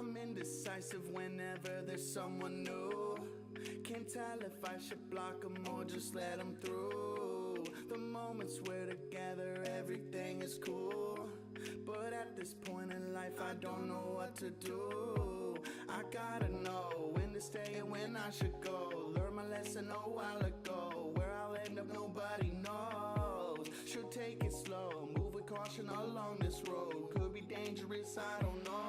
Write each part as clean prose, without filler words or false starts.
I'm indecisive whenever there's someone new. Can't tell if I should block them or just let them through. The moments we're together, everything is cool. But at this point in life, I don't know what to do. I gotta know when to stay and when I should go. Learn my lesson a while ago. Where I'll end up, nobody knows. Should take it slow, move with caution along this road. Could be dangerous, I don't know.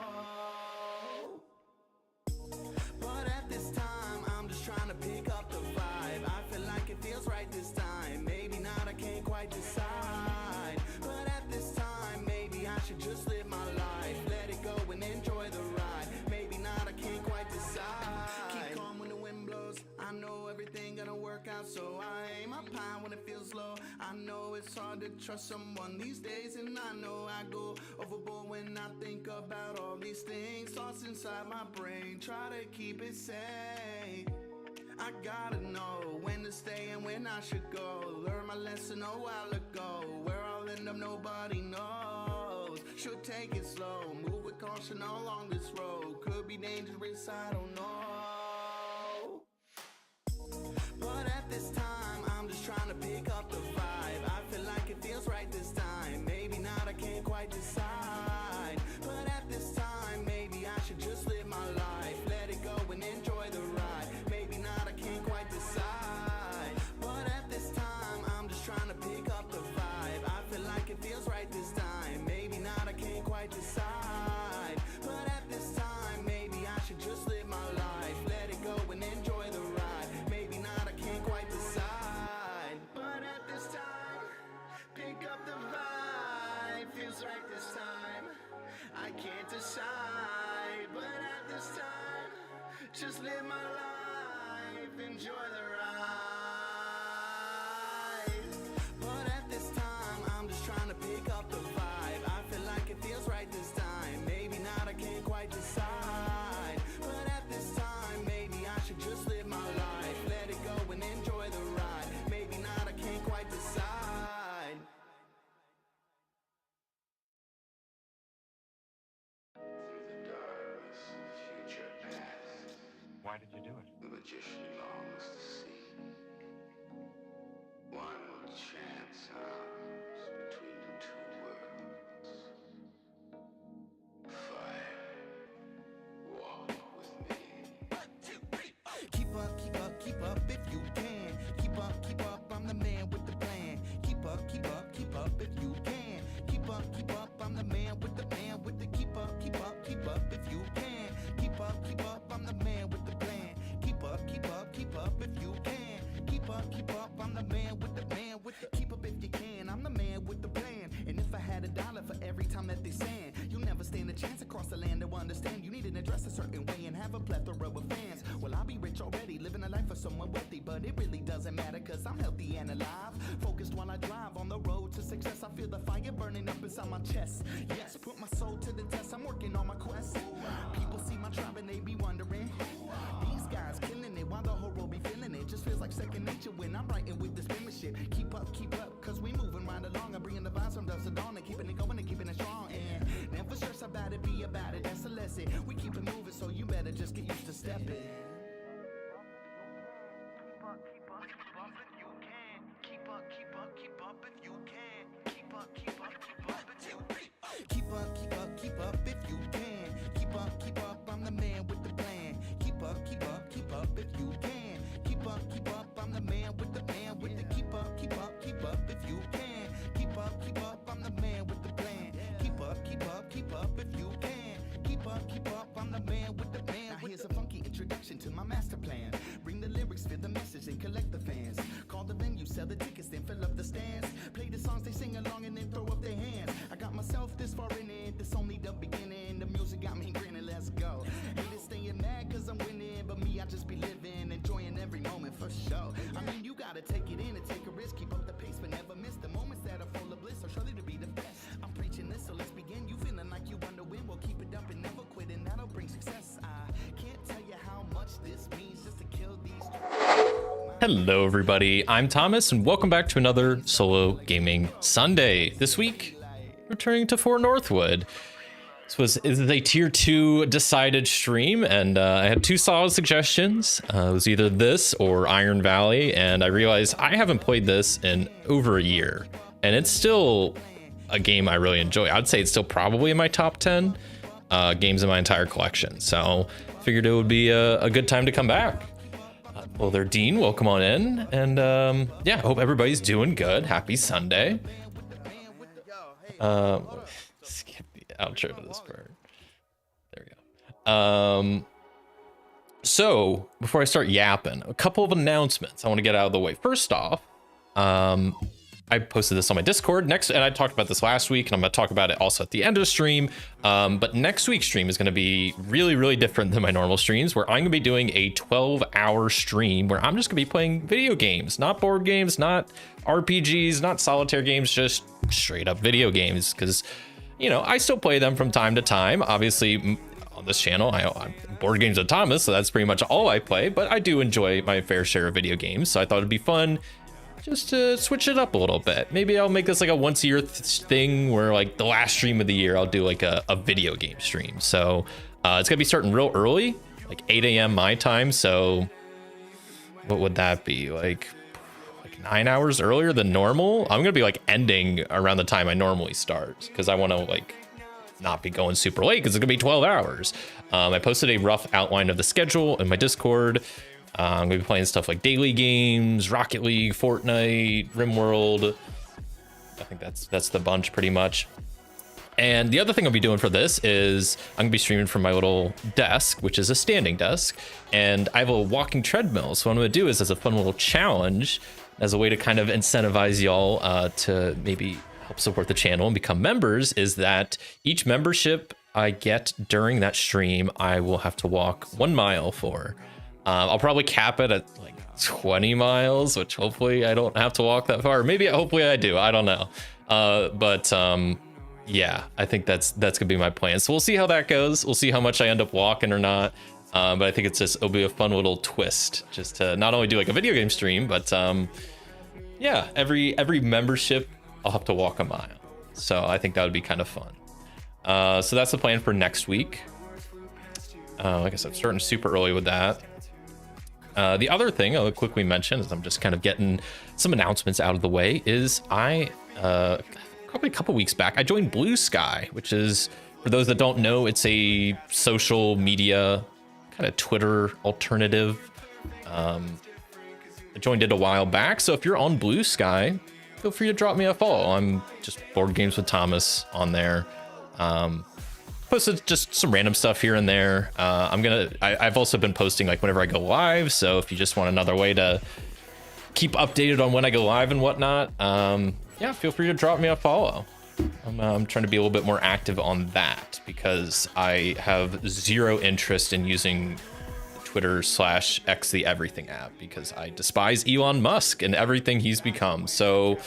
But at this time, I'm just trying to pick up the vibe. I feel like it feels right this time. Maybe not, I can't quite decide. But at this time, maybe I should just live my life. Let it go and enjoy the ride. Maybe not, I can't quite decide. Keep calm when the wind blows. I know everything gonna work out, so I aim up high when it feels low. I know it's hard to trust someone these days, and I know I go overboard when I think about all these things. Thoughts inside my brain, try to keep it sane. I gotta know when to stay and when I should go. Learn my lesson a while ago. Where I'll end up, nobody knows. Should take it slow, move with caution along this road. Could be dangerous, I don't know. But at this time, I'm just trying to pick up the vibe. I feel like it feels right this time. Maybe not, I can't quite decide. But at this time, maybe I should just live my life. Let it go and enjoy the ride. Maybe not, I can't quite decide. But at this time, I'm just trying to pick up the vibe. I feel like it feels right this time. Maybe not, I can't quite decide. But at this time, maybe I should just live my life. Let it go and enjoy the ride. Maybe not, I can't quite decide. But at this time, pick up the vibe. Feels right this time. I can't decide. But at this time, just live my life. Enjoy the ride. But at this time, I'm just trying to pick up the vibe. I feel like it feels right this time. Maybe not, I can't quite decide. But at this time, maybe I should just live my life. Let it go and enjoy the ride. Maybe not, I can't quite decide. Through the darkness, future past. Why did you do it? The magician longs to see one chance arms between the two worlds. Fire, walk with me. Keep up if you can. Keep up, I'm the man with the plan. Keep up if you can. Keep up, I'm the man with the keep up if you can. Keep up, I'm the man with the plan. Keep up if you can. Keep up, I'm the man with the keep up if you can. I'm the man with the plan. And if I had $1 for every time that they sand, you'll never stand a chance across the land to understand. You need to dress a certain way and have a plethora of fans. Well, I'll be rich already, living a life for someone wealthy, but it really doesn't matter cause I'm healthy and alive. Focused while I drive on the road to success. I feel the fire burning up inside my chest. Yes, put my soul to the test, I'm working on my quest. People see my tribe and they be wondering, these guys killing it while the whole world be feeling it. Just feels like second nature when I'm writing with this penmanship. Keep up, cause we moving right along. I'm bringing the vibes from dusk to dawn and keeping it going and keeping it strong. And never stress about it, be about it, that's a lesson. We keep it moving, so you better just get used to stepping. Keep up if you can. Keep up if you can. Keep up if you can. Keep up, I'm the man with the plan. Keep up if you can. Keep up, I'm the man with the keep up if you can. Keep up, I'm the man with the plan. Keep up if you can. Keep up, I'm the man with the plan. Now here's a funky introduction to my master plan. Bring the lyrics, fit the message, and collect the fans. Call the venue, sell the tickets, then fill up the stands. Play the songs, they sing along, and then throw up their hands. I got myself this far in it, this only the beginning. The music got me grinning, let's go. Haters staying mad cause I'm winning, but me, I just be living, enjoying every moment for sure. I mean, you gotta take it in and take a risk. Keep up the pace, but never miss the moments that are full of bliss. Are surely to be the best. I'm preaching this, so let's begin. You feeling like you wonder when? Well, keep it up and never quit, and that'll bring success. I can't tell you how much this means just to kill these. Hello everybody, I'm Thomas and welcome back to another Solo Gaming Sunday. This week, returning to Fort Northwood. This is a tier 2 decided stream, and I had 2 solid suggestions. It was either this or Iron Valley, and I realized I haven't played this in over a year, and it's still a game I really enjoy. I'd say it's still probably in my top 10 games in my entire collection, so figured it would be a good time to come back. Well there, Dean, welcome on in, and yeah, hope everybody's doing good. Happy Sunday. Skip the outro to this part. There we go. So before I start yapping, a couple of announcements I want to get out of the way. First off, I posted this on my Discord and I talked about this last week, and I'm going to talk about it also at the end of the stream. But next week's stream is going to be really, really different than my normal streams, where I'm going to be doing a 12-hour stream where I'm just going to be playing video games, not board games, not RPGs, not solitaire games, just straight up video games. Because, you know, I still play them from time to time. Obviously, on this channel, I'm board games with Thomas, so that's pretty much all I play. But I do enjoy my fair share of video games, so I thought it'd be fun just to switch it up a little bit. Maybe I'll make this like a once a year thing where like the last stream of the year, I'll do like a video game stream. So it's gonna be starting real early, like 8 a.m. my time. So what would that be? Like 9 hours earlier than normal? I'm gonna be like ending around the time I normally start, because I want to like not be going super late, because it's gonna be 12 hours. I posted a rough outline of the schedule in my Discord. I'm gonna be playing stuff like daily games, Rocket League, Fortnite, RimWorld. I think that's the bunch pretty much. And the other thing I'll be doing for this is I'm gonna be streaming from my little desk, which is a standing desk, and I have a walking treadmill. So what I'm gonna do is, as a fun little challenge, as a way to kind of incentivize y'all to maybe help support the channel and become members, is that each membership I get during that stream, I will have to walk 1 mile for. I'll probably cap it at like 20 miles, which hopefully I don't have to walk that far. Maybe, hopefully I do. I don't know. But yeah, I think that's gonna be my plan. So we'll see how that goes. We'll see how much I end up walking or not. But I think it'll be a fun little twist, just to not only do like a video game stream, but yeah, every membership I'll have to walk a mile. So I think that would be kind of fun. So that's the plan for next week. Like I said, I'm starting super early with that. The other thing I'll quickly mention, as I'm just kind of getting some announcements out of the way, is I probably a couple weeks back, I joined Blue Sky, which is, for those that don't know, it's a social media kind of Twitter alternative. I joined it a while back, so if you're on Blue Sky, feel free to drop me a follow. I'm just Board Games with Thomas on there. Posted just some random stuff here and there. I've also been posting like whenever I go live, so if you just want another way to keep updated on when I go live and whatnot, yeah, feel free to drop me a follow. I'm trying to be a little bit more active on that, because I have zero interest in using Twitter/X the everything app, because I despise Elon Musk and everything he's become. So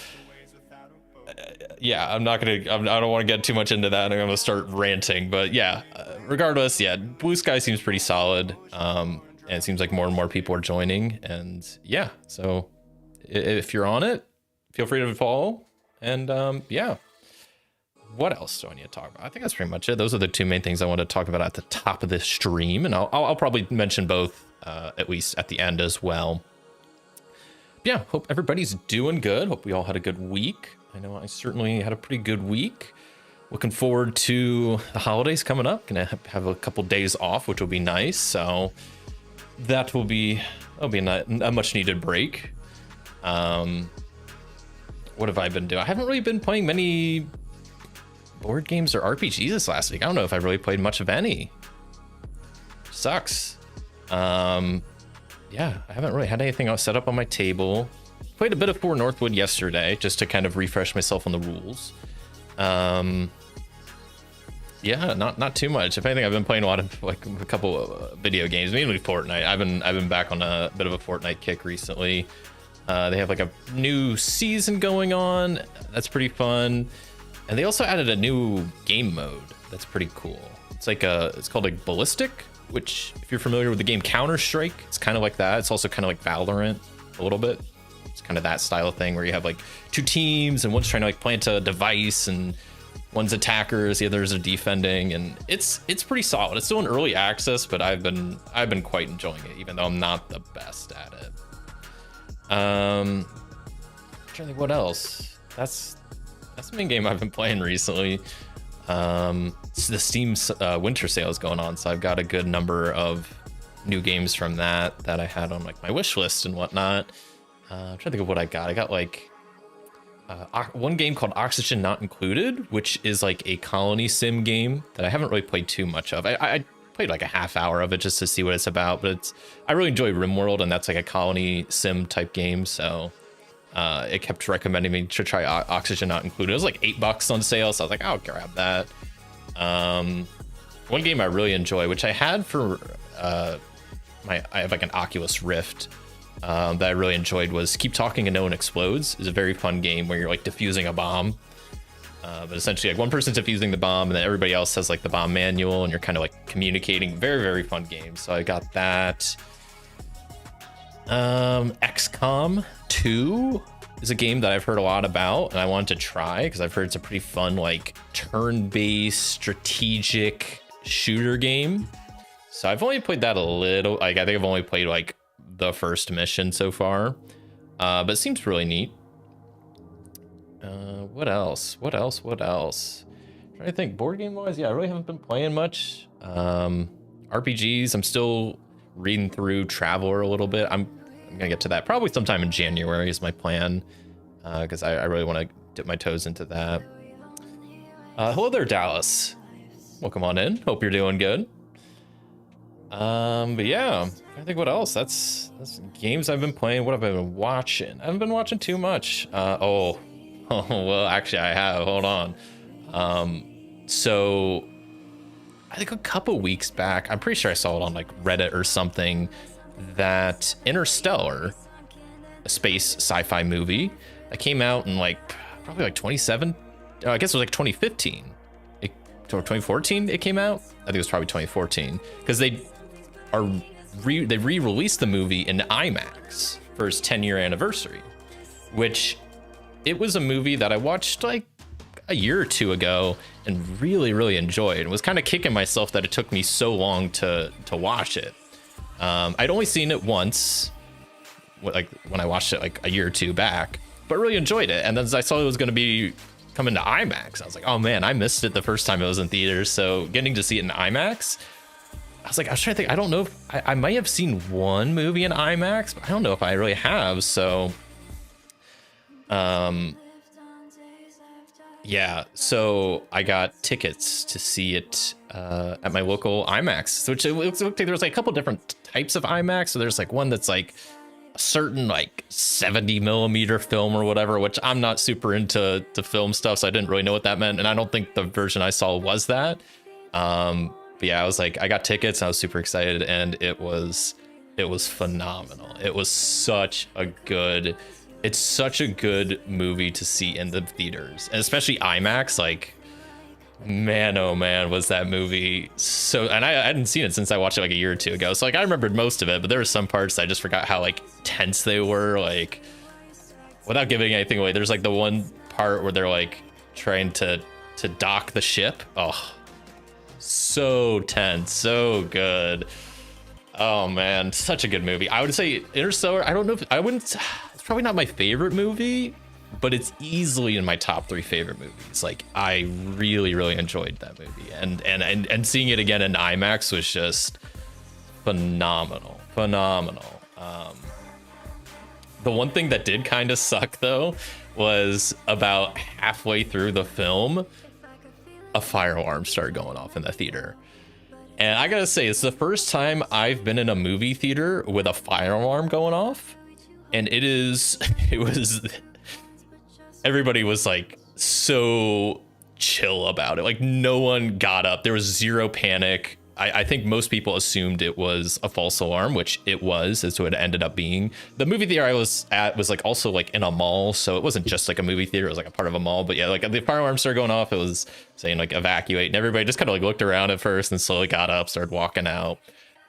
yeah, I don't want to get too much into that. I'm gonna start ranting, but yeah, regardless, yeah, Blue Sky seems pretty solid, and it seems like more and more people are joining, and yeah, so if you're on it, feel free to follow. And yeah, what else do I need to talk about? I think that's pretty much it. Those are the two main things I want to talk about at the top of this stream, and I'll probably mention both at least at the end as well. Yeah, hope everybody's doing good. Hope we all had a good week. I know I certainly had a pretty good week. Looking forward to the holidays coming up. Gonna have a couple days off, which will be nice. So that'll be a much needed break. What have I been doing? I haven't really been playing many board games or RPGs this last week. I don't know if I really played much of any. Sucks. Yeah, I haven't really had anything else set up on my table. Played a bit of Northwood yesterday, just to kind of refresh myself on the rules. Yeah, not too much. If anything, I've been playing a lot of like a couple of video games, mainly Fortnite. I've been back on a bit of a Fortnite kick recently. They have like a new season going on. That's pretty fun. And they also added a new game mode that's pretty cool. It's called like Ballistic, which, if you're familiar with the game Counter-Strike, it's kind of like that. It's also kind of like Valorant a little bit. It's kind of that style of thing where you have like two teams and one's trying to like plant a device and One's attackers, the others are defending, and it's pretty solid. It's still in early access, but I've been quite enjoying it, even though I'm not the best at it. I'm trying to think what else. That's the main game I've been playing recently. The Steam's winter sale is going on, so I've got a good number of new games from that I had on like my wish list and whatnot. I'm trying to think of what I got. I got like one game called Oxygen Not Included, which is like a colony sim game that I haven't really played too much of. I played like a half hour of it just to see what it's about, but I really enjoy RimWorld, and that's like a colony sim type game, so it kept recommending me to try Oxygen Not Included. It was like $8 on sale, so I was like, I'll grab that. One game I really enjoy, which I had for I have like an Oculus Rift, that I really enjoyed, was Keep Talking and No One Explodes. It's a very fun game where you're like defusing a bomb, but essentially like one person's defusing the bomb and then everybody else has like the bomb manual, and you're kind of like communicating. Very, very fun game. So I got that. XCOM 2 is a game that I've heard a lot about and I wanted to try because I've heard it's a pretty fun like turn-based strategic shooter game. So I've only played that a little. Like I think I've only played like the first mission so far, but it seems really neat. What else? I'm trying to think. Board game wise, yeah, I really haven't been playing much. RPGs, I'm still reading through Traveler a little bit. I'm gonna get to that probably sometime in January is my plan, because I really want to dip my toes into that. Hello there, Dallas. Welcome on in. Hope you're doing good. But yeah, I think what else? That's games I've been playing. What have I been watching? I haven't been watching too much. Oh, well, actually I have. Hold on. So I think a couple weeks back, I'm pretty sure I saw it on like Reddit or something, that Interstellar, a space sci-fi movie that came out in like probably like 27. I guess it was like 2015. Or 2014 it came out. I think it was probably 2014 because they re-released the movie in IMAX for its 10-year anniversary, which it was a movie that I watched like a year or two ago and really, really enjoyed, and was kind of kicking myself that it took me so long to watch it. I'd only seen it once, like when I watched it like a year or two back, but really enjoyed it. And then as I saw it was going to be coming to IMAX, I was like, oh man, I missed it the first time it was in theaters. So getting to see it in IMAX, I was trying to think, I don't know if I might have seen one movie in IMAX, but I don't know if I really have. So yeah, so I got tickets to see it at my local IMAX, which it looks like there's like a couple different types of IMAX. So there's like one that's like a certain like 70 millimeter film or whatever, which I'm not super into the film stuff, so I didn't really know what that meant, and I don't think the version I saw was that. But yeah, I got tickets and I was super excited, and it was phenomenal. It's such a good movie to see in the theaters, and especially IMAX. Like, man, oh man, was that movie so. And I hadn't seen it since I watched it like a year or two ago, so like I remembered most of it, but there were some parts I just forgot how like tense they were. Like, without giving anything away, there's like the one part where they're like trying to dock the ship. Oh, so tense, so good. Oh man, such a good movie. I would say Interstellar, I don't know if I wouldn't, it's probably not my favorite movie, but it's easily in my top 3 favorite movies. Like, I really, really enjoyed that movie, and seeing it again in IMAX was just phenomenal. The one thing that did kind of suck though was about halfway through the film, a fire alarm started going off in the theater. And I gotta say, it's the first time I've been in a movie theater with a fire alarm going off. And everybody was like so chill about it. Like, no one got up. There was zero panic. I think most people assumed it was a false alarm, which it was, as what it ended up being. The movie theater I was at was like also like in a mall, so it wasn't just like a movie theater, it was like a part of a mall. But yeah, like the fire alarm started going off, it was saying like evacuate, and everybody just kind of like looked around at first and slowly got up, started walking out.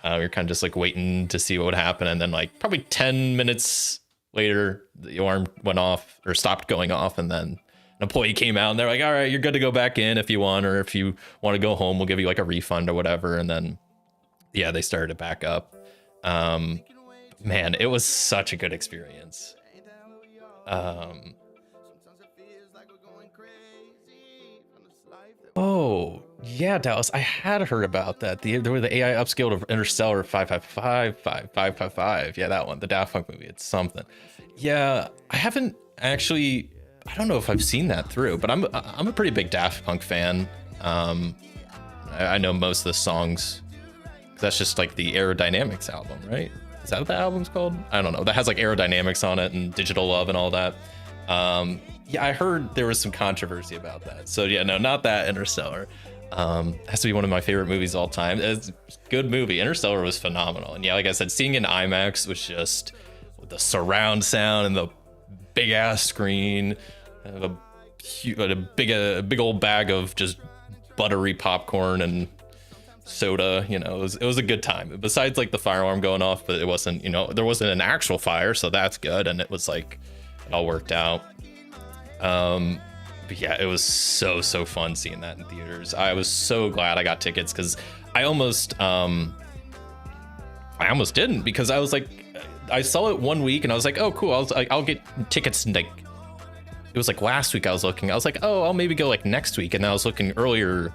You're kind of just like waiting to see what would happen, and then like probably 10 minutes later, the alarm went off or stopped going off, and then An employee came out and they're like, all right, you're good to go back in if you want, or if you want to go home, we'll give you like a refund or whatever. And then, yeah, they started it back up. Man, it was such a good experience. Oh, yeah, Dallas, I had heard about that. There were the AI upscale of Interstellar 555. Yeah, that one, the Daft Punk movie. It's something. Yeah, I haven't actually. I don't know if I've seen that through, but I'm a pretty big Daft Punk fan. I know most of the songs. That's just like the Aerodynamics album, right? Is that what the album's called? I don't know. That has like Aerodynamics on it and Digital Love and all that. Yeah, I heard there was some controversy about that. So yeah, no, not that. Interstellar. Has to be one of my favorite movies of all time. It's a good movie. Interstellar was phenomenal. And yeah, like I said, seeing in IMAX was just with the surround sound and the big ass screen, a big old bag of just buttery popcorn and soda. You know, it was a good time. Besides like the fire alarm going off, but it wasn't, you know, there wasn't an actual fire, so that's good. And it was like it all worked out. But yeah, it was so fun seeing that in theaters. I was so glad I got tickets because I almost didn't, because I was like, I saw it one week and I was like, oh cool, I'll get tickets. And like, it was like last week I was looking, I was like, oh, I'll maybe go like next week. And I was looking earlier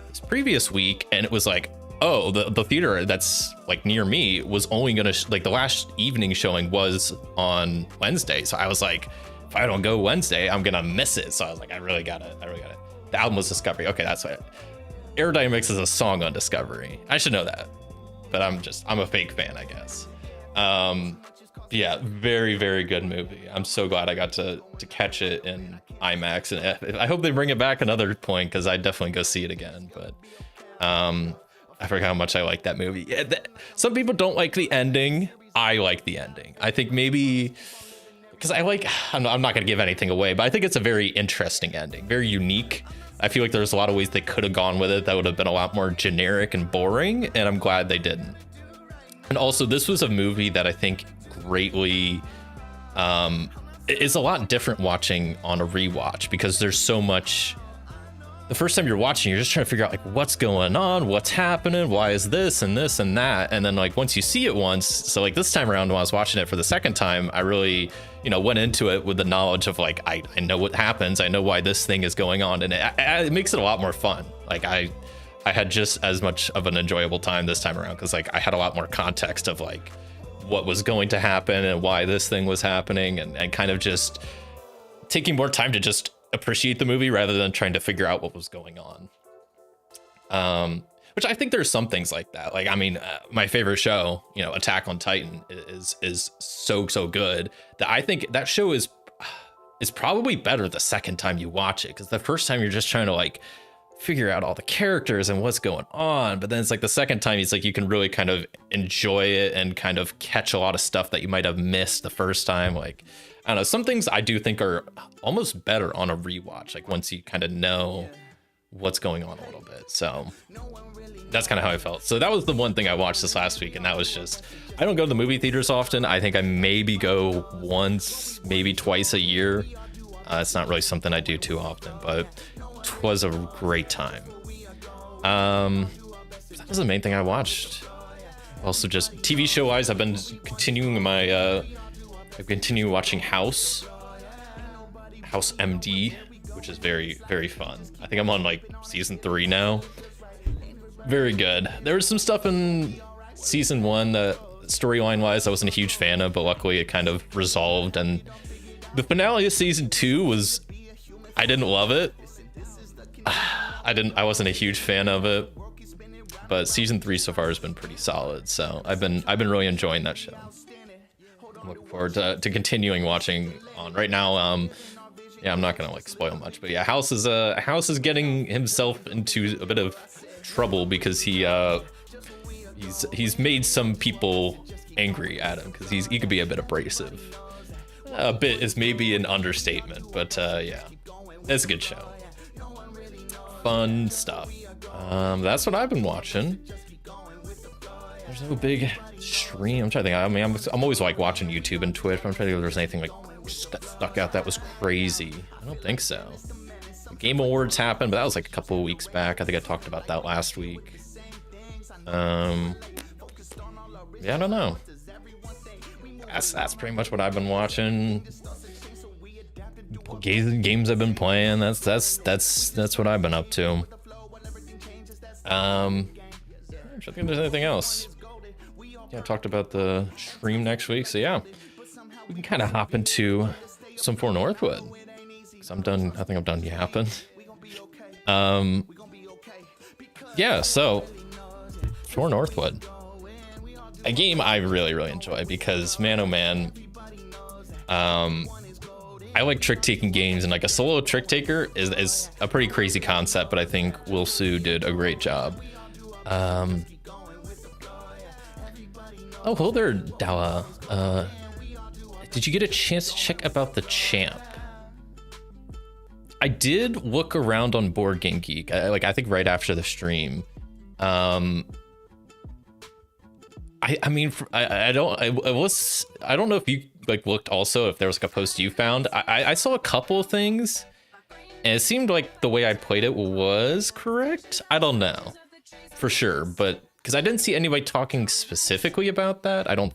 this previous week and it was like, oh, the theater that's like near me was only gonna like the last evening showing was on Wednesday. So I was like, if I don't go Wednesday, I'm gonna miss it. So I was like, I really gotta. The album was Discovery. Okay, that's why. Aerodynamics is a song on Discovery. I should know that, but I'm a fake fan, I guess. Yeah, very good movie. I'm so glad I got to catch it in IMAX, and I hope they bring it back another point, because I'd definitely go see it again. But I forgot how much I like that movie. Yeah, some people don't like the ending. I like the ending. I think maybe because I'm not going to give anything away, but I think it's a very interesting ending, very unique. I feel like there's a lot of ways they could have gone with it that would have been a lot more generic and boring, and I'm glad they didn't. And also, this was a movie that I think greatly is a lot different watching on a rewatch, because there's so much. The first time you're watching, you're just trying to figure out like what's going on, what's happening, why is this and this and that, and then like once you see it once, so like this time around when I was watching it for the second time, I really, you know, went into it with the knowledge of like I know what happens, I know why this thing is going on, and it makes it a lot more fun. Like I had just as much of an enjoyable time this time around, because like I had a lot more context of like what was going to happen and why this thing was happening, and kind of just taking more time to just appreciate the movie rather than trying to figure out what was going on. Which I think there's some things like that. Like, I mean, my favorite show, you know, Attack on Titan is so good that I think that show is probably better the second time you watch it, because the first time you're just trying to like figure out all the characters and what's going on, but then it's like the second time it's like you can really kind of enjoy it and kind of catch a lot of stuff that you might have missed the first time. Like, I don't know, some things I do think are almost better on a rewatch, like once you kind of know what's going on a little bit. So that's kind of how I felt. So that was the one thing I watched this last week, and that was just, I don't go to the movie theaters often. I think I maybe go once, maybe twice a year. It's not really something I do too often, but it was a great time. That was the main thing I watched. Also, just TV show wise, I've been continuing my I've continued watching House MD, which is very fun. I think I'm on like season 3 now. Very good. There was some stuff in season 1 that storyline wise I wasn't a huge fan of, but luckily it kind of resolved. And the finale of season 2 was, I didn't love it. I wasn't a huge fan of it, but season 3 so far has been pretty solid. So I've been really enjoying that show. I'm looking forward to continuing watching on. Right now, yeah, I'm not gonna like spoil much, but yeah, House is getting himself into a bit of trouble because he's made some people angry at him, because he could be a bit abrasive. A bit is maybe an understatement, but yeah, it's a good show. Fun stuff. That's what I've been watching. There's no big stream. I'm trying to think. I mean, I'm always like watching YouTube and Twitch, but I'm trying to think if there's anything like that stuck out that was crazy? I don't think so. The Game Awards happened, but that was like a couple of weeks back. I think I talked about that last week. Yeah, I don't know. That's pretty much what I've been watching. Games I've been playing. That's what I've been up to. I don't think there's anything else. Yeah, I talked about the stream next week, so yeah, we can kind of hop into some for Northwood. Cause I'm done. I think I'm done yapping. Yeah, so for Northwood, a game I really enjoy because man, oh man, I like trick taking games, and like a solo trick taker is a pretty crazy concept, but I think Will Su did a great job. Oh, hello there, Dawa. Did you get a chance to check about the champ? I did look around on Board Game Geek, I think right after the stream. I mean, I don't know if you like looked also, if there was like a post you found. I saw a couple of things, and it seemed like the way I played it was correct. I don't know for sure, but because I didn't see anybody talking specifically about that. I don't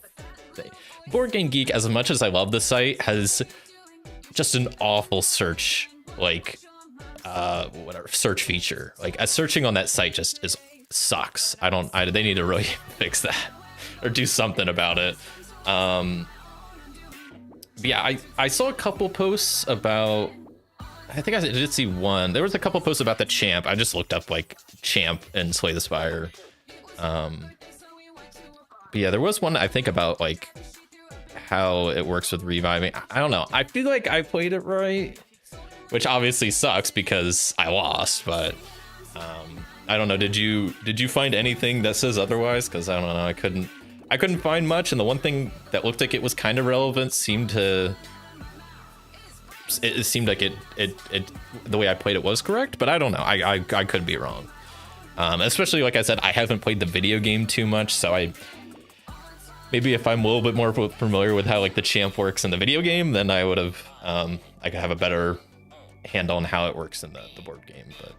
think. Board Game Geek, as much as I love the site, has just an awful search, like search feature. Like searching on that site just sucks. They need to really fix that or do something about it. Yeah, I saw a couple posts about, I think I did see one. There was a couple posts about the champ. I just looked up like champ and Slay the Spire. But yeah, there was one I think about like how it works with reviving. I don't know. I feel like I played it right, which obviously sucks because I lost, but I don't know. Did you find anything that says otherwise? Because I don't know. I couldn't find much, and the one thing that looked like it was kind of relevant seemed like it the way I played it was correct, but I don't know. I could be wrong. Especially like I said, I haven't played the video game too much, so maybe if I'm a little bit more familiar with how like the champ works in the video game, then I would have I could have a better handle on how it works in the board game. But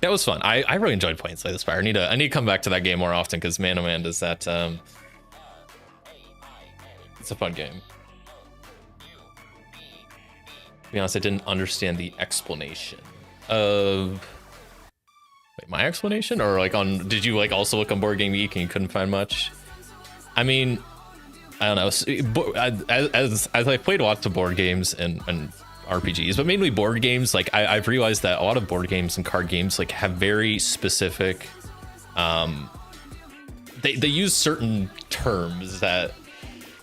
that was fun. I really enjoyed playing Slay the Spire. I need to come back to that game more often because man, oh man, does that it's a fun game. To be honest, I didn't understand the explanation of my explanation, or like did you like also look on Board Game Geek and you couldn't find much? I mean, I don't know. As I played lots of board games and RPGs, but mainly board games, like I've realized that a lot of board games and card games like have very specific they use certain terms that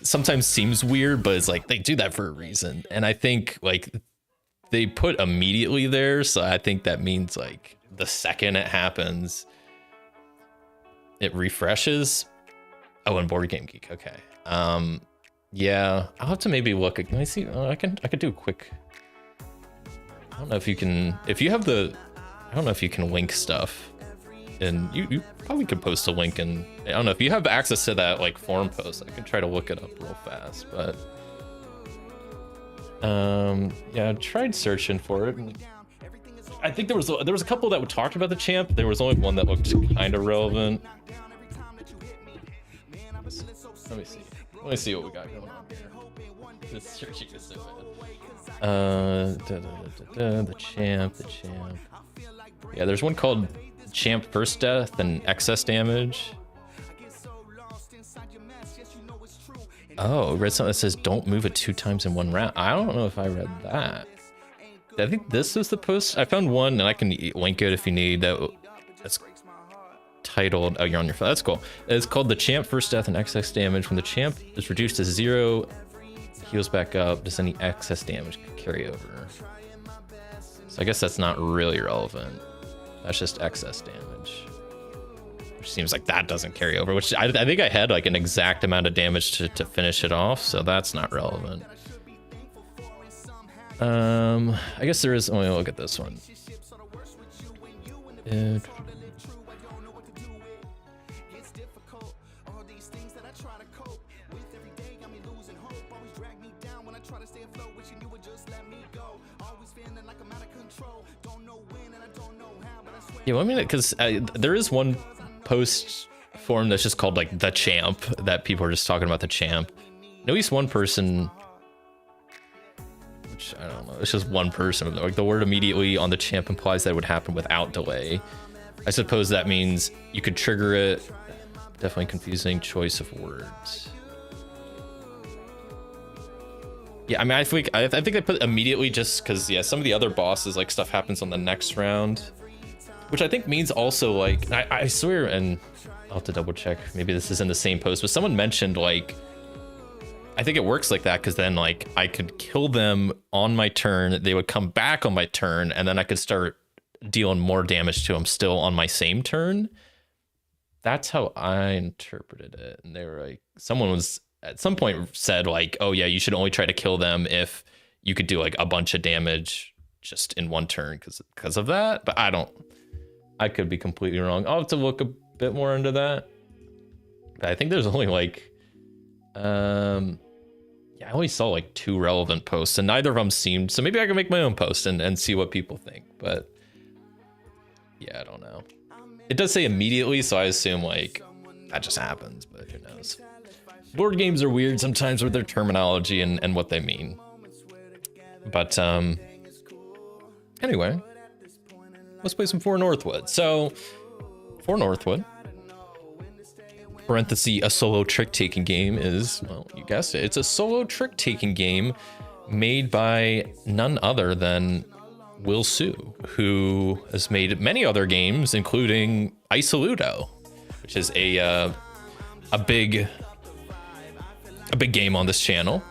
sometimes seems weird, but it's like they do that for a reason, and I think like they put immediately there, so I think that means like the second it happens it refreshes. Oh, and Board Game Geek, okay. Yeah, I'll have to maybe look. Can I see? I could do a quick. I don't know if you can. If you have the, I don't know if you can link stuff, and you probably could post a link. And I don't know if you have access to that like forum post. I can try to look it up real fast, but yeah, I tried searching for it. And I think there was a couple that talked about the champ. There was only one that looked kind of relevant. Let me see what we got going on here. This searching is so bad. The champ. Yeah, there's one called Champ First Death and Excess Damage. Oh, read something that says don't move it 2 times in 1 round. I don't know if I read that. I think this is the post. I found one, and I can link it if you need. That's titled. Oh, you're on your phone. That's cool. It's called the Champ First Death and Excess Damage. When the champ is reduced to 0, heals back up. Does any excess damage carry over? So I guess that's not really relevant. That's just excess damage. Which seems like that doesn't carry over. Which I think I had like an exact amount of damage to finish it off. So that's not relevant. I guess there is. Oh, look at this one. Yeah, well, I mean, because there is one post forum that's just called like the champ, that people are just talking about the champ. At least one person, which I don't know, it's just one person. Like the word immediately on the champ implies that it would happen without delay. I suppose that means you could trigger it. Definitely confusing choice of words. Yeah, I mean, I think they put immediately just because, yeah, some of the other bosses, like, stuff happens on the next round, which I think means also, like, I swear, and I'll have to double check, maybe this is in the same post, but someone mentioned, like, I think it works like that because then, like, I could kill them on my turn, they would come back on my turn, and then I could start dealing more damage to them still on my same turn. That's how I interpreted it. And they were like, someone was at some point said like, oh yeah, you should only try to kill them if you could do like a bunch of damage just in one turn because of that. But I could be completely wrong. I'll have to look a bit more into that. But I think there's only like, yeah, I only saw like 2 relevant posts and neither of them seemed, so maybe I can make my own post and see what people think. But yeah, I don't know. It does say immediately, so I assume like that just happens, but who knows. Board games are weird sometimes with their terminology and what they mean. But anyway, let's play some For Northwood. So For Northwood, parenthesis, a solo trick-taking game is, well, you guessed it, it's a solo trick-taking game made by none other than Will Sue, who has made many other games, including Isoludo, which is a big game on this channel.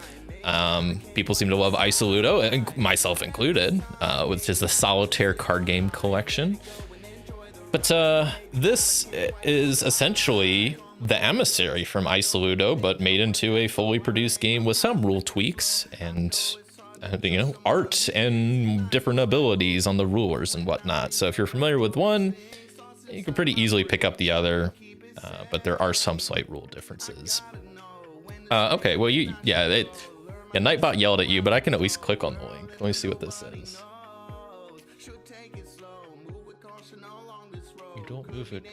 People seem to love Isoludo, and myself included, which is the solitaire card game collection. But this is essentially the emissary from Isoludo, but made into a fully produced game with some rule tweaks and you know, art and different abilities on the rulers and whatnot. So if you're familiar with one, you can pretty easily pick up the other, but there are some slight rule differences. Okay, well, Nightbot yelled at you, but I can at least click on the link. Let me see what this is. You don't move it.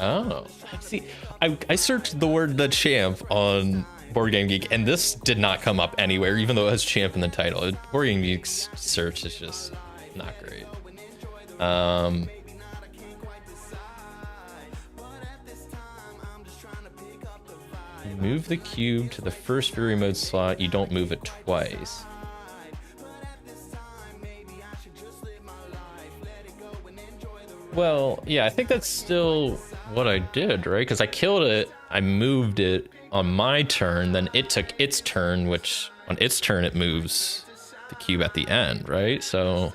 Oh, see, I searched the word "the champ" on Board Game Geek, and this did not come up anywhere, even though it has "champ" in the title. Board Game Geek's search is just not great. You move the cube to the first Fury Mode slot. You don't move it twice. Well, yeah, I think that's still what I did, right? Because I killed it, I moved it on my turn, then it took its turn, which on its turn it moves the cube at the end, right? So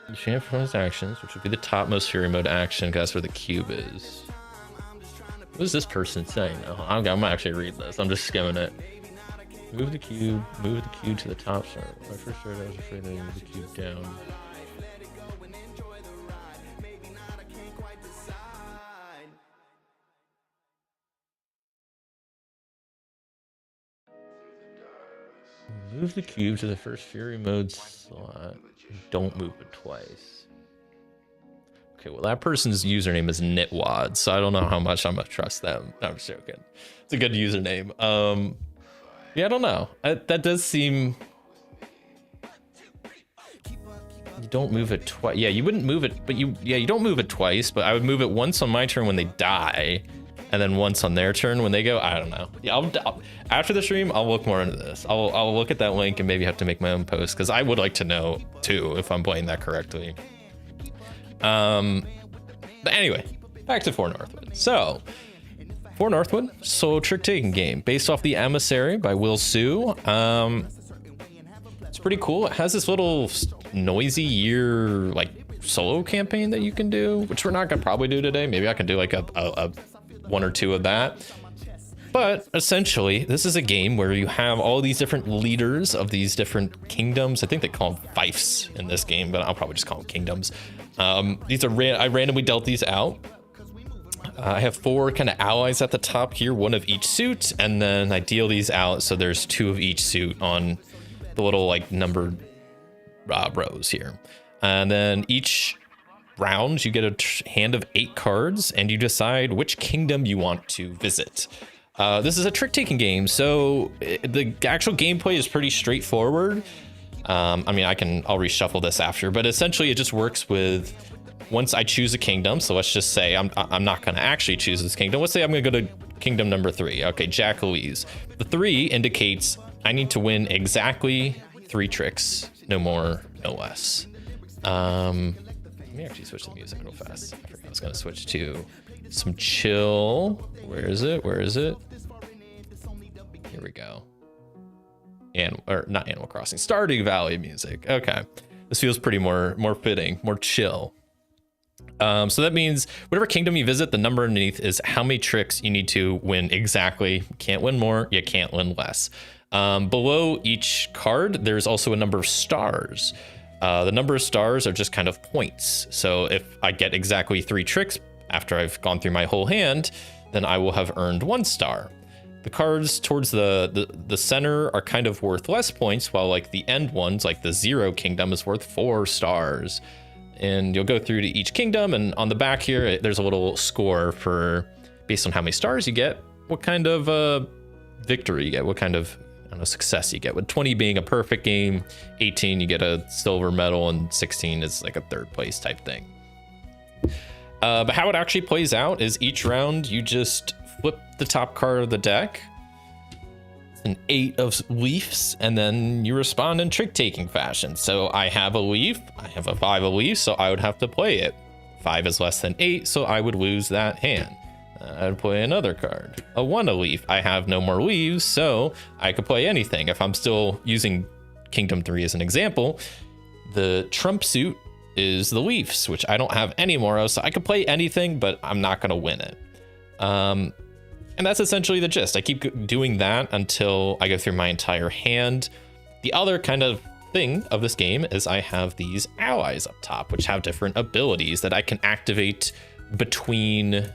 the champ performs actions, which would be the topmost Fury Mode action, because that's where the cube is. What is this person saying? Oh, I'm gonna actually read this. I'm just skimming it. Move the cube to the top. Sorry, when I first started, I was afraid to move the cube down. Move the cube to the first Fury Mode slot. Don't move it twice. Okay, well, that person's username is Knitwad, so I don't know how much I'm gonna trust them. No, I'm just joking. It's a good username. Yeah, I don't know. That does seem... You don't move it twice. Yeah, you wouldn't move it, but you don't move it twice, but I would move it once on my turn when they die, and then once on their turn when they go. I don't know. Yeah, I'll after the stream, I'll look more into this. I'll look at that link and maybe have to make my own post, because I would like to know, too, if I'm playing that correctly. But anyway, back to For Northwood. So... For Northwood, solo trick-taking game based off The Emissary by Will Sue. It's pretty cool. It has this little noisy year like solo campaign that you can do, which we're not gonna probably do today. Maybe I can do like a 1 or 2 of that. But essentially, this is a game where you have all these different leaders of these different kingdoms. I think they call them fiefs in this game, but I'll probably just call them kingdoms. These are I randomly dealt these out. I have 4 kind of allies at the top here, 1 of each suit, and then I deal these out so there's 2 of each suit on the little like numbered rows here. And then each round you get a hand of 8 cards and you decide which kingdom you want to visit. This is a trick-taking game, so the actual gameplay is pretty straightforward. I mean, I'll reshuffle this after, but essentially it just works with once I choose a kingdom. So let's just say I'm not going to actually choose this kingdom. Let's say I'm going to go to kingdom number 3. Okay, Jack Louise. The 3 indicates I need to win exactly 3 tricks, no more, no less. Let me actually switch the music real fast. I forgot I was going to switch to some chill. Where is it? Here we go. Or not Animal Crossing, Stardew Valley music. Okay, this feels pretty more fitting, more chill. So that means whatever kingdom you visit, the number underneath is how many tricks you need to win exactly. You can't win more, you can't win less. Below each card, there's also a number of stars. The number of stars are just kind of points. So if I get exactly 3 tricks after I've gone through my whole hand, then I will have earned 1 star. The cards towards the center are kind of worth less points, while like the end ones, like the 0 kingdom, is worth 4 stars. And you'll go through to each kingdom, and on the back here, there's a little score for, based on how many stars you get, what kind of victory you get, what kind of, I don't know, success you get. With 20 being a perfect game, 18 you get a silver medal, and 16 is like a 3rd place type thing. But how it actually plays out is each round you just flip the top card of the deck, an 8 of leaves, and then you respond in trick-taking fashion. So I have a leaf, I have a 5 of leaves, so I would have to play it. 5 is less than 8, so I would lose that hand. I'd play another card. A 1 of leaf, I have no more leaves, so I could play anything. If I'm still using Kingdom 3 as an example, the trump suit is the leaves, which I don't have any more of, so I could play anything, but I'm not going to win it. And that's essentially the gist. I keep doing that until I go through my entire hand. The other kind of thing of this game is I have these allies up top, which have different abilities that I can activate between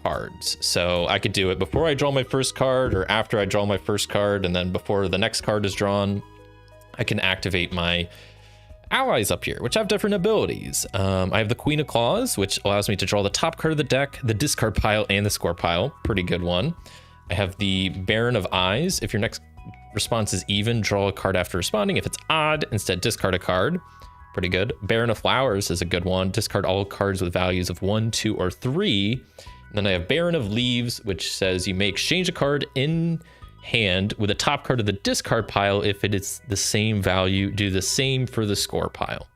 cards. So I could do it before I draw my first card, or after I draw my first card, and then before the next card is drawn, I can activate my allies up here, which have different abilities. I have the Queen of Claws, which allows me to draw the top card of the deck, the discard pile, and the score pile. Pretty good one. I have the Baron of Eyes. If your next response is even, draw a card after responding. If it's odd, instead discard a card. Pretty good. Baron of Flowers is a good one. Discard all cards with values of 1, 2, or 3. And then I have Baron of Leaves, which says you may exchange a card in hand with the top card of the discard pile. If it is the same value, do the same for the score pile.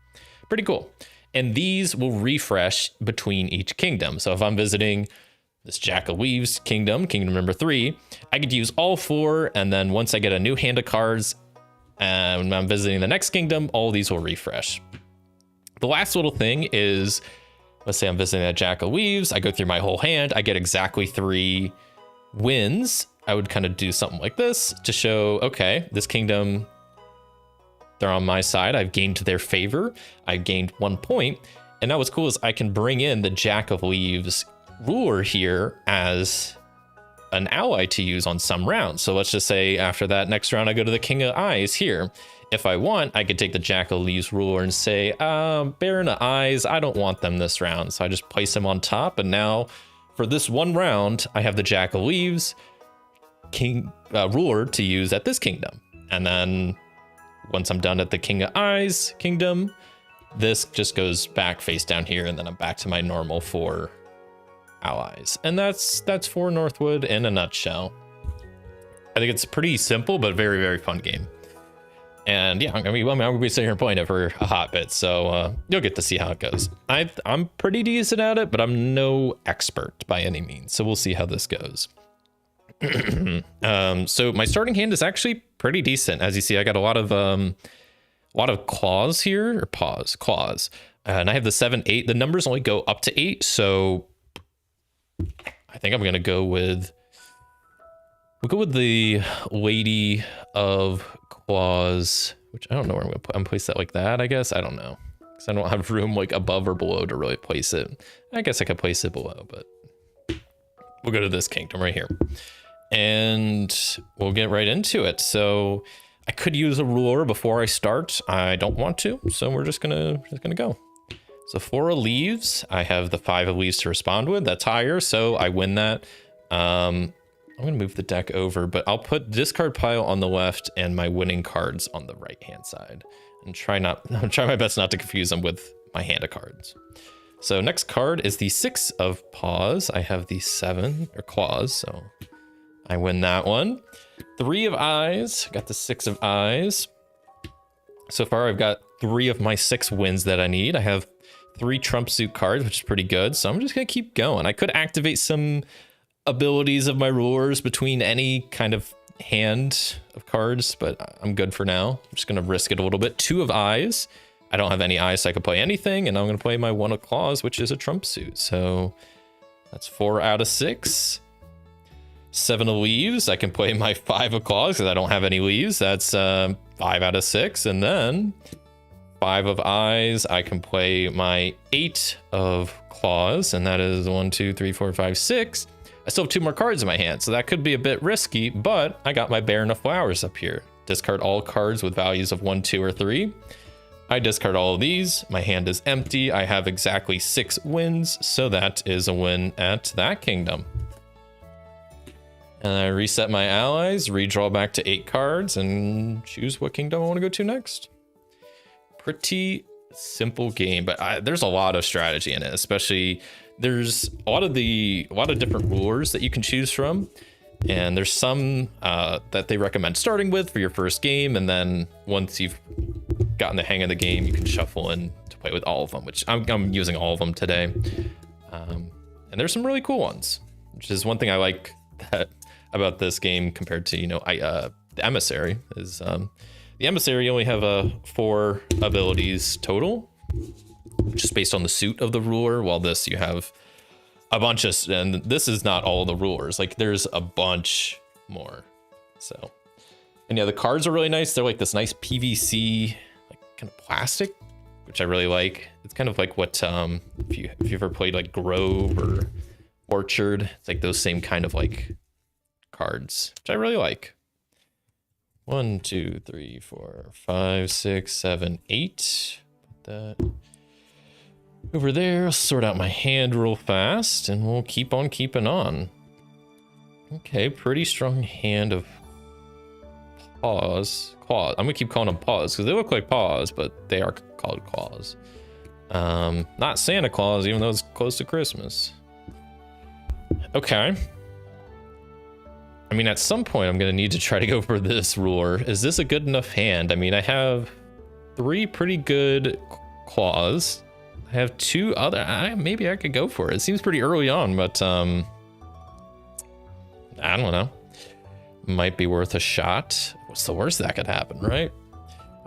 Pretty cool. And these will refresh between each kingdom. So if I'm visiting this Jack of Leaves kingdom, kingdom number 3, I could use all 4, and then once I get a new hand of cards and I'm visiting the next kingdom, all these will refresh. The last little thing is, let's say I'm visiting a Jack of Leaves, I go through my whole hand, I get exactly 3 wins. I would kind of do something like this to show, okay, this kingdom, they're on my side. I've gained their favor. I gained 1 point. And now what's cool is I can bring in the Jack of Leaves ruler here as an ally to use on some rounds. So let's just say after that next round, I go to the King of Eyes here. If I want, I could take the Jack of Leaves ruler and say, Baron of Eyes, I don't want them this round. So I just place him on top. And now for this 1 round, I have the Jack of Leaves ruler to use at this kingdom. And then once I'm done at the King of Eyes kingdom, this just goes back face down here, and then I'm back to my normal 4 allies. And that's for Northwood in a nutshell. I think it's pretty simple, but very, very fun game. And yeah, I'm gonna be sitting here playing it for a hot bit, so you'll get to see how it goes. I'm pretty decent at it, but I'm no expert by any means, so we'll see how this goes. So my starting hand is actually pretty decent. As you see, I got a lot of claws here, or claws. And I have the 7, 8. The numbers only go up to 8, so I think I'm gonna go with the Lady of Claws, which I don't know where I'm gonna put. I'm gonna place that like that, I guess. I don't know, because I don't have room like above or below to really place it. I guess I could place it below, but we'll go to this kingdom right here. And we'll get right into it. So I could use a ruler before I start. I don't want to, so we're just gonna go. So 4 of leaves. I have the 5 of leaves to respond with. That's higher, so I win that. I'm gonna move the deck over, but I'll put discard pile on the left and my winning cards on the right hand side, and try my best not to confuse them with my hand of cards. So next card is the 6 of paws. I have the 7 or claws, so I win that one. 3 of eyes. Got the 6 of eyes. So far, I've got 3 of my 6 wins that I need. I have 3 trump suit cards, which is pretty good. So I'm just gonna keep going. I could activate some abilities of my rulers between any kind of hand of cards, but I'm good for now. I'm just gonna risk it a little bit. 2 of eyes. I don't have any eyes, so I can play anything, and I'm gonna play my 1 of claws, which is a trump suit. So that's 4 out of 6. 7 of leaves. I can play my 5 of claws because I don't have any leaves. That's 5 out of 6. And then 5 of eyes. I can play my 8 of claws, and that is 1, 2, 3, 4, 5, 6. I still have 2 more cards in my hand, so that could be a bit risky, but I got my Baron of Flowers up here. Discard all cards with values of 1, 2, or 3. I discard all of these. My hand is empty. I have exactly 6 wins, so that is a win at that kingdom. And I reset my allies, redraw back to 8 cards, and choose what kingdom I want to go to next. Pretty simple game, but there's a lot of strategy in it. Especially, there's a lot of different rulers that you can choose from, and there's some that they recommend starting with for your first game, and then once you've gotten the hang of the game, you can shuffle in to play with all of them, which I'm using all of them today. And there's some really cool ones, which is one thing I like about this game compared to the Emissary is the Emissary only have 4 abilities total, just based on the suit of the ruler, while this you have a bunch of, and this is not all the rulers, like there's a bunch more. So, and yeah, the cards are really nice. They're like this nice PVC like kind of plastic, which I really like. It's kind of like what if you ever played like Grove or Orchard, it's like those same kind of like cards, which I really like. 1, 2, 3, 4, 5, 6, 7, 8. Put that over there. I'll sort out my hand real fast, and we'll keep on keeping on. Okay, pretty strong hand of claws. I'm gonna keep calling them paws because they look like paws, but they are called claws. Not Santa Claus, even though it's close to Christmas. Okay. I mean, at some point, I'm gonna need to try to go for this ruler. Is this a good enough hand? I mean, I have 3 pretty good claws. I have 2 other. Maybe I could go for it. It seems pretty early on, but I don't know. Might be worth a shot. What's the worst that could happen, right?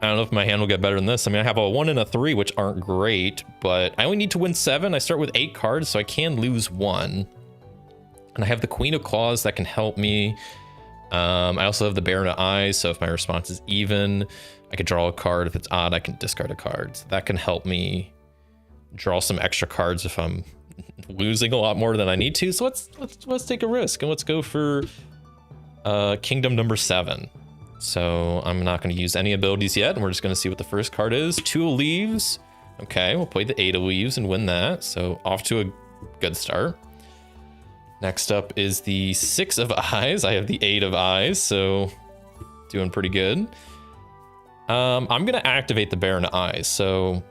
I don't know if my hand will get better than this. I mean, I have a 1 and a 3, which aren't great, but I only need to win 7. I start with 8 cards, so I can lose 1. And I have the Queen of Claws that can help me. I also have the Baron of Eyes, so if my response is even, I could draw a card. If it's odd, I can discard a card. So that can help me draw some extra cards if I'm losing a lot more than I need to. So let's take a risk and let's go for kingdom number 7. So I'm not going to use any abilities yet, and we're just going to see what the first card is. 2 of leaves. Okay, we'll play the 8 of leaves and win that. So off to a good start. Next up is the 6 of eyes. I have the 8 of eyes, so doing pretty good. I'm gonna activate the Baron of Eyes. So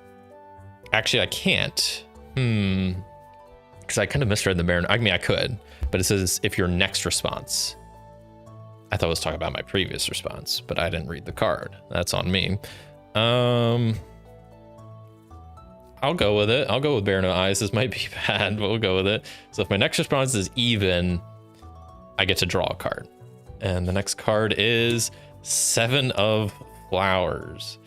actually, I can't. Because I kind of misread the Baron. I mean, I could, but it says if your next response. I thought it was talking about my previous response, but I didn't read the card. That's on me. I'll go with it. I'll go with Baron of Eyes. This might be bad, but we'll go with it. So if my next response is even, I get to draw a card. And the next card is 7 of Flowers.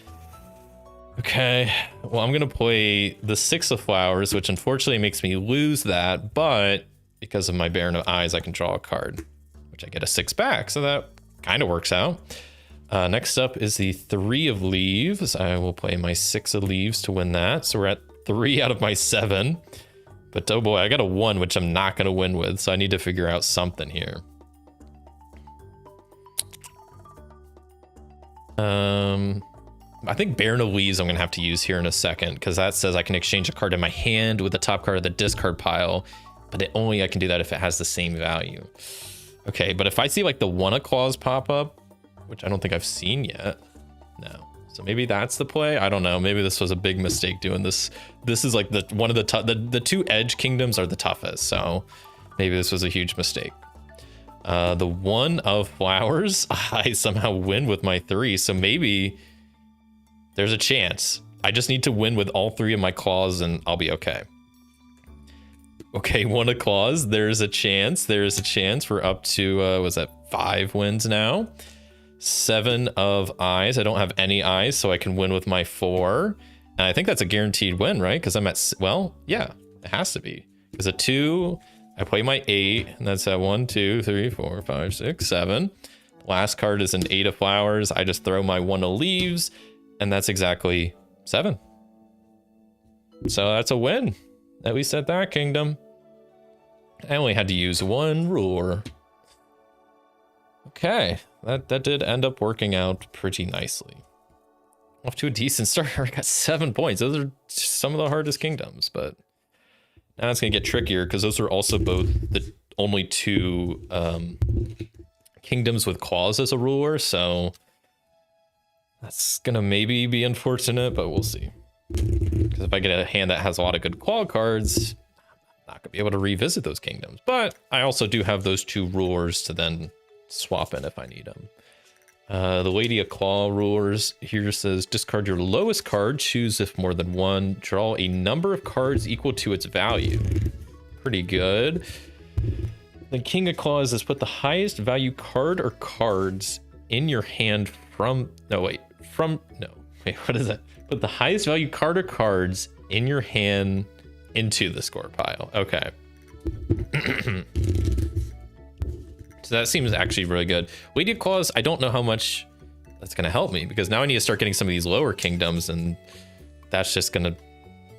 Okay, well, I'm gonna play the 6 of Flowers, which unfortunately makes me lose that, but because of my Baron of Eyes, I can draw a card, which I get a 6 back, so that kind of works out. Next up is the 3 of Leaves. I will play my 6 of Leaves to win that. So we're at 3 out of my 7. But oh boy, I got a 1, which I'm not going to win with, so I need to figure out something here. I think Baron of Leaves I'm going to have to use here in a second, because that says I can exchange a card in my hand with the top card of the discard pile, but I can do that if it has the same value. Okay, but if I see like the Wanna clause pop up, which I don't think I've seen yet, no. So maybe that's the play. I don't know. Maybe this was a big mistake doing this. This is like one of the two edge kingdoms are the toughest. So maybe this was a huge mistake. The One of Flowers, I somehow win with my 3. So maybe there's a chance. I just need to win with all 3 of my claws and I'll be okay. Okay, One of Claws. There's a chance. There's a chance. We're up to, was that 5 wins now? 7 of Eyes. I don't have any eyes, so I can win with my 4. And I think that's a guaranteed win, right? Because I'm at, well, yeah, it has to be. Because a 2, I play my 8, and that's at 1, 2, 3, 4, 5, 6, 7. Last card is an 8 of Flowers. I just throw my 1 of Leaves, and that's exactly 7. So that's a win, at least at that kingdom. I only had to use 1 ruler. Okay, that did end up working out pretty nicely. Off to a decent start. I got 7 points. Those are some of the hardest kingdoms, but now it's gonna get trickier because those are also both the only 2 kingdoms with claws as a ruler. So that's gonna maybe be unfortunate, but we'll see. Because if I get a hand that has a lot of good claw cards, I'm not gonna be able to revisit those kingdoms. But I also do have those 2 rulers to then swap in if I need them. The Lady of Claw rulers here says discard your lowest card, choose if more than 1, draw a number of cards equal to its value. Pretty good. The King of Claws is put the highest value card or cards in your hand from, what is that? Put the highest value card or cards in your hand into the score pile. Okay. So that seems actually really good. Lady of Claws, I don't know how much that's going to help me, because now I need to start getting some of these lower kingdoms, and that's just going to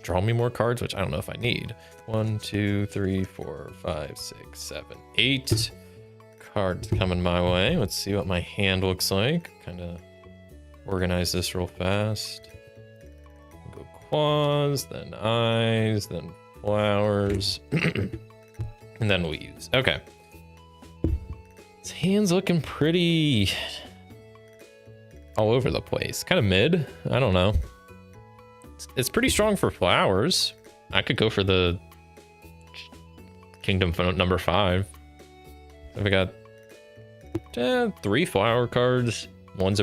draw me more cards, which I don't know if I need. 1, 2, 3, 4, 5, 6, 7, 8 cards coming my way. Let's see what my hand looks like. Kind of organize this real fast. Go claws, then eyes, then flowers, and then leaves. Okay. His hand's looking pretty all over the place. Kind of mid. I don't know. It's pretty strong for flowers. I could go for the kingdom number 5. So we got 3 flower cards. One's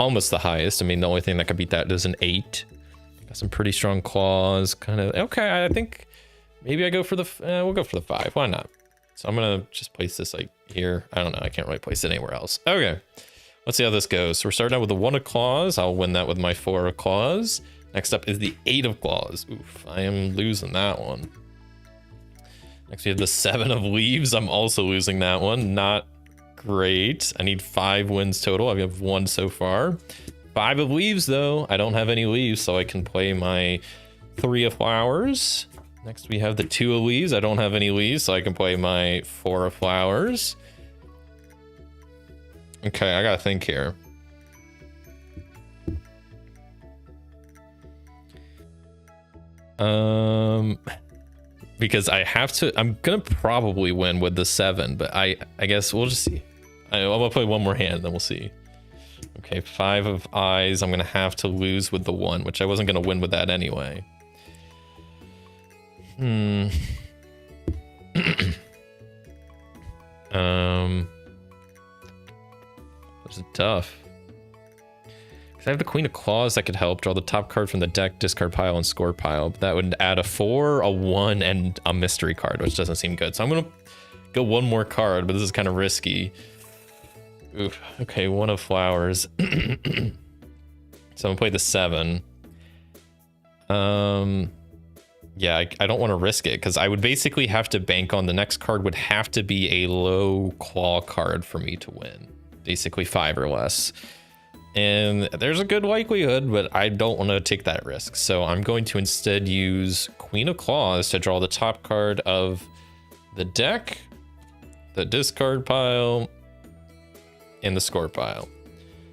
almost the highest. I mean, the only thing that could beat that is an 8. Got some pretty strong claws. Kind of okay. I think maybe I go for the. We'll go for the 5. Why not? So I'm gonna just place this like here. I don't know. I can't really place it anywhere else. Okay, let's see how this goes. So we're starting out with the 1 of Claws. I'll win that with my 4 of Claws. Next up is the 8 of Claws. Oof, I am losing that one. Next we have the 7 of Leaves. I'm also losing that one. Not great. I need 5 wins total. I have 1 so far. 5 of Leaves though. I don't have any leaves, so I can play my 3 of Flowers. Next we have the 2 of Leaves. I don't have any leaves, so I can play my 4 of Flowers. Okay, I gotta think here. Because I have to, I'm gonna probably win with the 7, but I guess we'll just see. I'll play one more hand, then we'll see. Okay, 5 of Eyes. I'm gonna have to lose with the 1, which I wasn't gonna win with that anyway. This is tough. Because I have the Queen of Claws that could help. Draw the top card from the deck, discard pile, and score pile. But that would add a 4, a 1, and a mystery card, which doesn't seem good. So I'm gonna go 1 more card, but this is kind of risky. Oof. Okay, 1 of Flowers. So I'm gonna play the 7. Yeah, I don't want to risk it, because I would basically have to bank on the next card would have to be a low claw card for me to win. Basically 5 or less. And there's a good likelihood, but I don't want to take that risk. So I'm going to instead use Queen of Claws to draw the top card of the deck, the discard pile, and the score pile.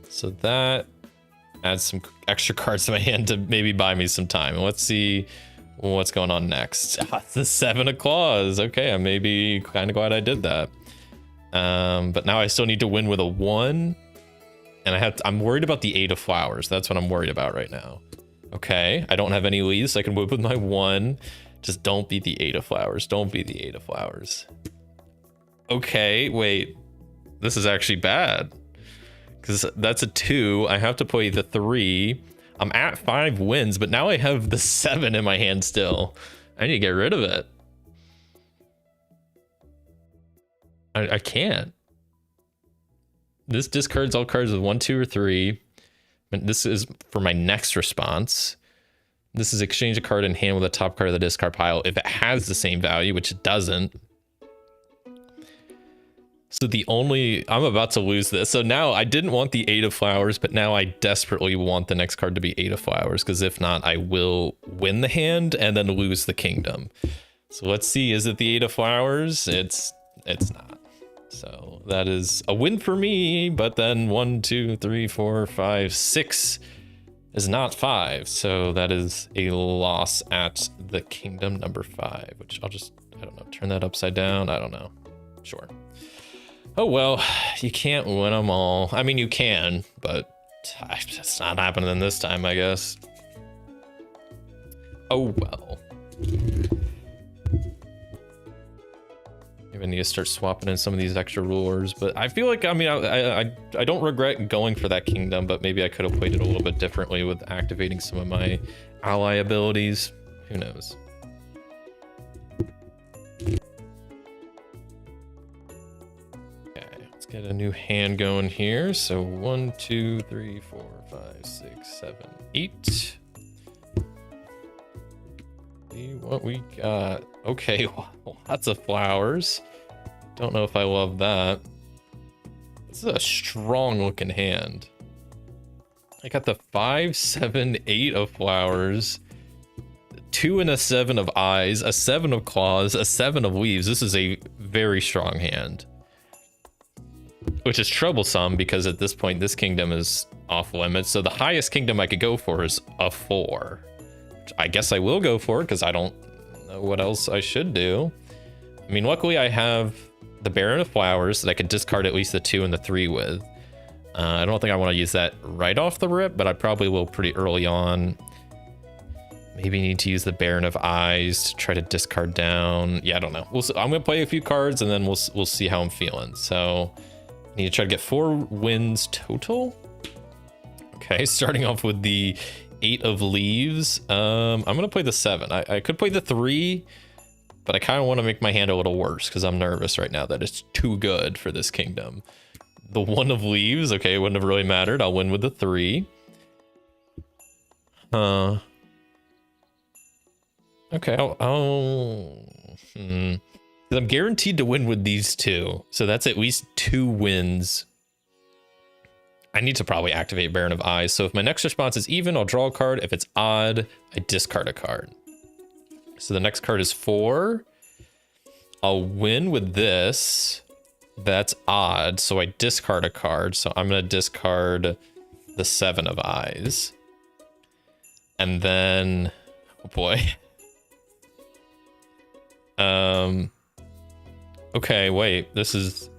So that adds some extra cards to my hand to maybe buy me some time. And let's see what's going on next. It's the 7 of Claws. Okay, I'm maybe kind of glad I did that. But now I still need to win with a 1. And I'm worried about the 8 of Flowers. That's what I'm worried about right now. Okay, I don't have any leaves, so I can whip with my 1. Just don't be the 8 of Flowers. Don't be the 8 of Flowers. Okay, wait. This is actually bad. Because that's a 2. I have to play the 3. I'm at 5 wins, but now I have the 7 in my hand still. I need to get rid of it. I can't. This discards all cards with 1, 2, or 3. And this is for my next response. This is exchange a card in hand with the top card of the discard pile if it has the same value, which it doesn't. So I'm about to lose this. So now I didn't want the 8 of Flowers, but now I desperately want the next card to be 8 of Flowers, because if not, I will win the hand and then lose the kingdom. So let's see, is it the 8 of Flowers? It's not. So that is a win for me, but then 1, 2, 3, 4, 5, 6 is not 5. So that is a loss at the kingdom number 5, which I'll just, I don't know, turn that upside down. I don't know. Sure. Oh, well, you can't win them all. I mean, you can, but it's not happening this time, I guess. Oh, well. Maybe I need to start swapping in some of these extra rulers, but I feel like, I mean, I don't regret going for that kingdom, but maybe I could have played it a little bit differently with activating some of my ally abilities. Who knows? Okay, let's get a new hand going here. So 1, 2, 3, 4, 5, 6, 7, 8. See what we got. Okay, lots of flowers. Don't know if I love that. This is a strong looking hand. I got the 5, 7, 8 of flowers, 2 and a 7 of eyes, a 7 of claws, a 7 of leaves. This is a very strong hand, which is troublesome because at this point this kingdom is off limits. So the highest kingdom I could go for is a 4, which I guess I will go for because I don't know what else I should do. I mean, luckily I have the Baron of Flowers that I could discard at least the 2 and the 3 with. I don't think I want to use that right off the rip, but I probably will pretty early on. Maybe need to use the Baron of Eyes to try to discard down. Yeah, I don't know. I'm gonna play a few cards and then we'll see how I'm feeling. So I need to try to get 4 wins total. Okay, starting off with the 8 of leaves. I'm gonna play the 7. I could play the 3, but I kind of want to make my hand a little worse because I'm nervous right now that it's too good for this kingdom. The 1 of leaves, okay, it wouldn't have really mattered. I'll win with the 3. Okay, I'm guaranteed to win with these 2, so that's at least 2 wins. I need to probably activate Baron of Eyes. So if my next response is even, I'll draw a card. If it's odd, I discard a card. So the next card is 4. I'll win with this. That's odd, so I discard a card. So I'm gonna discard the 7 of Eyes. And then, oh boy. Okay, wait, this is...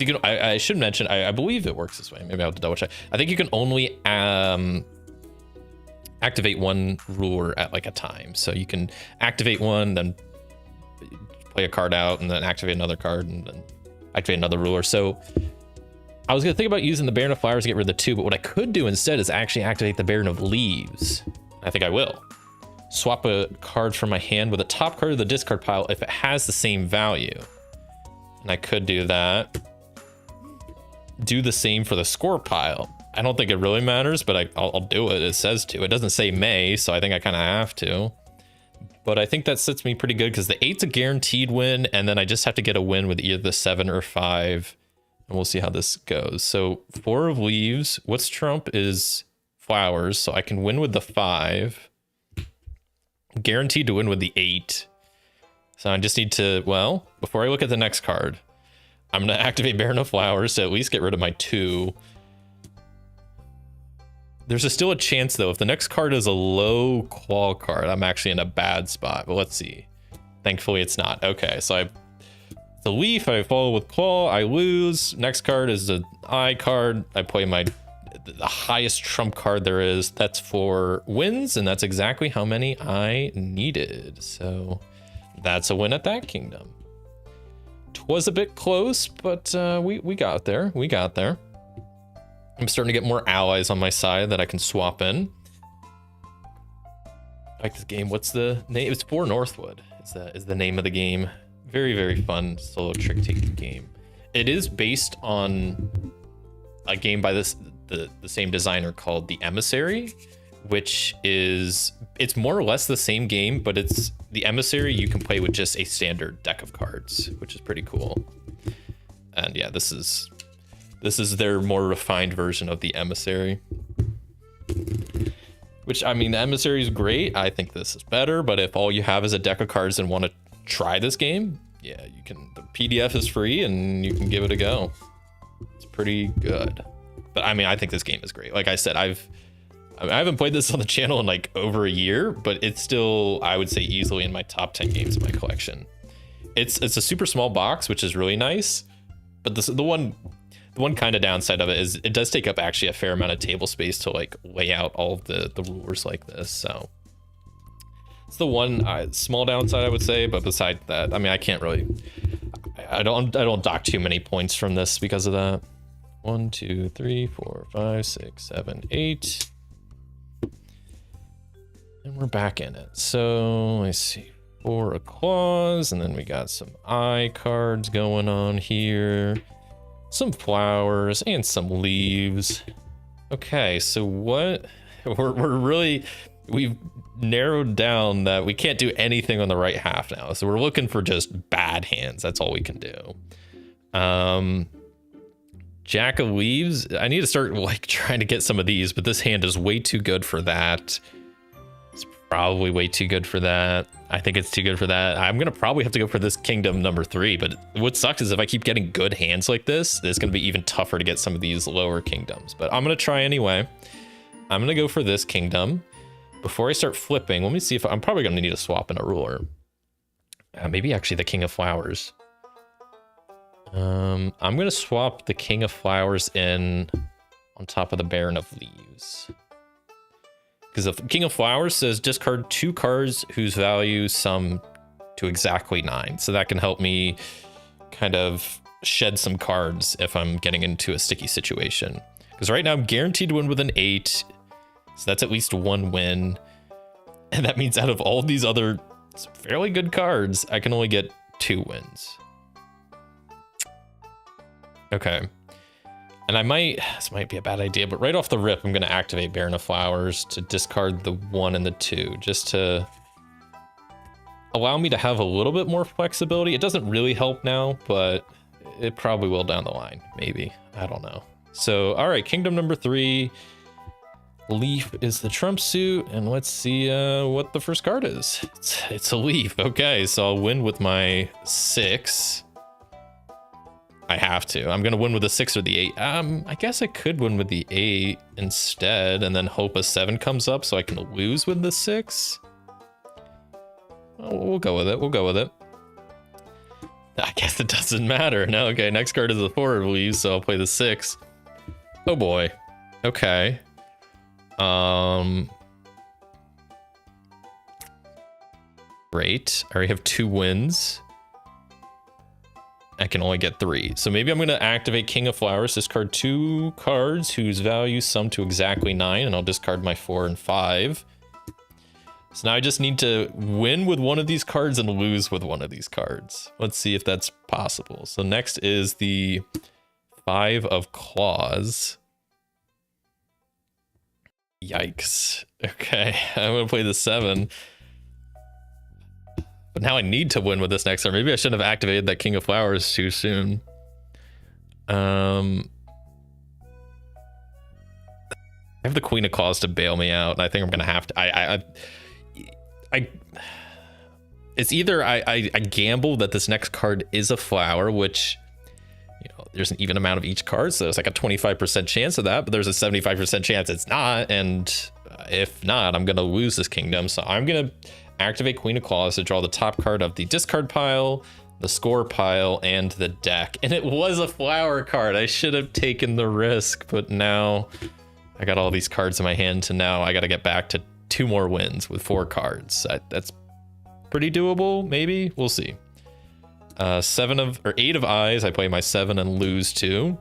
You can, I should mention, I believe it works this way. Maybe I'll have to double check. I think you can only activate 1 ruler at like a time. So you can activate 1, then play a card out, and then activate another card, and then activate another ruler. So I was gonna think about using the Baron of Flowers to get rid of the 2, but what I could do instead is actually activate the Baron of Leaves. I think I will. Swap a card from my hand with the top card of the discard pile if it has the same value. And I could do that. Do the same for the score pile. I don't think it really matters, but I'll do it. It says to. It doesn't say may, so I think I kind of have to. But I think that sits me pretty good because the 8's a guaranteed win, and then I just have to get a win with either the 7 or 5, and we'll see how this goes. So 4 of leaves. What's trump is Flowers, so I can win with the 5. Guaranteed to win with the 8. So I just need to, well, before I look at the next card, I'm going to activate Baron of Flowers to at least get rid of my 2. There's still a chance, though, if the next card is a low claw card, I'm actually in a bad spot. But let's see. Thankfully, it's not. Okay, so the leaf, I follow with claw, I lose. Next card is the eye card. I play the highest trump card there is. That's 4 wins, and that's exactly how many I needed. So that's a win at that kingdom. Twas a bit close, but we got there. We got there. I'm starting to get more allies on my side that I can swap in. I like this game. What's the name? It's for Northwood. Is the name of the game. Very, very fun solo trick-taking game. It is based on a game by the same designer called The Emissary, which it's more or less the same game, but it's The Emissary you can play with just a standard deck of cards, which is pretty cool. And yeah, this is their more refined version of The Emissary. Which, I mean, The Emissary is great. I think this is better, but if all you have is a deck of cards and want to try this game, yeah, you can. The PDF is free and you can give it a go. It's pretty good. But I mean, I think this game is great. Like I said, I haven't played this on the channel in like over a year, but it's still, I would say, easily in my top 10 games in my collection. It's a super small box, which is really nice. But the one kind of downside of it is it does take up actually a fair amount of table space to like lay out all of the rulers like this. So it's the one small downside, I would say. But besides that, I mean, I can't really, I don't dock too many points from this because of that. 1, 2, 3, 4, 5, 6, 7, 8. And we're back in it. So let's see. 4 of claws, and then we got some eye cards going on here. Some flowers and some leaves. Okay, so what we've narrowed down that we can't do anything on the right half now. So we're looking for just bad hands. That's all we can do. Jack of Leaves. I need to start like trying to get some of these, but this hand is way too good for that. It's probably way too good for that. I think it's too good for that. I'm gonna probably have to go for this kingdom number 3, but what sucks is if I keep getting good hands like this, it's gonna be even tougher to get some of these lower kingdoms, but I'm gonna try anyway. I'm gonna go for this kingdom. Before I start flipping, let me see if I'm probably gonna need to swap in a ruler. Maybe actually the King of Flowers. I'm gonna swap the King of Flowers in on top of the Baron of Leaves. Because the King of Flowers says discard 2 cards whose value sum to exactly 9. So that can help me kind of shed some cards if I'm getting into a sticky situation. Because right now I'm guaranteed to win with an 8. So that's at least 1 win. And that means out of all of these other fairly good cards, I can only get 2 wins. Okay. And this might be a bad idea, but right off the rip, I'm going to activate Baron of Flowers to discard the 1 and the 2, just to allow me to have a little bit more flexibility. It doesn't really help now, but it probably will down the line, maybe. I don't know. So, all right, kingdom number 3. Leaf is the trump suit, and let's see what the first card is. It's a leaf. Okay, so I'll win with my 6. I have to. I'm gonna win with the 6 or the 8. I guess I could win with the 8 instead, and then hope a 7 comes up so I can lose with the 6. We'll go with it. We'll go with it. I guess it doesn't matter. No, okay. Next card is the 4 of leaves, so I'll play the 6. Oh boy. Okay. Great. I already have 2 wins. I can only get 3. So maybe I'm going to activate King of Flowers, discard 2 cards whose value sum to exactly 9, and I'll discard my 4 and 5. So now I just need to win with one of these cards and lose with one of these cards. Let's see if that's possible. So next is the 5 of Claws. Yikes. Okay, I'm going to play the 7. But now I need to win with this next turn. Maybe I shouldn't have activated that King of Flowers too soon. I have the Queen of Claws to bail me out, and I think I'm gonna have to. It's either I gamble that this next card is a flower, which, you know, there's an even amount of each card, so it's like a 25% chance of that, but there's a 75% chance it's not, and if not, I'm gonna lose this kingdom. So I'm gonna activate Queen of Claws to draw the top card of the discard pile, the score pile, and the deck. And it was a flower card. I should have taken the risk, but now I got all these cards in my hand, and now I got to get back to 2 more wins with 4 cards. That's pretty doable, maybe. We'll see. 8 of eyes. I play my 7 and lose 2.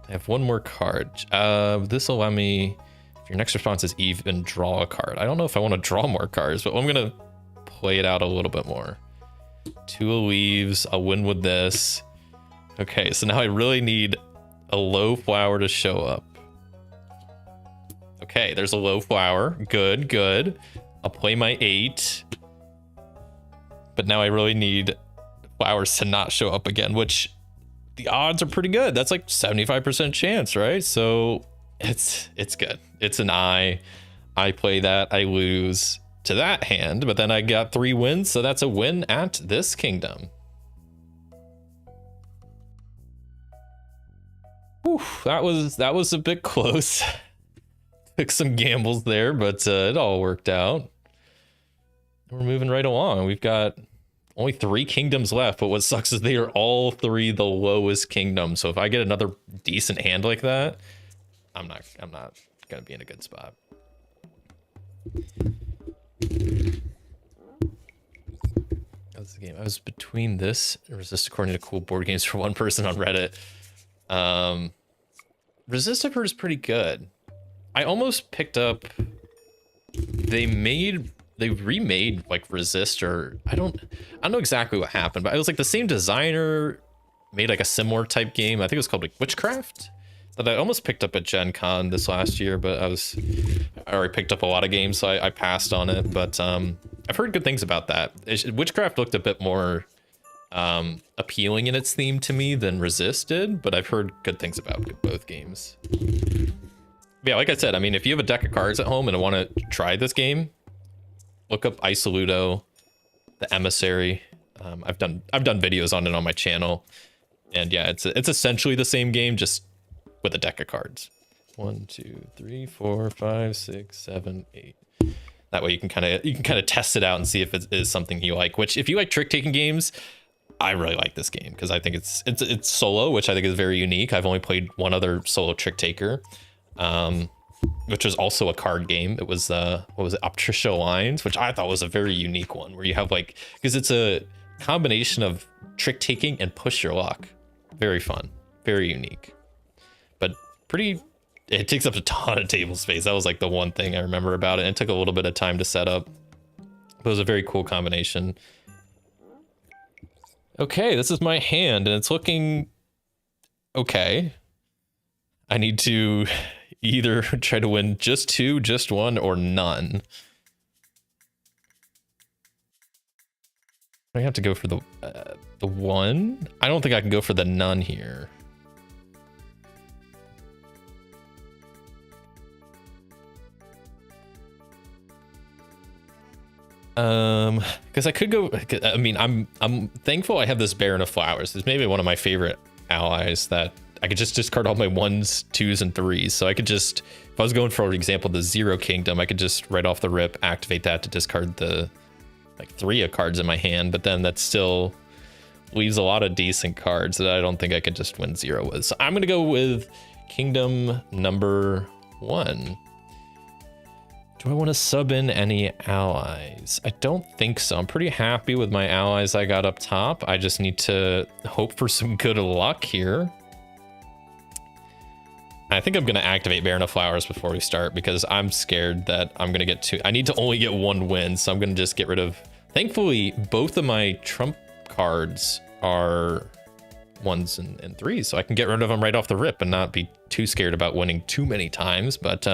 I have 1 more card. This will allow me, if your next response is even, draw a card. I don't know if I want to draw more cards, but I'm gonna play it out a little bit more. 2 of leaves. I'll win with this. Okay, so now I really need a low flower to show up. Okay, there's a low flower. Good, good. I'll play my 8. But now I really need flowers to not show up again, which the odds are pretty good. That's like 75% chance, right? So it's good. It's an I play that, I lose to that hand, but then I got 3 wins, so that's a win at this kingdom. Whew, that was a bit close. Took some gambles there, but it all worked out. We're moving right along. We've got only 3 kingdoms left, but what sucks is they are all 3 the lowest kingdoms. So if I get another decent hand like that, I'm not gonna be in a good spot. That's the game. I was between this and Resist, according to Cool Board Games, for one person on Reddit. Resist, I've heard, is pretty good. I almost picked up. They remade like Resist, or I don't know exactly what happened, but it was like the same designer made like a similar type game. I think it was called like Witchcraft, that I almost picked up at Gen Con this last year, but I already picked up a lot of games, so I passed on it. But I've heard good things about that. Witchcraft looked a bit more appealing in its theme to me than Resist did, but I've heard good things about both games. Yeah, like I said, I mean, if you have a deck of cards at home and want to try this game, look up Isoludo, the Emissary. I've done videos on it on my channel, and yeah, it's essentially the same game, just with a deck of cards. 1, 2, 3, 4, 5, 6, 7, 8. That way you can kind of test it out and see if it is something you like. Which, if you like trick taking games, I really like this game because I think it's solo, which I think is very unique. I've only played one other solo trick taker, which was also a card game. It was what was it, Optricia Lines, which I thought was a very unique one, where you have like, because it's a combination of trick taking and push your luck. Very fun, very unique, but it takes up a ton of table space. That was like the one thing I remember about it. It took a little bit of time to set up, but it was a very cool combination. Okay, this is my hand, and it's looking okay. I need to either try to win just 2, just 1, or none. I have to go for the 1. I don't think I can go for the none here. Because I could go. I mean, I'm thankful I have this Baron of Flowers. It's maybe one of my favorite allies that I could just discard all my 1s, 2s, and 3s. So I could just, if I was going for example the Zero Kingdom, I could just right off the rip activate that to discard the like 3 of cards in my hand. But then that still leaves a lot of decent cards that I don't think I could just win 0 with. So I'm gonna go with Kingdom number 1. Do I want to sub in any allies? I don't think so. I'm pretty happy with my allies I got up top. I just need to hope for some good luck here. I think I'm going to activate Baron of Flowers before we start, because I'm scared that I'm going to get 2. I need to only get 1 win, so I'm going to just get rid of... Thankfully, both of my trump cards are 1s and 3s, so I can get rid of them right off the rip and not be too scared about winning too many times. But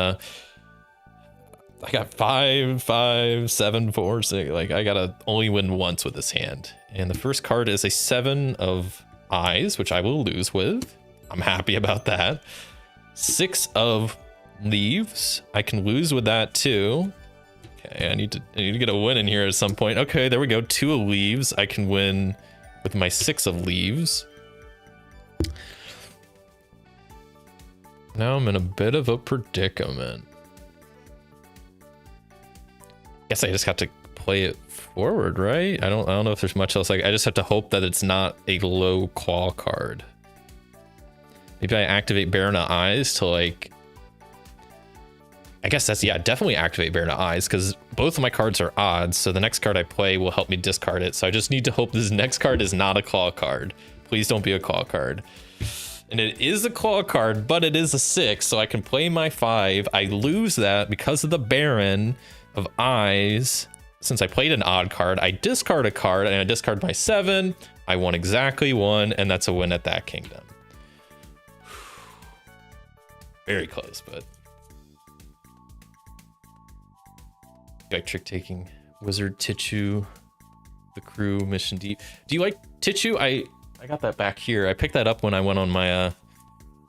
I got 5, 5, 7, 4, 6. Like, I gotta only win once with this hand. And the first card is a 7 of eyes, which I will lose with. I'm happy about that. 6 of leaves. I can lose with that too. Okay, I need to get a win in here at some point. Okay, there we go. 2 of leaves. I can win with my 6 of leaves. Now I'm in a bit of a predicament. Guess I just have to play it forward, right? I don't know if there's much else. Like, I just have to hope that it's not a low claw card. Maybe I activate Baron of Eyes to like. I guess that's, yeah, definitely activate Baron of Eyes because both of my cards are odds. So the next card I play will help me discard it. So I just need to hope this next card is not a claw card. Please don't be a claw card. And it is a claw card, but it is a 6. So I can play my 5. I lose that because of the Baron of Eyes. Since I played an odd card, I discard a card and I discard my 7. I won exactly 1, and that's a win at that kingdom. Very close, but. Like trick taking wizard Tichu, the crew mission deep. Do you like Tichu? I got that back here. I picked that up when I went on my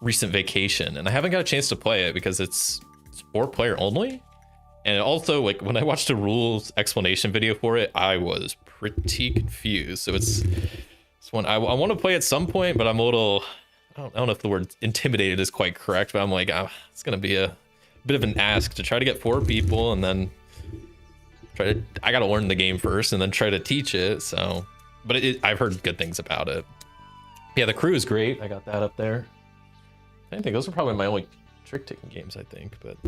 recent vacation, and I haven't got a chance to play it because it's 4-player only. And also, like, when I watched a rules explanation video for it, I was pretty confused. So it's one I want to play at some point, but I'm a little, I don't know if the word intimidated is quite correct, but I'm like, it's gonna be a bit of an ask to try to get 4 people and then I gotta learn the game first and then try to teach it. So, but I've heard good things about it. Yeah, the crew is great. I got that up there. I think those are probably my only trick taking games, I think, but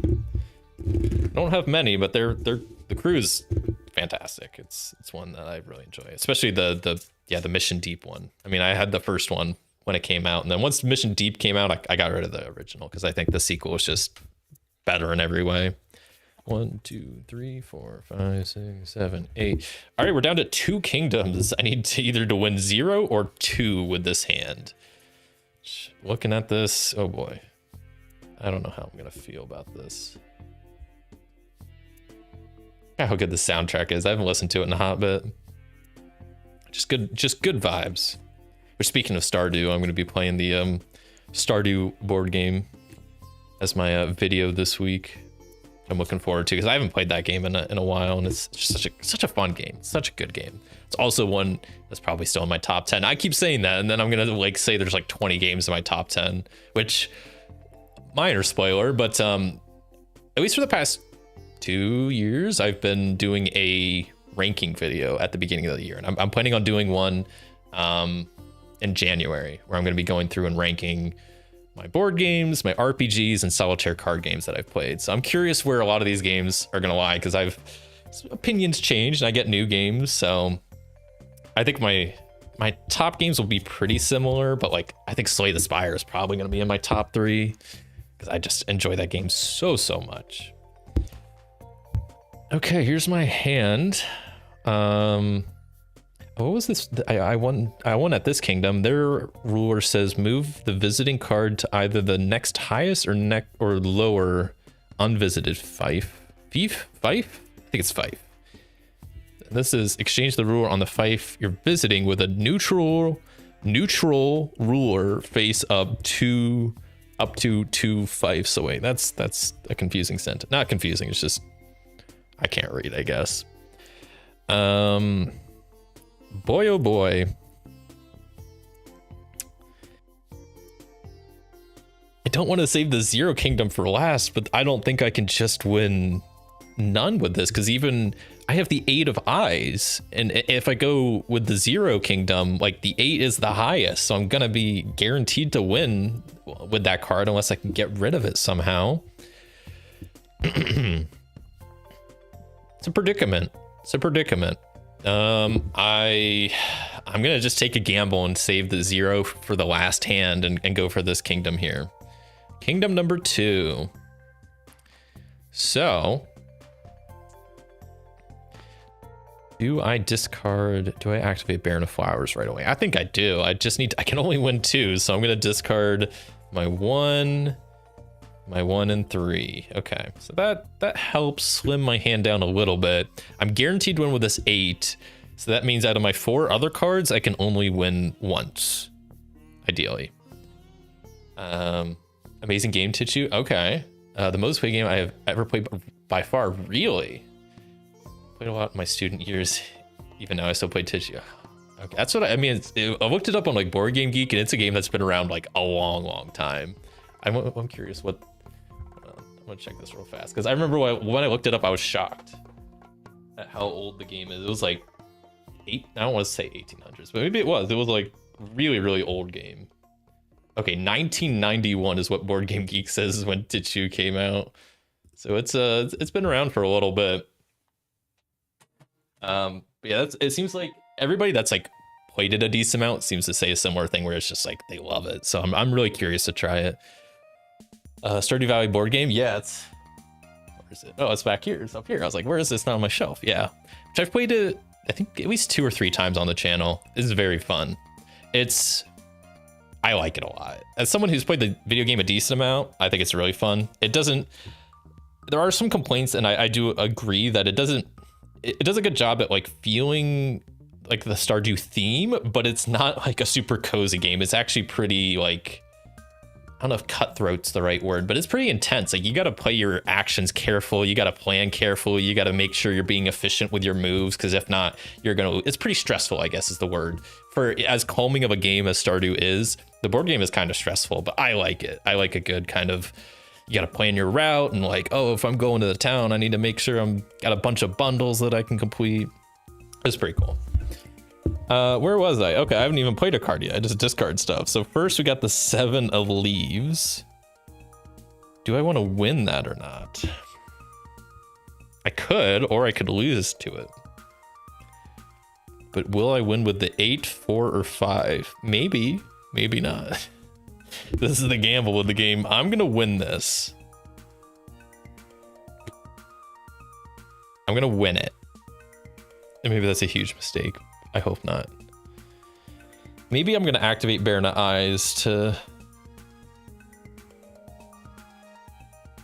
I don't have many, but the crew is fantastic. It's one that I really enjoy, especially the Mission Deep one. I mean, I had the first one when it came out, and then once Mission Deep came out, I got rid of the original because I think the sequel was just better in every way. 1, 2, 3, 4, 5, 6, 7, 8. All right, we're down to 2 kingdoms. I need to either to win 0 or 2 with this hand. Looking at this, oh boy. I don't know how I'm gonna feel about this. How good the soundtrack is. I haven't listened to it in a hot bit. Just good vibes. We're speaking of Stardew. I'm gonna be playing the Stardew board game as my video this week. I'm looking forward to because I haven't played that game in a while, and it's just such a fun game, such a good game. It's also one that's probably still in my top 10. I keep saying that, and then I'm gonna like say there's like 20 games in my top 10, which minor spoiler, but at least for the past 2 years, I've been doing a ranking video at the beginning of the year, and I'm planning on doing one in January where I'm going to be going through and ranking my board games, my RPGs, and solitaire card games that I've played. So I'm curious where a lot of these games are going to lie because opinions change and I get new games. So I think my top games will be pretty similar, but like I think Slay the Spire is probably going to be in my top 3 because I just enjoy that game so much. Okay, here's my hand. What was this? I won at this kingdom. Their ruler says move the visiting card to either the next highest or lower unvisited fief. Fief? I think it's fief. This is exchange the ruler on the fief you're visiting with a neutral ruler face up to 2 fiefs away. That's a confusing sentence. Not confusing. It's just I can't read, I guess. Boy, oh boy. I don't want to save the 0 kingdom for last, but I don't think I can just win none with this because even I have the 8 of eyes, and if I go with the 0 kingdom, like the 8 is the highest, so I'm gonna be guaranteed to win with that card unless I can get rid of it somehow. It's a predicament. I'm gonna just take a gamble and save the 0 for the last hand and go for this kingdom here. Kingdom number 2. So do I activate Baron of Flowers right away? I think I do. I can only win 2, so I'm gonna discard my 1 and 3. Okay, so that helps slim my hand down a little bit. I'm guaranteed to win with this 8, so that means out of my 4 other cards, I can only win once, ideally. Amazing game, Tichu. Okay. The most played game I have ever played by far. Really? Played a lot in my student years. Even now I still play Tishia. Okay, that's what I mean. I looked it up on like Board Game Geek, and it's a game that's been around like a long time. I'm curious what. I'm gonna check this real fast because I remember when I looked it up, I was shocked at how old the game is. It was like I don't want to say 1800s, but maybe it was. It was like really old game. Okay, 1991 is what Board Game Geek says is when Tichu came out. So it's been around for a little bit. But yeah, it seems like everybody that's like played it a decent amount seems to say a similar thing where it's just like they love it. So I'm really curious to try it. Stardew Valley board game, yeah, it's where is it? Oh, it's back here. It's up here. I was like, where is this? Not on my shelf. Yeah, which I've played it I think at least 2 or 3 times on the channel. It's very fun. I like it a lot. As someone who's played the video game a decent amount, I think it's really fun. There are some complaints, and I do agree that it does a good job at like feeling like the Stardew theme, but it's not like a super cozy game. It's actually pretty like, I don't know if cutthroat's the right word, but it's pretty intense. Like you got to play your actions careful. You got to plan carefully. You got to make sure you're being efficient with your moves. Cause if not, it's pretty stressful, I guess is the word. For as calming of a game as Stardew is, the board game is kind of stressful, but I like it. I like a good kind of, you got to plan your route and like, oh, if I'm going to the town, I need to make sure got a bunch of bundles that I can complete. It's pretty cool. Where was I? Okay, I haven't even played a card yet. I just discard stuff. So first we got the 7 of Leaves. Do I want to win that or not? I could, or I could lose to it. But will I win with the 8, 4, or 5? Maybe, maybe not. This is the gamble with the game. I'm gonna win this. I'm gonna win it. And maybe that's a huge mistake. I hope not. Maybe I'm gonna activate Baronet Eyes to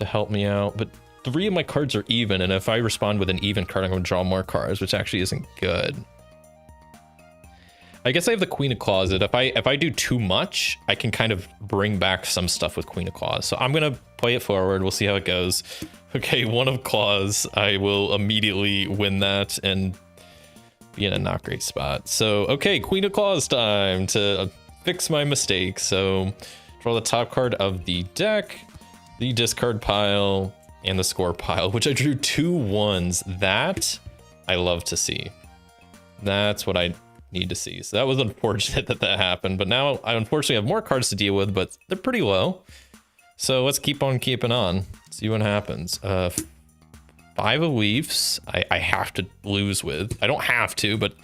help me out, but 3 of my cards are even, and if I respond with an even card, I'm gonna draw more cards, which actually isn't good. I guess I have the Queen of Claws that if I do too much, I can kind of bring back some stuff with Queen of Claws. So I'm gonna play it forward. We'll see how it goes. Okay, 1 of Claws. I will immediately win that and be in a not great spot. So, okay, Queen of Claws time to fix my mistake. So, draw the top card of the deck, the discard pile, and the score pile, which I drew 2 1s. That I love to see. That's what I need to see. So that was unfortunate that happened, but now I unfortunately have more cards to deal with, but they're pretty low. So let's keep on keeping on. See what happens. 5 of Leaves, I have to lose with. I don't have to, but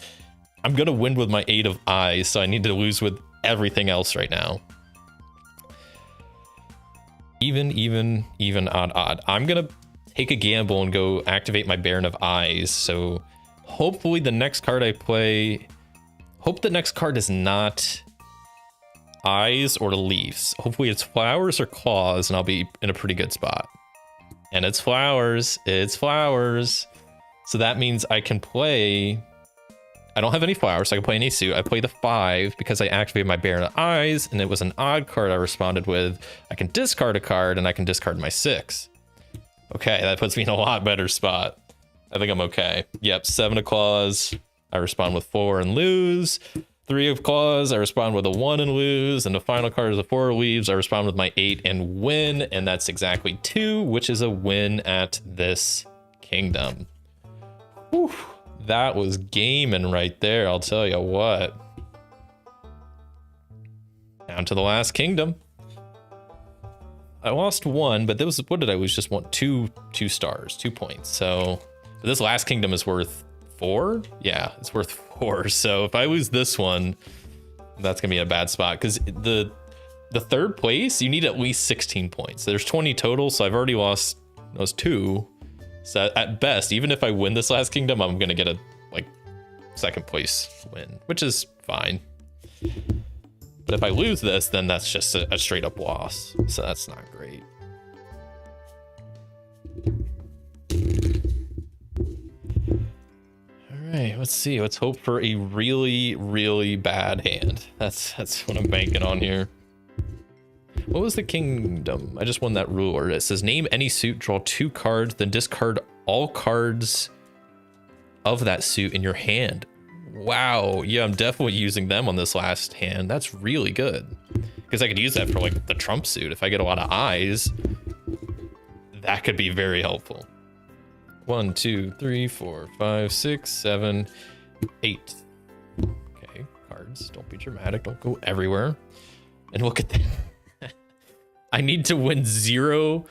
I'm gonna win with my 8 of Eyes, so I need to lose with everything else right now. Even, odd. I'm gonna take a gamble and go activate my Baron of Eyes, so hopefully the next card I play, hope the next card is not Eyes or Leaves. Hopefully it's Flowers or Claws, and I'll be in a pretty good spot. And it's Flowers. It's Flowers. So that means I can play. I don't have any Flowers, so I can play any suit. I play the 5 because I activated my Baron of Eyes, and it was an odd card I responded with. I can discard a card, and I can discard my 6. Okay, that puts me in a lot better spot. I think I'm okay. Yep, 7 of Claws. I respond with 4 and lose. 3 of Claws, I respond with a 1 and lose, and the final card is a 4 of Leaves. I respond with my 8 and win, and that's exactly 2, which is a win at this kingdom. Whew, that was gaming right there, I'll tell you what. Down to the last kingdom. I lost 1, but what did I lose? Just 2 stars, 2 points. So this last kingdom is worth 4? Yeah, it's worth 4. So if I lose this one, that's gonna be a bad spot because the 3rd place, you need at least 16 points. There's 20 total, so I've already lost those 2. So at best, even if I win this last kingdom, I'm gonna get a like 2nd place win, which is fine. But if I lose this, then that's just a straight up loss. So that's not great. All right, let's see. Let's hope for a really bad hand. That's what I'm banking on here. What was the kingdom? I just won that ruler. It says name any suit, draw 2 cards, then discard all cards of that suit in your hand. Wow. Yeah, I'm definitely using them on this last hand. That's really good. Because I could use that for like the Trump suit. If I get a lot of eyes, that could be very helpful. 1, 2, 3, 4, 5, 6, 7, 8. Okay, cards. Don't be dramatic. Don't go everywhere. And look at that. I need to win 0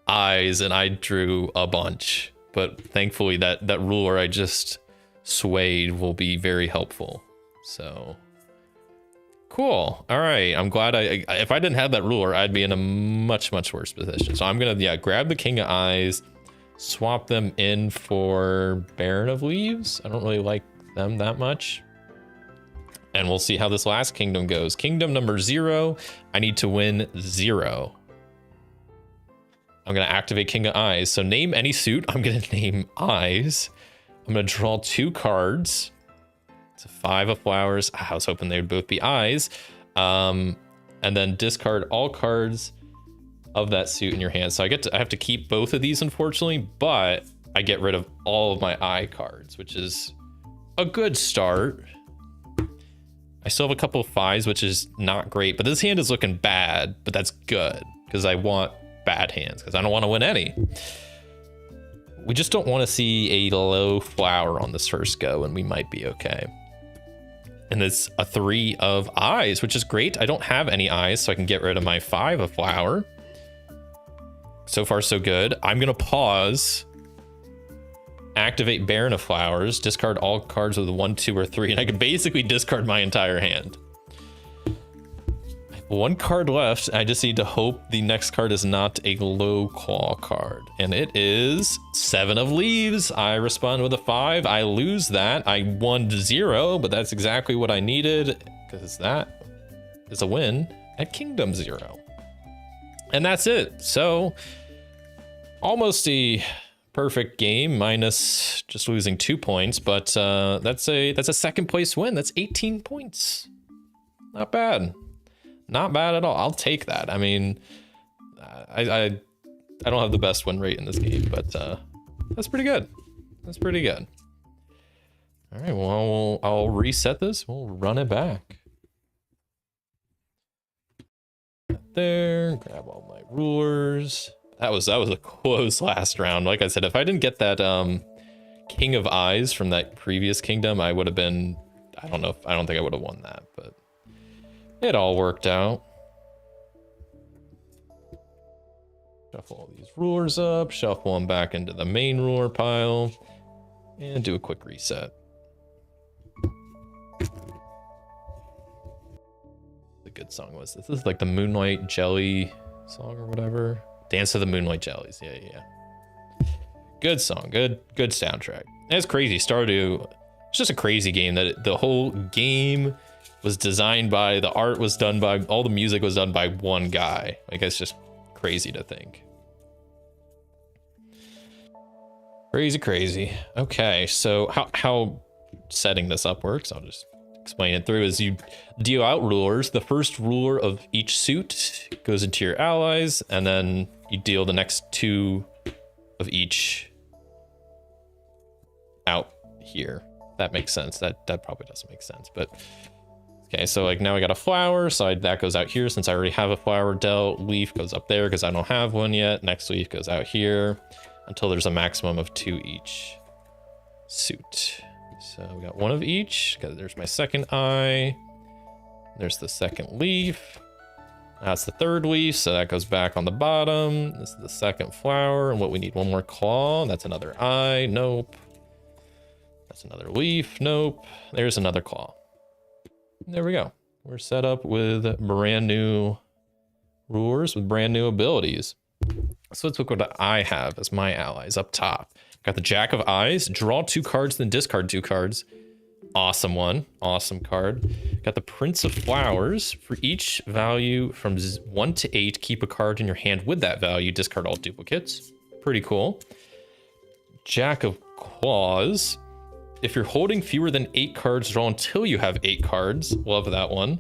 eyes, and I drew a bunch. But thankfully, that ruler I just swayed will be very helpful. So cool. All right. I'm glad if I didn't have that ruler, I'd be in a much worse position. So I'm gonna grab the King of Eyes, swap them in for Baron of Leaves. I don't really like them that much. And we'll see how this last kingdom goes. Kingdom number 0. I need to win 0. I'm going to activate King of Eyes. So name any suit. I'm going to name Eyes. I'm going to draw 2 cards. It's a 5 of flowers. I was hoping they would both be eyes. And then discard all cards of that suit in your hand. So I have to keep both of these, unfortunately, but I get rid of all of my eye cards, which is a good start. I still have a couple of 5s, which is not great, but this hand is looking bad, but that's good because I want bad hands because I don't want to win any. We just don't want to see a low flower on this first go, and we might be okay. And it's a 3 of eyes, which is great. I don't have any eyes, so I can get rid of my 5 of flower. So far, so good. I'm going to pause, activate Baron of Flowers, discard all cards with a 1, 2, or 3, and I can basically discard my entire hand. I have 1 card left. I just need to hope the next card is not a low claw card. And it is 7 of Leaves. I respond with a 5. I lose that. I won 0, but that's exactly what I needed because that is a win at Kingdom 0. And that's it. So almost a perfect game minus just losing 2 points, but that's a second place win. That's 18 points. Not bad. Not bad at all. I'll take that. I mean, I don't have the best win rate in this game, but that's pretty good. That's pretty good. All right, well, I'll reset this. We'll run it back. There, grab all my rulers. That was a close last round. Like I said, if I didn't get that King of Eyes from that previous kingdom, I would have been, I don't think I would have won that, but it all worked out. Shuffle all these rulers up, shuffle them back into the main ruler pile, and do a quick reset. A good song was this? This is like the Moonlight Jelly song or whatever. Dance to the Moonlight Jellies. Yeah. Good song. Good soundtrack. And it's crazy. Stardew, it's just a crazy game that the whole game was designed by, the art was done by, all the music was done by one guy. Like, it's just crazy to think. Crazy. Okay, so how setting this up works, I'll just explain it through, is you deal out rulers. The first ruler of each suit goes into your allies, and then you deal the next 2 of each out here. That makes sense. That probably doesn't make sense, but okay, so like now I got a flower, so that goes out here since I already have a flower dealt. Leaf goes up there because I don't have one yet. Next leaf goes out here until there's a maximum of 2 each suit. So we got 1 of each. There's my second eye. There's the second leaf. That's the third leaf, so that goes back on the bottom. This is the second flower, and what we need, 1 more claw. That's another eye. Nope. That's another leaf. Nope. There's another claw. There we go. We're set up with brand new rulers with brand new abilities. So let's look what I have as my allies up top. Got the Jack of Eyes. Draw 2 cards, then discard 2 cards. Awesome one. Awesome card. Got the Prince of Flowers. For each value from 1 to 8, keep a card in your hand with that value. Discard all duplicates. Pretty cool. Jack of Claws. If you're holding fewer than 8 cards, draw until you have 8 cards. Love that one.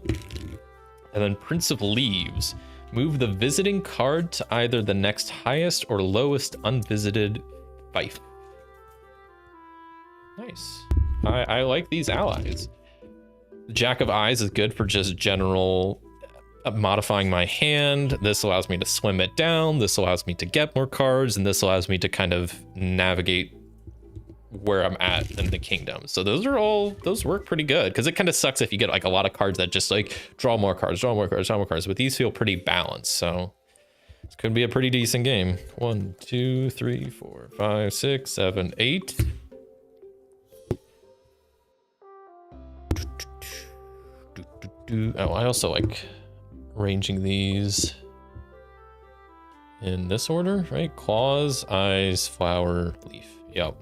And then Prince of Leaves. Move the visiting card to either the next highest or lowest unvisited fief. Nice. I like these allies. Jack of Eyes is good for just general modifying my hand. This allows me to slim it down. This allows me to get more cards, and this allows me to kind of navigate where I'm at in the kingdom. So those work pretty good, because it kind of sucks if you get like a lot of cards that just like draw more cards, but these feel pretty balanced. So this could be a pretty decent game. 1, 2, 3, 4, 5, 6, 7, 8. Oh, I also like arranging these in this order, right? Claws, eyes, flower, leaf. Yep.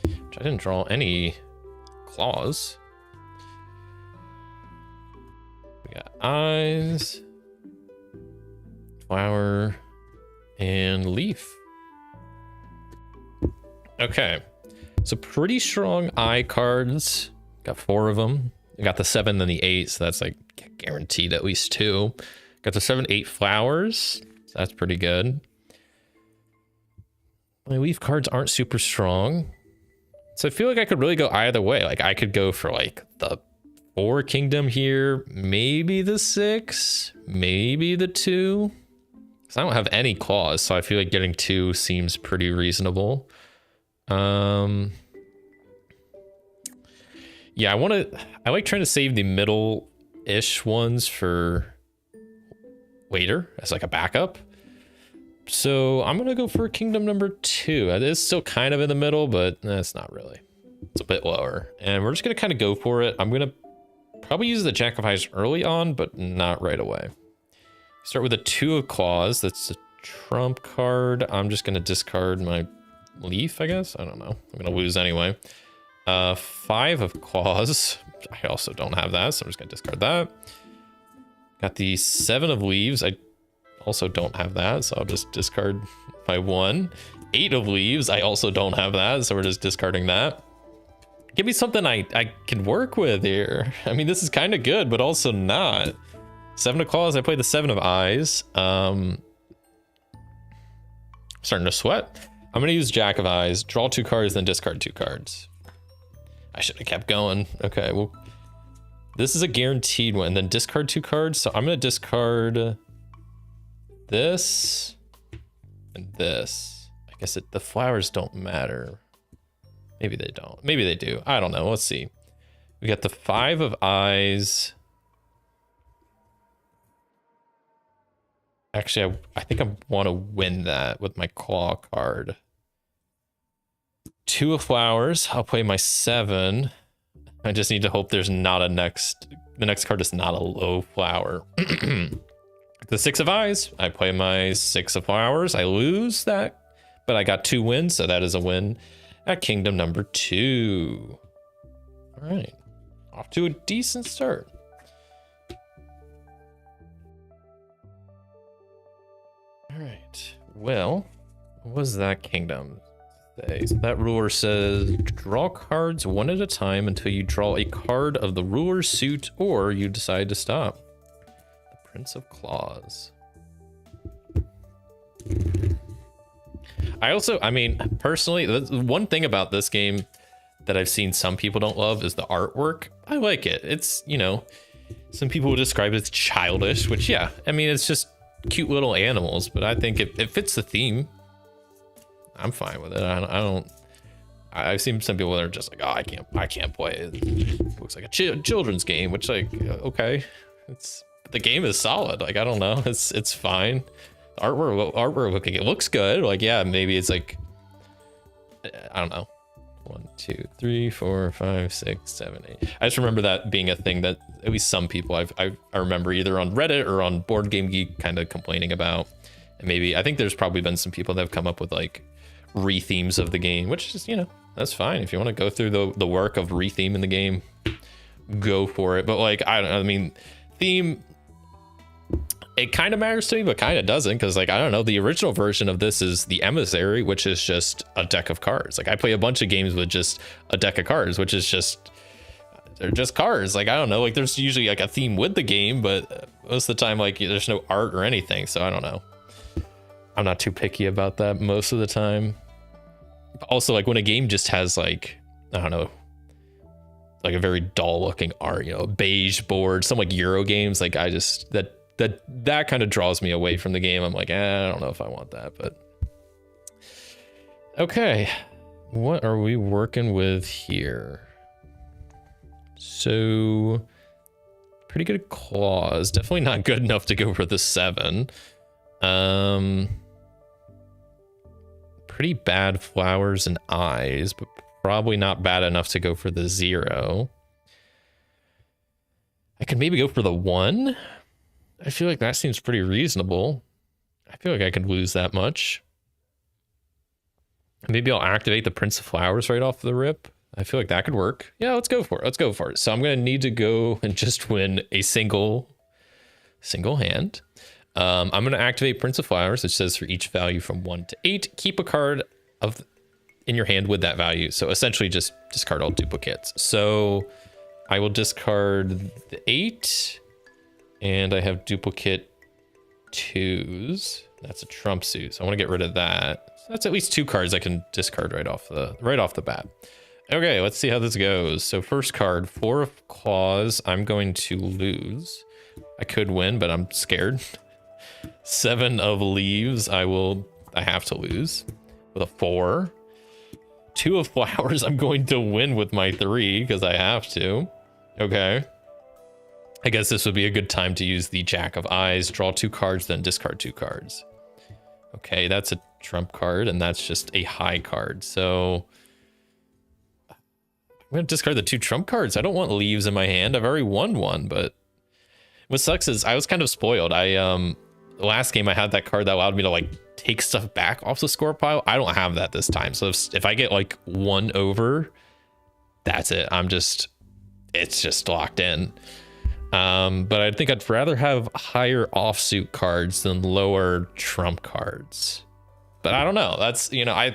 Which I didn't draw any claws. We got eyes, flower, and leaf. Okay. So pretty strong eye cards. Got 4 of them. I got the 7 and the 8, so that's like guaranteed at least 2. Got the 7, 8 flowers. So that's pretty good. My leaf cards aren't super strong. So I feel like I could really go either way. Like I could go for like the 4 kingdom here, maybe the 6, maybe the 2. Because I don't have any claws, so I feel like getting 2 seems pretty reasonable. Yeah, I like trying to save the middle-ish ones for later as like a backup. So I'm gonna go for kingdom number 2. It is still kind of in the middle, but that's not really. It's a bit lower. And we're just gonna kind of go for it. I'm gonna probably use the Jack of Eyes early on, but not right away. Start with a 2 of claws. That's a trump card. I'm just gonna discard my leaf, I guess. I don't know. I'm gonna lose anyway. 5 of claws. I also don't have that, so I'm just gonna discard that. Got the 7 of leaves. I also don't have that, so I'll just discard my 1. 8 of leaves. I also don't have that, so we're just discarding that. Give me something I can work with here. I mean, this is kind of good, but also not. 7 of claws. I played the 7 of eyes. Starting to sweat. I'm gonna use Jack of Eyes, draw 2 cards, then discard 2 cards. I should have kept going. Okay, well, this is a guaranteed one. Then discard 2 cards. So I'm gonna discard this and this. I guess the flowers don't matter. Maybe they don't. Maybe they do. I don't know. Let's see. We got the 5 of eyes. Actually, I think I want to win that with my claw card. 2 of flowers. I'll play my 7. I just need to hope there's not the next card is not a low flower. The 6 of eyes. I play my 6 of flowers. I lose that, but I got 2 wins, so that is a win at kingdom number 2. All right, off to a decent start. All right, well, what was that kingdom? So that ruler says draw cards 1 at a time until you draw a card of the ruler's suit or you decide to stop. The Prince of Claws. I mean, personally, the one thing about this game that I've seen some people don't love is the artwork. I like it. It's, you know, some people would describe it as childish, which, yeah, I mean, it's just cute little animals, but I think it fits the theme. I'm fine with it. I've seen some people that are just like, oh, I can't play it. It looks like a children's game, which, like, okay, the game is solid. Like, I don't know, it's fine. The artwork looking, it looks good. Like, yeah, maybe it's like, I don't know. 1, 2, 3, 4, 5, 6, 7, 8. I just remember that being a thing that at least some people I remember either on Reddit or on Board Game Geek kind of complaining about. And maybe I think there's probably been some people that have come up with like re-themes of the game, which is, you know, that's fine. If you want to go through the work of re-theming the game, go for it. But like, I don't know, I mean, theme, it kind of matters to me, but kind of doesn't, because like, I don't know, the original version of this is the Emissary, which is just a deck of cards. Like, I play a bunch of games with just a deck of cards, which is just, they're just cards. Like, I don't know, like there's usually like a theme with the game, but most of the time, like, there's no art or anything, so I don't know. I'm not too picky about that most of the time. Also, like, when a game just has, like, I don't know, like a very dull looking art, you know, beige board, some like Euro games, like I just, that kind of draws me away from the game. I'm like, I don't know if I want that, but okay. What are we working with here? So pretty good claws, definitely not good enough to go for the 7. Pretty bad flowers and eyes, but probably not bad enough to go for the 0. I could maybe go for the 1. I feel like that seems pretty reasonable. I feel like I could lose that much. Maybe I'll activate the Prince of Flowers right off the rip. I feel like that could work. Yeah, let's go for it. Let's go for it. So I'm going to need to go and just win a single hand. I'm going to activate Prince of Flowers. It says for each value from 1 to 8, keep a card in your hand with that value. So essentially just discard all duplicates. So I will discard the 8 and I have duplicate 2s. That's a trump suit. So I want to get rid of that. So that's at least 2 cards I can discard right off the bat. Okay, let's see how this goes. So first card, 4 of claws. I'm going to lose. I could win, but I'm scared. 7 of leaves. I have to lose with a 4. 2 of flowers. I'm going to win with my 3 because I have to. Okay. I guess this would be a good time to use the Jack of Eyes. Draw 2 cards, then discard 2 cards. Okay, that's a trump card, and that's just a high card. So I'm going to discard the 2 trump cards. I don't want leaves in my hand. I've already won one, but what sucks is I was kind of spoiled. Last game I had that card that allowed me to like take stuff back off the score pile. I don't have that this time. So if I get like 1 over, that's it. It's just locked in. But I think I'd rather have higher offsuit cards than lower trump cards. But I don't know. That's, you know,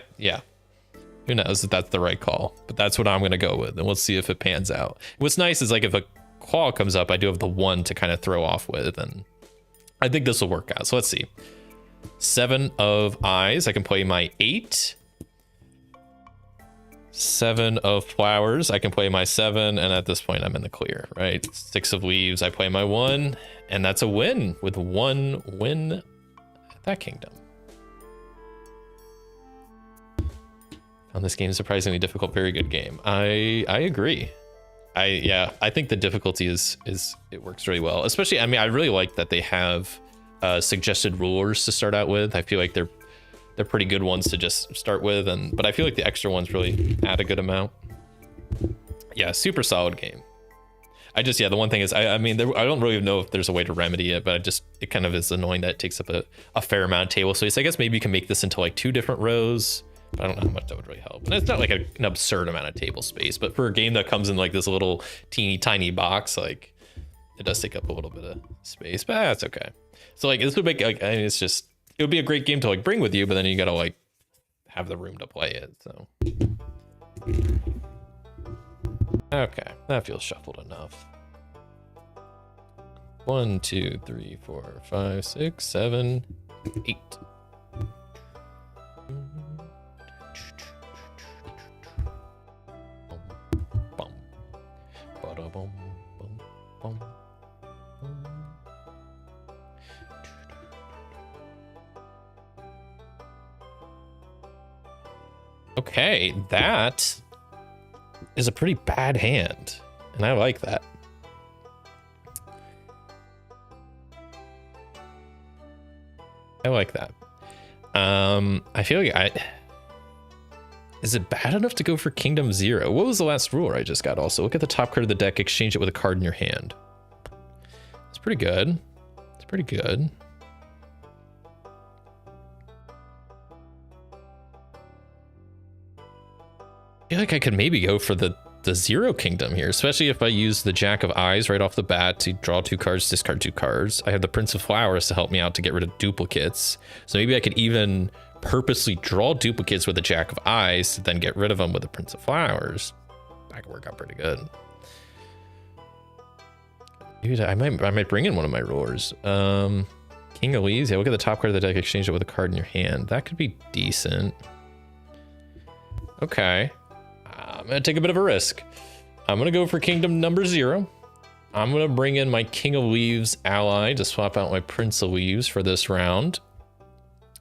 who knows if that's the right call, but that's what I'm going to go with. And we'll see if it pans out. What's nice is like if a claw comes up, I do have the 1 to kind of throw off with, and I think this will work out. So let's see. 7 of eyes. I can play my 8. 7 of flowers. I can play my 7, and at this point I'm in the clear, right? 6 of leaves. I play my 1, and that's a win with 1 win at that kingdom. Found this game surprisingly difficult. Very good game. I agree. I think the difficulty is it works really well. Especially, I mean, I really like that they have suggested rulers to start out with. I feel like they're pretty good ones to just start with, but I feel like the extra ones really add a good amount. Yeah, super solid game. The one thing is, I mean, I don't really know if there's a way to remedy it, but it kind of is annoying that it takes up a fair amount of table space. I guess maybe you can make this into like 2 different rows. I don't know how much that would really help. And it's not like an absurd amount of table space, but for a game that comes in like this little teeny tiny box, like it does take up a little bit of space, but that's okay. So like this would make like, I mean, it would be a great game to like bring with you, but then you gotta like have the room to play it. So okay, that feels shuffled enough. 1, 2, 3, 4, 5, 6, 7, 8. Okay, that is a pretty bad hand, and I like that. I like that. I feel like is it bad enough to go for Kingdom 0? What was the last ruler I just got? Also, look at the top card of the deck, exchange it with a card in your hand. It's pretty good. It's pretty good. I feel like I could maybe go for the 0 kingdom here, especially if I use the Jack of Eyes right off the bat to draw 2 cards, discard 2 cards. I have the Prince of Flowers to help me out to get rid of duplicates. So maybe I could even purposely draw duplicates with the Jack of Eyes to then get rid of them with the Prince of Flowers. That could work out pretty good. Dude, I might bring in one of my rulers. King of Leaves. Yeah, look at the top card of the deck. Exchange it with a card in your hand. That could be decent. Okay. I'm gonna take a bit of a risk. I'm gonna go for Kingdom number 0. I'm gonna bring in my King of Leaves ally to swap out my Prince of Leaves for this round.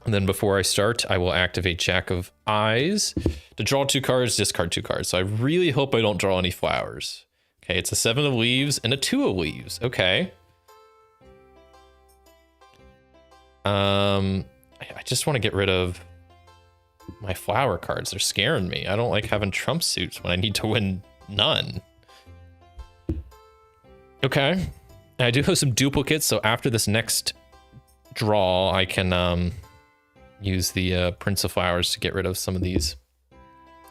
And then before I start, I will activate Jack of Eyes to draw 2 cards, discard 2 cards. So I really hope I don't draw any flowers. Okay, it's a 7 of Leaves and a 2 of Leaves. Okay. I just want to get rid of my flower cards. They're scaring me. I don't like having trump suits when I need to win none. Okay. I do have some duplicates, so after this next draw, I can use the Prince of Flowers to get rid of some of these.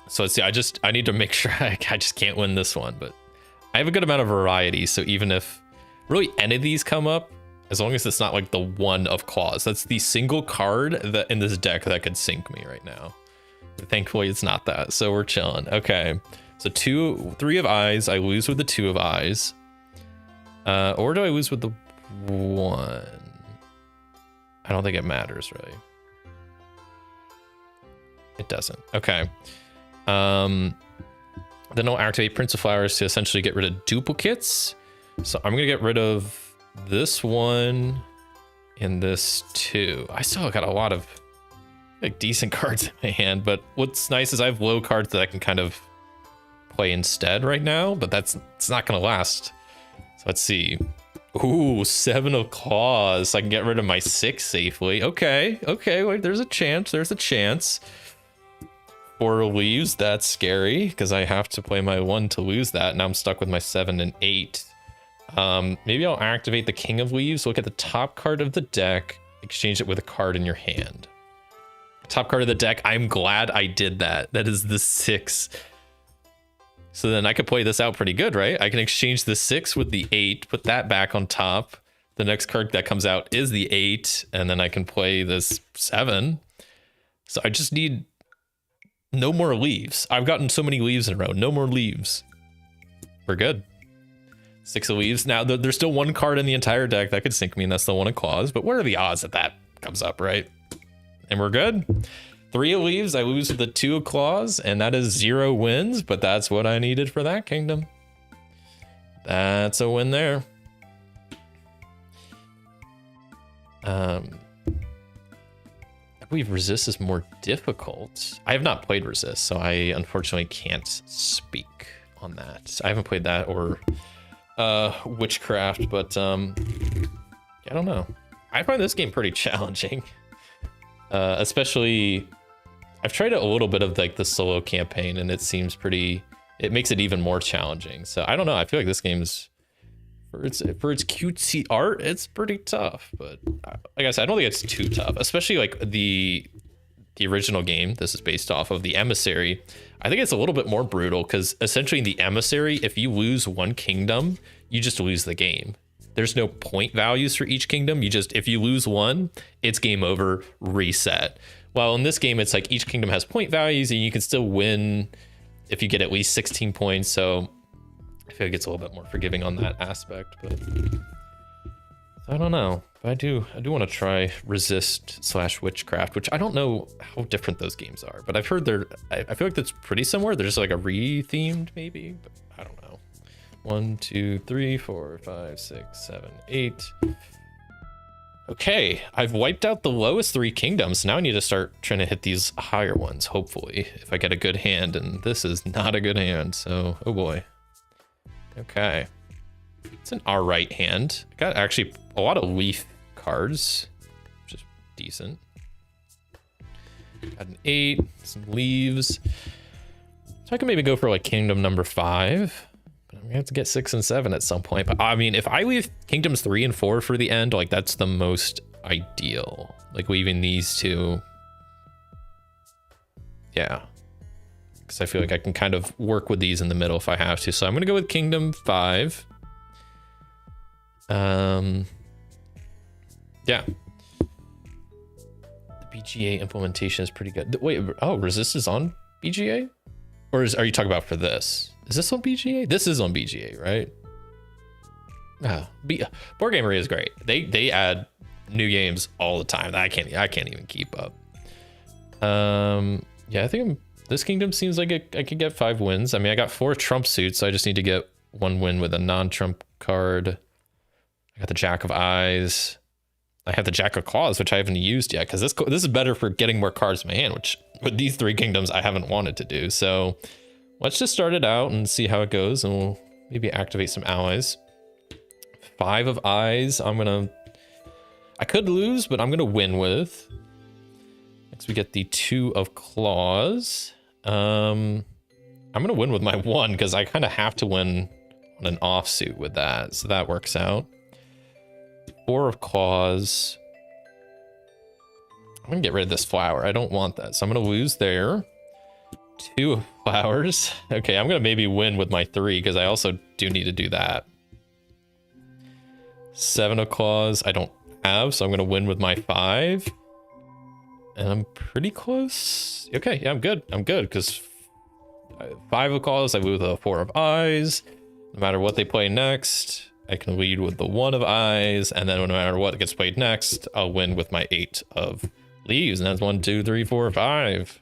So let's see, I need to make sure I just can't win this one, but I have a good amount of variety, so even if really any of these come up, as long as it's not like the one of claws, that's the single card that in this deck that could sink me right now. But thankfully it's not that, so we're chilling. Okay, so 3 of Eyes, I lose with the 2 of Eyes. Or do I lose with the 1? I don't think it matters really. It doesn't. Okay. Then I'll activate Prince of Flowers to essentially get rid of duplicates. So I'm gonna get rid of this one and this 2. I still got a lot of like decent cards in my hand, but what's nice is I have low cards that I can kind of play instead right now, but it's not gonna last. So let's see. Ooh, 7 of Claws. I can get rid of my 6 safely. Okay, wait, there's a chance. 4 of Leaves, that's scary because I have to play my 1 to lose that. Now I'm stuck with my 7 and 8. Maybe I'll activate the King of Leaves. Look at the top card of the deck, exchange it with a card in your hand. Top card of the deck, I'm glad I did that. That is the 6. So then I could play this out pretty good, right? I can exchange the 6 with the 8, put that back on top. The next card that comes out is the 8, and then I can play this 7. So I just need no more leaves. I've gotten so many leaves in a row. No more leaves. We're good. 6 of Leaves. Now, there's still 1 card in the entire deck that could sink me, and that's the 1 of Claws. But what are the odds that that comes up, right? And we're good. 3 of Leaves. I lose with the 2 of Claws, and that is 0 wins. But that's what I needed for that kingdom. That's a win there. I believe Resist is more difficult. I have not played Resist, so I unfortunately can't speak on that. I haven't played that or Witchcraft, but I don't know. I find this game pretty challenging. Especially, I've tried a little bit of like the solo campaign, and it seems pretty. It makes it even more challenging. So I don't know. I feel like this game's for its cutesy art, it's pretty tough. But like I said, I don't think it's too tough. Especially like the original game. This is based off of the Emissary. I think it's a little bit more brutal because essentially in the Emissary, if you lose 1 kingdom, you just lose the game. There's no point values for each kingdom. If you lose 1, it's game over, reset. While in this game, it's like each kingdom has point values and you can still win if you get at least 16 points. So I feel like it's a little bit more forgiving on that aspect, but I don't know. But I do want to try Resist/Witchcraft, which I don't know how different those games are, but I've heard I feel like that's pretty similar. They're just like a re-themed maybe, but I don't know. 1, 2, 3, 4, 5, 6, 7, 8. Okay, I've wiped out the lowest 3 kingdoms. Now I need to start trying to hit these higher ones, hopefully, if I get a good hand, and this is not a good hand, so oh boy. Okay. It's an alright hand. I got actually a lot of leaf cards, which is decent. Got an 8, some leaves. So I can maybe go for like kingdom number 5. But I'm gonna have to get 6 and 7 at some point. But I mean, if I leave kingdoms 3 and 4 for the end, like that's the most ideal. Like leaving these 2. Yeah. Because I feel like I can kind of work with these in the middle if I have to. So I'm gonna go with kingdom 5. Yeah. The BGA implementation is pretty good. Wait, oh, Resist is on BGA? Or are you talking about for this? Is this on BGA? This is on BGA, right? Board Gamery is great. They add new games all the time. I can't even keep up. Yeah, I think this kingdom seems like I could get 5 wins. I mean, I got 4 trump suits, so I just need to get 1 win with a non-trump card. I got the Jack of Eyes. I have the Jack of Claws, which I haven't used yet, because this is better for getting more cards in my hand, which with these 3 kingdoms I haven't wanted to do. So let's just start it out and see how it goes, and we'll maybe activate some allies. 5 of Eyes. I could lose, but I'm gonna win with. Next we get the 2 of Claws. I'm gonna win with my 1 because I kind of have to win on an offsuit with that, so that works out. 4 of Claws. I'm gonna get rid of this flower. I don't want that, so I'm gonna lose there. 2 of Flowers. Okay, I'm gonna maybe win with my 3 because I also do need to do that. 7 of Claws. I don't have, so I'm gonna win with my 5. And I'm pretty close. Okay, yeah, I'm good because 5 of Claws, I lose with a 4 of Eyes. No matter what they play next, I can lead with the 1 of Eyes, and then no matter what gets played next, I'll win with my 8 of Leaves, and that's 1, 2, 3, 4, 5,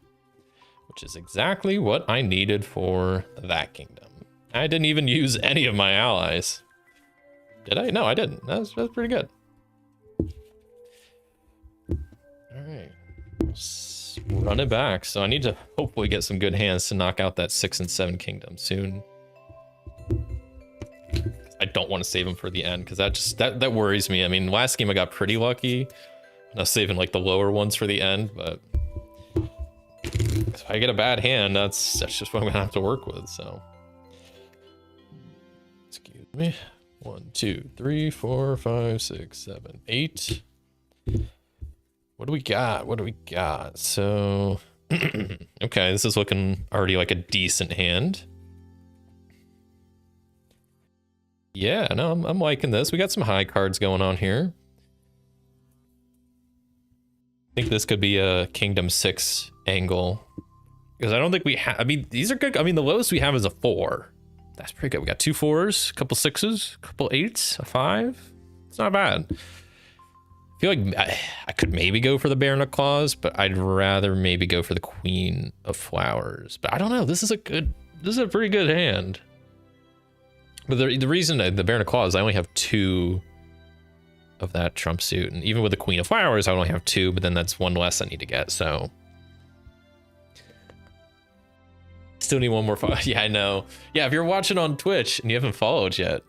which is exactly what I needed for that kingdom. I didn't even use any of my allies. Did I? No, I didn't. That's pretty good. All right. Run it back. So I need to hopefully get some good hands to knock out that 6 and 7 kingdom soon. I don't want to save them for the end because that worries me. I mean, last game I got pretty lucky. I was saving like the lower ones for the end, but if I get a bad hand, that's just what I'm gonna have to work with. So excuse me. 1, 2, 3, 4, 5, 6, 7, 8. What do we got? So, okay, this is looking already like a decent hand. Yeah, no, I'm liking this. We got some high cards going on here. I think this could be a Kingdom 6 angle. Because I don't think we have, I mean, these are good. I mean, the lowest we have is a 4. That's pretty good. We got 2 4s, a couple 6s, a couple 8s, a 5. It's not bad. I feel like I could maybe go for the Baron of Claws, but I'd rather maybe go for the Queen of Flowers. But I don't know. This is a pretty good hand. But the reason the Baron of Claws, I only have 2 of that trump suit, and even with the Queen of Flowers, I only have 2. But then that's 1 less I need to get. So still need 1 more follow. Yeah, I know. Yeah, if you're watching on Twitch and you haven't followed yet,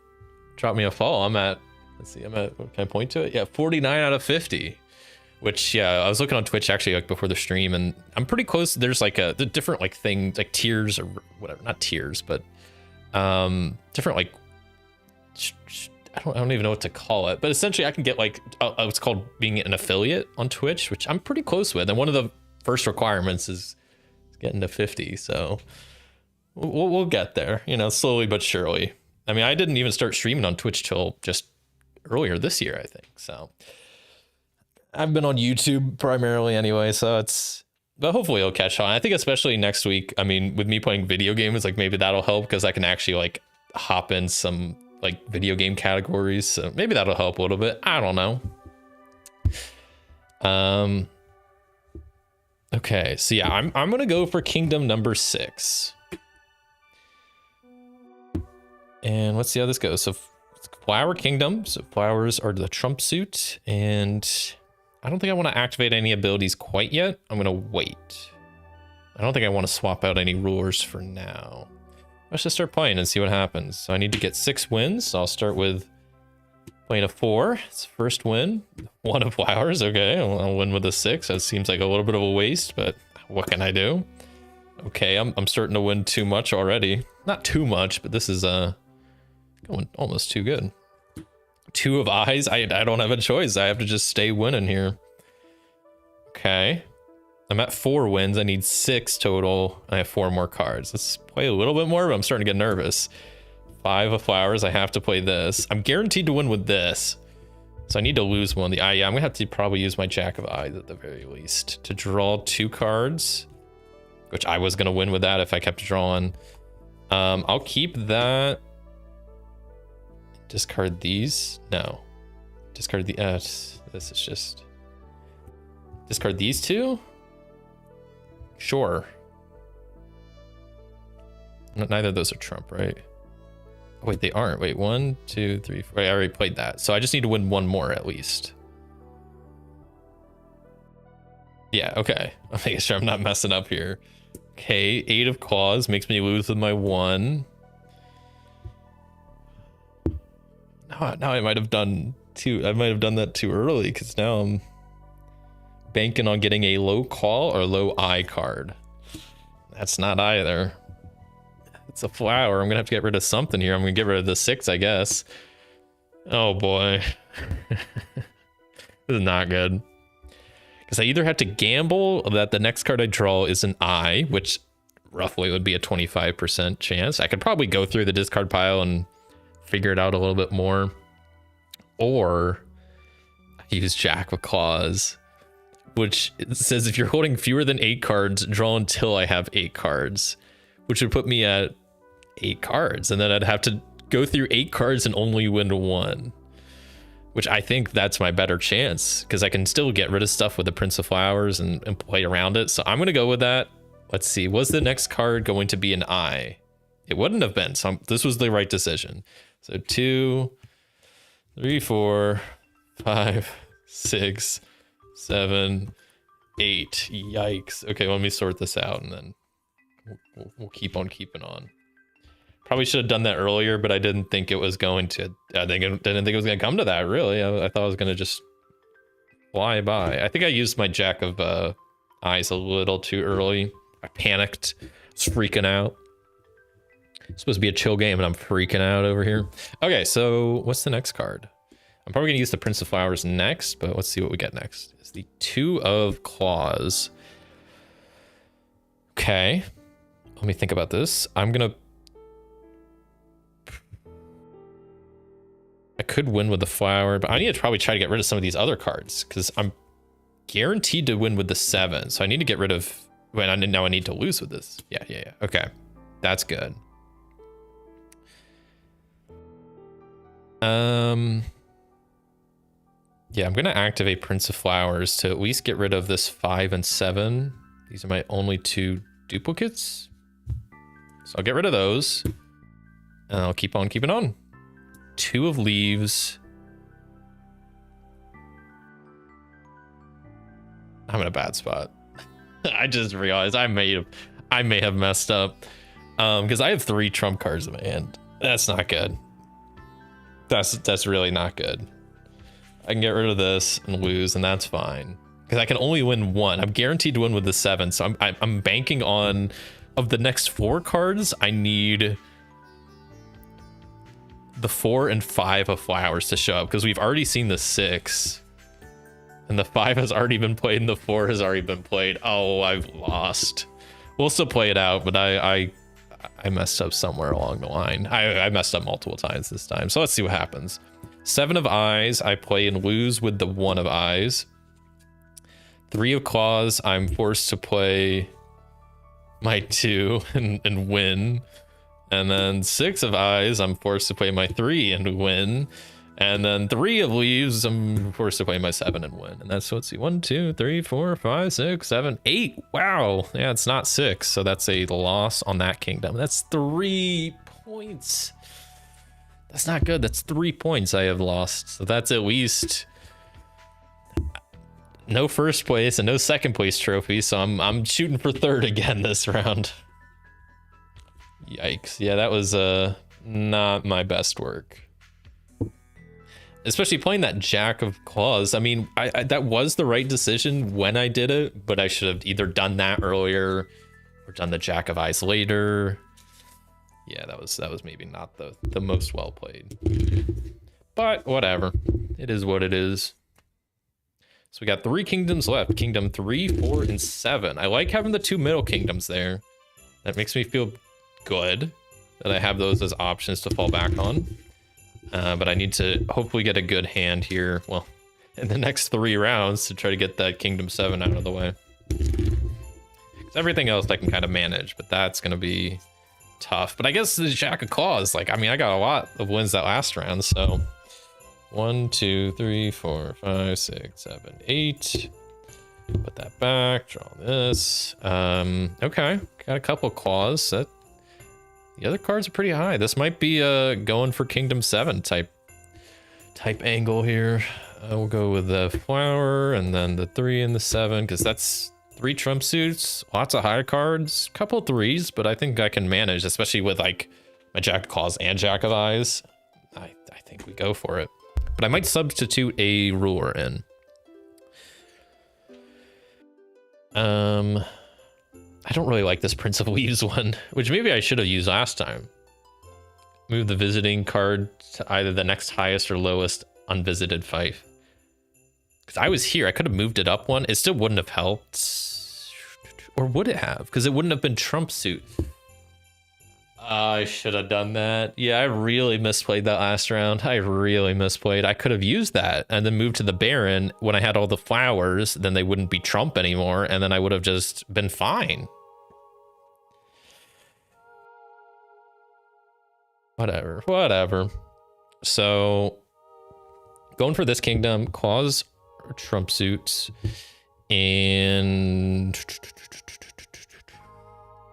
drop me a follow. I'm at, let's see, can I point to it? Yeah, 49 out of 50. Which, yeah, I was looking on Twitch actually like before the stream, and I'm pretty close. There's like the different like things, like tiers or whatever, not tiers, but different like I don't even know what to call it, but essentially I can get like it's called being an affiliate on Twitch, which I'm pretty close with, and one of the first requirements is getting to 50. So we'll get there, you know, slowly but surely. I mean, I didn't even start streaming on Twitch till just earlier this year, I think. So I've been on YouTube primarily anyway, so but hopefully it'll catch on. I think especially next week, I mean, with me playing video games, like maybe that'll help because I can actually like hop in some like video game categories. So maybe that'll help a little bit. I don't know. Okay, so yeah, I'm gonna go for kingdom number 6. And let's see how this goes. So Flower Kingdom. So flowers are the trump suit, and I don't think I want to activate any abilities quite yet. I'm gonna wait. I don't think I want to swap out any rulers for now. Let's just start playing and see what happens. So I need to get 6 wins. So I'll start with playing a 4. It's the first win. 1 of flowers. Okay, I'll win with a 6. That seems like a little bit of a waste, but what can I do? Okay, I'm starting to win too much already. Not too much, but this is going almost too good. 2 of eyes. I don't have a choice. I have to just stay winning here. Okay. I'm at 4 wins. I need 6 total. I have 4 more cards. Let's play a little bit more, but I'm starting to get nervous. 5 of flowers. I have to play this. I'm guaranteed to win with this. So I need to lose one. Yeah, I'm gonna have to probably use my Jack of Eyes at the very least to draw 2 cards, which I was gonna win with that if I kept drawing. I'll keep that. Discard these? No. Discard the this is just discard these two? Sure. Neither of those are trump, right? Oh, wait, they aren't. Wait, 1, 2, 3, 4. I already played that. So I just need to win one more at least. Yeah, okay. I'm making sure I'm not messing up here. Okay, 8 of claws makes me lose with my 1. Now I might have done I might have done that too early because now I'm banking on getting a low call or low eye card. That's not either. It's a flower. I'm gonna have to get rid of something here. I'm gonna get rid of the 6, I guess. Oh boy. This is not good. Because I either have to gamble that the next card I draw is an eye, which roughly would be a 25% chance. I could probably go through the discard pile and figure it out a little bit more. Or use Jack of Claws, which says if you're holding fewer than 8 cards, draw until I have 8 cards, which would put me at 8 cards. And then I'd have to go through 8 cards and only win 1, which I think that's my better chance because I can still get rid of stuff with the Prince of Flowers and play around it. So I'm going to go with that. Let's see. Was the next card going to be an eye? It wouldn't have been. So this was the right decision. So 2, 3, 4, 5, 6, 7, 8. Yikes. Okay, let me sort this out and then we'll keep on keeping on. Probably should have done that earlier, but I didn't think it was going to. Didn't think it was going to come to that, really. I thought I was going to just fly by. I think I used my Jack of Eyes a little too early. I panicked. I was freaking out. It's supposed to be a chill game, and I'm freaking out over here. Okay, so what's the next card? I'm probably going to use the Prince of Flowers next, but let's see what we get next. It's the 2 of Claws. Okay. Let me think about this. I could win with the flower, but I need to probably try to get rid of some of these other cards because I'm guaranteed to win with the 7. So I need to get rid of. Well, now I need to lose with this. Yeah. Okay, that's good. Yeah, I'm gonna activate Prince of Flowers to at least get rid of this 5 and 7. These are my only 2 duplicates. So I'll get rid of those. And I'll keep on keeping on. 2 of Leaves. I'm in a bad spot. I just realized I may have messed up. Because I have 3 trump cards in my hand. That's not good. That's really not good. I can get rid of this and lose, and that's fine. Because I can only win 1. I'm guaranteed to win with the 7, so I'm banking on, of the next 4 cards, I need the 4 and 5 of Flowers to show up, because we've already seen the 6. And the 5 has already been played, and the 4 has already been played. Oh, I've lost. We'll still play it out, but I messed up somewhere along the line. I messed up multiple times this time, so let's see what happens. 7 of Eyes, I play and lose with the 1 of Eyes. 3 of Claws, I'm forced to play my 2 and win. And then 6 of Eyes, I'm forced to play my 3 and win. And then 3 of Leaves, I'm forced to play my 7 and win. And that's, let's see, 1, 2, 3, 4, 5, 6, 7, 8. Wow. Yeah, it's not 6. So that's a loss on that kingdom. That's 3 points. That's not good. That's 3 points I have lost. So that's at least no first place and no second place trophy. So I'm shooting for 3rd again this round. Yikes. Yeah, that was not my best work. Especially playing that Jack of Claws. I mean, I that was the right decision when I did it, but I should have either done that earlier or done the Jack of Eyes later. Yeah, that was maybe not the most well played. But whatever. It is what it is. So we got 3 kingdoms left. Kingdom 3, 4, and 7. I like having the 2 middle kingdoms there. That makes me feel good that I have those as options to fall back on. But I need to hopefully get a good hand here. Well, in the next 3 rounds to try to get that Kingdom 7 out of the way. 'Cause everything else I can kind of manage, but that's going to be tough. But I guess the Jack of Claws, like, I mean, I got a lot of wins that last round, so 1, 2, 3, 4, 5, 6, 7, 8. Put that back, draw this. Okay, got a couple claws. The other cards are pretty high. This might be going for Kingdom 7 type angle here. We'll go with the flower and then the 3 and the 7, because that's 3 trump suits, lots of high cards, couple 3s, but I think I can manage, especially with like my Jack of Claws and Jack of Eyes. I think we go for it. But I might substitute a ruler in. I don't really like this Prince of Leaves one, which maybe I should have used last time. Move the visiting card to either the next highest or lowest unvisited fief. Because I was here, I could have moved it up one. It still wouldn't have helped. Or would it have? Because it wouldn't have been trump suit. I should have done that. Yeah, I really misplayed that last round. I really misplayed. I could have used that and then moved to the Baron when I had all the flowers. Then they wouldn't be trump anymore. And then I would have just been fine. Whatever. So going for this kingdom, claws or trump suits. And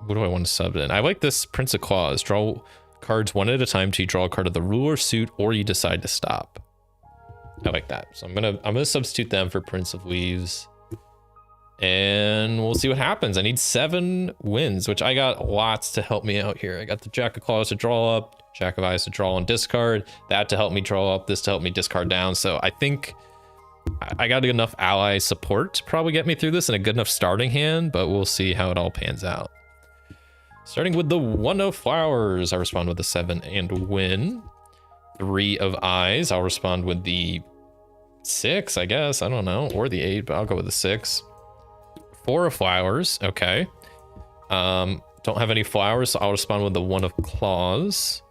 what do I want to sub in? I like this Prince of Claws. Draw cards one at a time till you draw a card of the ruler suit or you decide to stop. I like that. So I'm gonna substitute them for Prince of Leaves. And we'll see what happens. I need 7 wins, which I got lots to help me out here. I got the Jack of Claws to draw up, Jack of Eyes to draw and discard, that to help me draw up, this to help me discard down. So I think I got enough ally support to probably get me through this and a good enough starting hand, but we'll see how it all pans out. Starting with the 1 of flowers, I respond with the 7 and win. 3 of eyes, I'll respond with the 6, I guess. I don't know, or the 8, but I'll go with the 6. 4 of flowers, okay. Don't have any flowers, so I'll respond with the 1 of claws.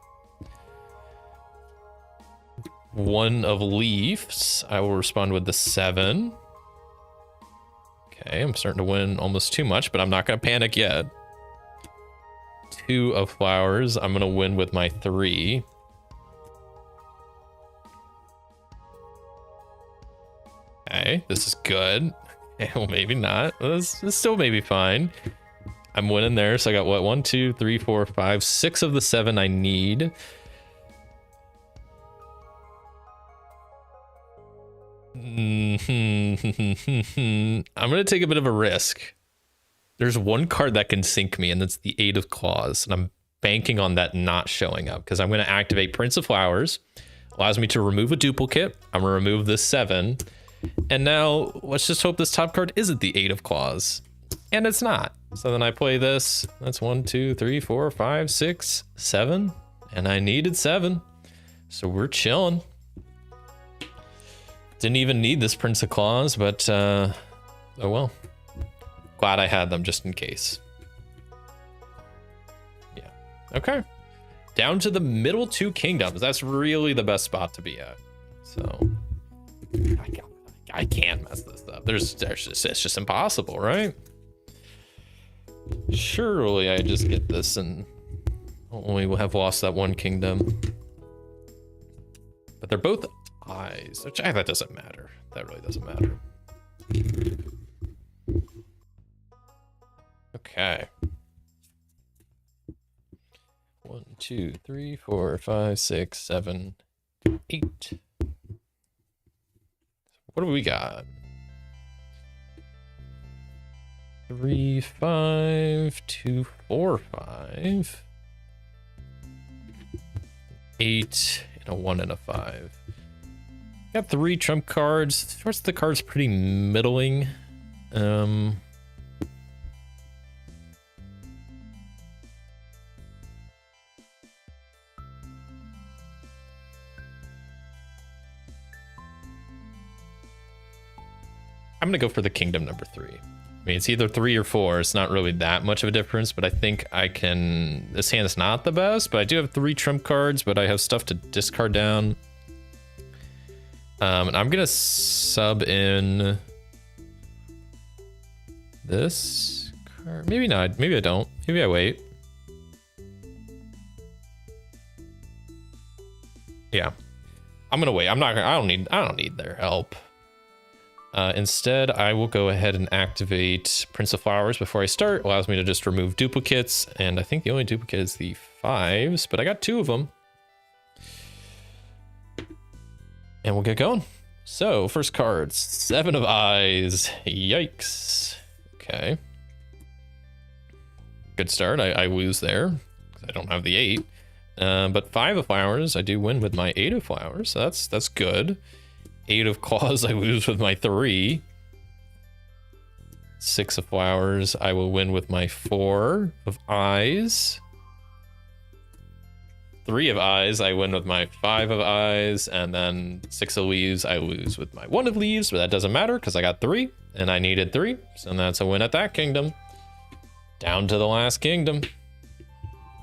1 of leaves, I will respond with the 7. Okay, I'm starting to win almost too much, but I'm not gonna panic yet. 2 of flowers, I'm gonna win with my 3. Okay, this is good. Well, maybe not. This still may be fine. I'm winning there, so I got what? 1, 2, 3, 4, 5, 6 of the 7 I need. I'm gonna take a bit of a risk. There's one card that can sink me, and that's the 8 of claws, and I'm banking on that not showing up because I'm going to activate Prince of Flowers. Allows me to remove a duplicate. I'm going to remove this 7, and now let's just hope this top card isn't the 8 of claws, and it's not. So then I play this. That's 1, 2, 3, 4, 5, 6, 7, and I needed 7, so we're chilling. Didn't even need this Prince of Claws, but oh well. Glad I had them just in case. Yeah. Okay. Down to the middle 2 kingdoms. That's really the best spot to be at. So I can't mess this up. It's just impossible, right? Surely I just get this and only will have lost that 1 kingdom. But they're both eyes, which that doesn't matter. That really doesn't matter. Okay. 1, 2, 3, 4, 5, 6, 7, 8. What do we got? 3, 5, 2, 4, 5. 8 and a 1 and a 5. Got 3 trump cards. The rest of the cards pretty middling. I'm gonna go for the kingdom number 3. I mean, it's either 3 or 4. It's not really that much of a difference, but I think I can... This hand is not the best, but I do have 3 trump cards, but I have stuff to discard down. And I'm gonna sub in this card. Maybe not. Maybe I don't. Maybe I wait. Yeah. I'm gonna wait. I don't need their help. Instead, I will go ahead and activate Prince of Flowers before I start. Allows me to just remove duplicates, and I think the only duplicate is the 5s, but I got 2 of them. And we'll get going. So, first card, 7 of Eyes. Yikes. Okay. Good start. I lose there, because I don't have the 8. But 5 of Flowers, I do win with my 8 of Flowers, so that's good. 8 of Claws, I lose with my 3. 6 of Flowers, I will win with my 4 of Eyes. 3 of Eyes, I win with my 5 of Eyes. And then 6 of Leaves, I lose with my 1 of Leaves, but that doesn't matter because I got 3 and I needed 3. So that's a win at that kingdom. Down to the last kingdom.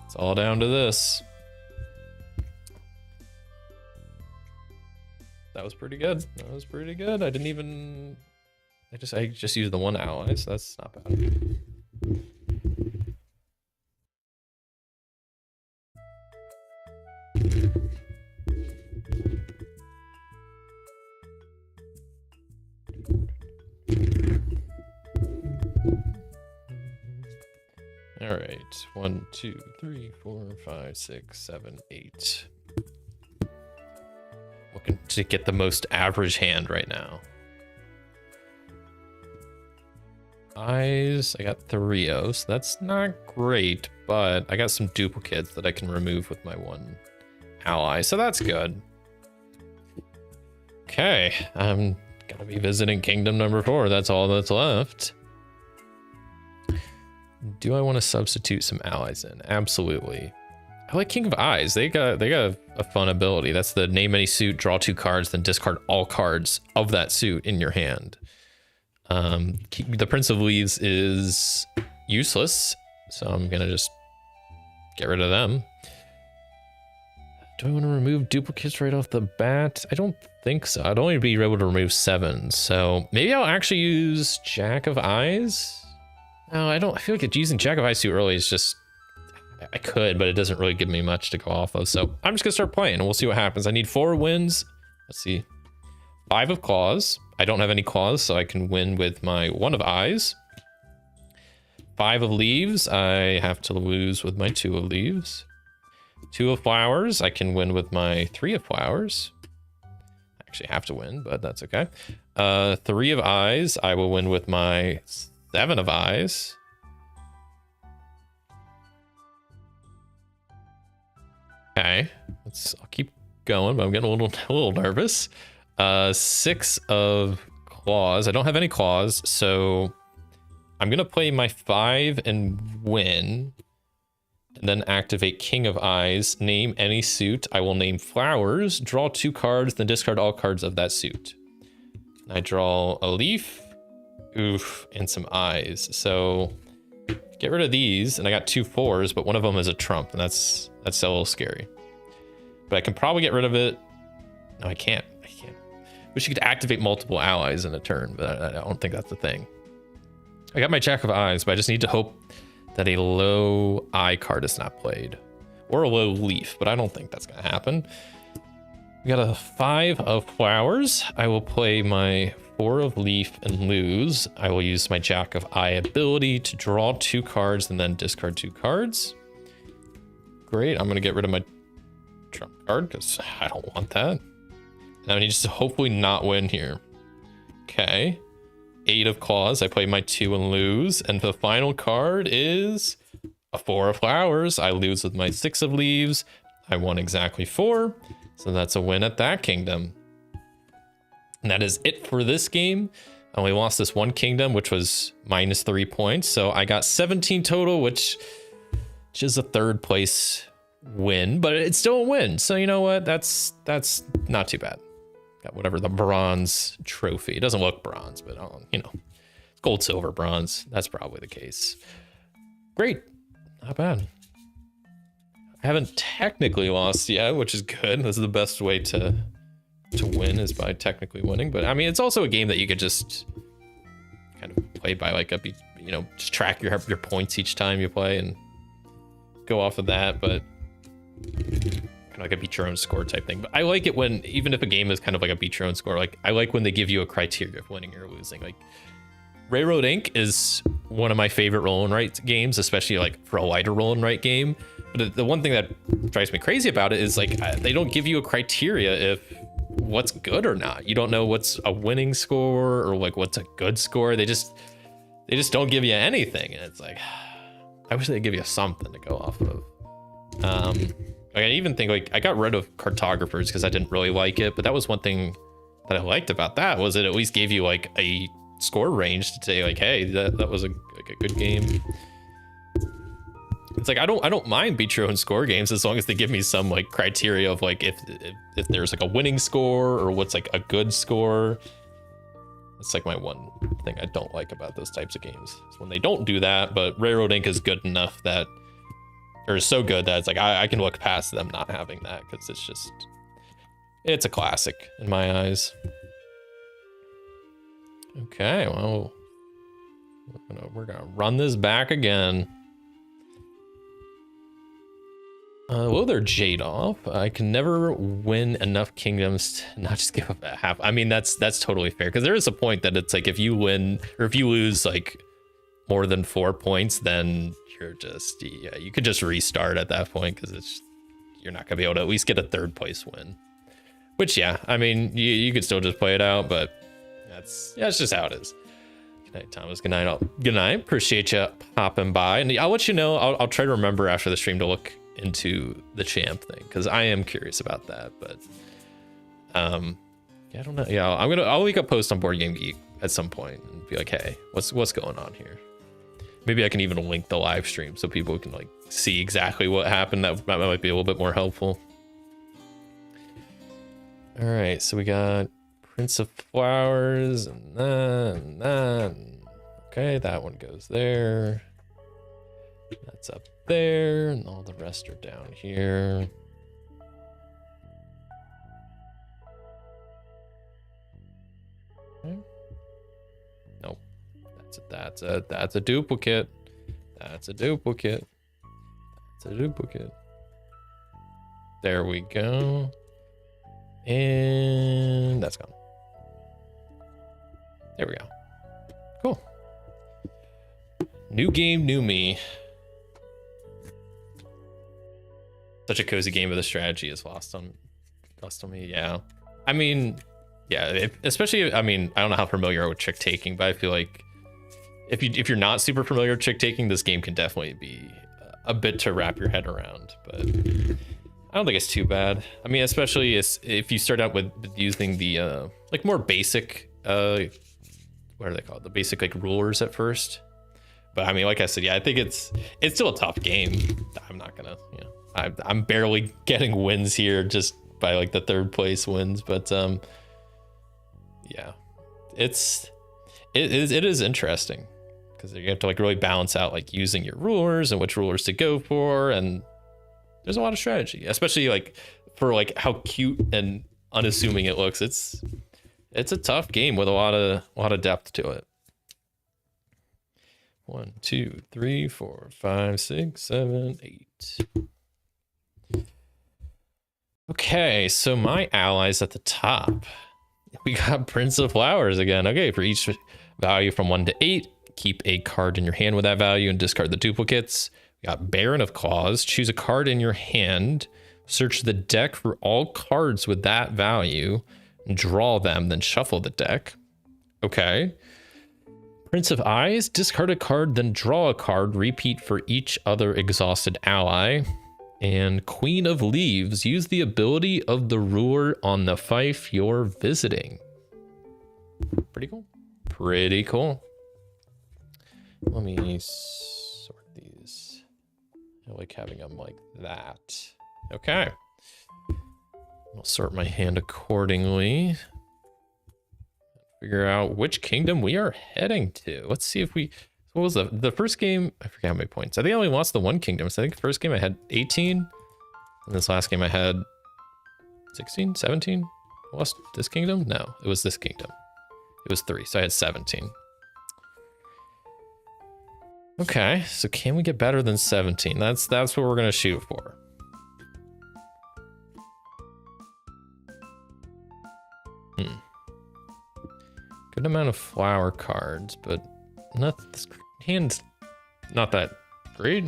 It's all down to this. That was pretty good. That was pretty good. I didn't even... I just used the 1 ally, so that's not bad. All right. 1, 2, 3, 4, 5, 6, 7, 8. Looking to get the most average hand right now. Eyes, I got 3 of, so that's not great, but I got some duplicates that I can remove with my 1 ally, so that's good. Okay, I'm gonna be visiting kingdom number 4. That's all that's left. Do I want to substitute some allies in? Absolutely. I like King of Eyes. They got a fun ability. That's the name any suit, draw 2 cards, then discard all cards of that suit in your hand. The Prince of Leaves is useless, so I'm gonna just get rid of them. Do I want to remove duplicates right off the bat? I don't think so. I'd only be able to remove 7, so maybe I'll actually use Jack of Eyes. No, I feel like using Jack of Eyes too early is just... I could, but it doesn't really give me much to go off of. So I'm just gonna start playing and we'll see what happens. I need 4 wins. Let's see. 5 of Claws. I don't have any Claws, so I can win with my 1 of Eyes. 5 of Leaves. I have to lose with my 2 of Leaves. 2 of Flowers. I can win with my 3 of Flowers. I actually have to win, but that's okay. 3 of Eyes. I will win with my 7 of Eyes. Okay, I'll keep going, but I'm getting a little nervous. 6 of Claws. I don't have any Claws, so I'm gonna play my 5 and win, and then activate King of Eyes. Name any suit. I will name Flowers. Draw 2 cards, then discard all cards of that suit. I draw a leaf, oof, and some eyes. So get rid of these, and I got 2 4s, but one of them is a trump, and that's a little scary. But I can probably get rid of it. No, I can't. Wish you could activate multiple allies in a turn, but I don't think that's the thing. I got my Jack of Eyes, but I just need to hope that a low eye card is not played. Or a low leaf, but I don't think that's going to happen. We got a 5 of Flowers. I will play my 4 of Leaf and lose. I will use my Jack of Eye ability to draw 2 cards and then discard 2 cards. Great, I'm going to get rid of my trump card because I don't want that. And I need to hopefully not win here. Okay. 8 of Claws. I play my 2 and lose. And the final card is a 4 of Flowers. I lose with my 6 of Leaves. I won exactly 4. So that's a win at that kingdom. And that is it for this game. I only lost this one kingdom, which was -3 points. So I got 17 total, which is a 3rd place win, but it's still a win. So you know what? That's not too bad. Got whatever, the bronze trophy. It doesn't look bronze, but you know, gold, silver, bronze. That's probably the case. Great. Not bad. I haven't technically lost yet, which is good. This is the best way to win, is by technically winning. But I mean, it's also a game that you could just kind of play by like just track your points each time you play and go off of that. But kind of like a beat your own score type thing. But I like it when, even if a game is kind of like a beat your own score, like I like when they give you a criteria of winning or losing. Like Railroad Inc. is one of my favorite roll and write games, especially like for a lighter roll and write game. But the one thing that drives me crazy about it is like they don't give you a criteria if what's good or not. You don't know what's a winning score or like what's a good score. They just don't give you anything, and it's like I wish they'd give you something to go off of. Like I even think like I got rid of cartographers because I didn't really like it, but that was one thing that I liked about that was it at least gave you like a score range to say like, hey, that was like a good game. It's like I don't mind beat your own score games as long as they give me some like criteria of like if there's like a winning score or what's like a good score. That's like my one thing I don't like about those types of games is when they don't do that. But Railroad Inc. is good enough that, or so good that it's like I can look past them not having that because it's a classic in my eyes. Okay, well, we're gonna run this back again. Whoa there, Jadoff. I can never win enough kingdoms to not just give up a half. I mean, that's totally fair because there is a point that it's like if you win or if you lose like more than 4 points, then you're just you could just restart at that point because you're not gonna be able to at least get a 3rd place win. Which I mean you could still just play it out, but that's just how it is. Good night, Thomas. Good night. Good night. Appreciate you popping by, and I'll let you know. I'll try to remember after the stream to look into the champ thing because I am curious about that. But I don't know. Yeah, I'll make a post on Board Game Geek at some point and be like, hey, what's going on here? Maybe I can even link the live stream so people can like see exactly what happened. That might be a little bit more helpful. All right, so we got Prince of Flowers and that. Okay, that one goes there. That's up there, and all the rest are down here. Okay. Nope. That's a duplicate. That's a duplicate. That's a duplicate. There we go. And that's gone. There we go. Cool. New game, new me. Such a cozy game, but the strategy is lost on me. Yeah, I mean, yeah, especially. I mean, I don't know how familiar you are with trick taking, but I feel like if you're not super familiar with trick taking, this game can definitely be a bit to wrap your head around. But I don't think it's too bad. I mean, especially if you start out with using the like more basic what are they called? The basic like rulers at first. But I mean, like I said, yeah, I think it's still a tough game. I'm not gonna, I'm barely getting wins here just by like the 3rd place wins, but yeah, it is interesting because you have to like really balance out like using your rulers and which rulers to go for, and there's a lot of strategy, especially like for like how cute and unassuming it looks. It's a tough game with a lot of depth to it. 1, 2, 3, 4, 5, 6, 7, 8. Okay, so my allies at the top. We got Prince of Flowers again. Okay, for each value from 1 to 8, keep a card in your hand with that value and discard the duplicates. We got Baron of Claws. Choose a card in your hand. Search the deck for all cards with that value. Draw them, then shuffle the deck. Okay. Prince of Eyes. Discard a card, then draw a card. Repeat for each other exhausted ally. And Queen of Leaves, use the ability of the ruler on the fief you're visiting. Pretty cool. Pretty cool. Let me sort these. I like having them like that. Okay. I'll sort my hand accordingly. Figure out which kingdom we are heading to. Let's see if we... What was the first game? I forget how many points. I think I only lost the 1 kingdom. So I think the first game I had 18. And this last game I had 16, 17. I lost this kingdom? No, it was this kingdom. It was 3, so I had 17. Okay, so can we get better than 17? That's what we're gonna shoot for. Good amount of flower cards, but not this hand's not that great.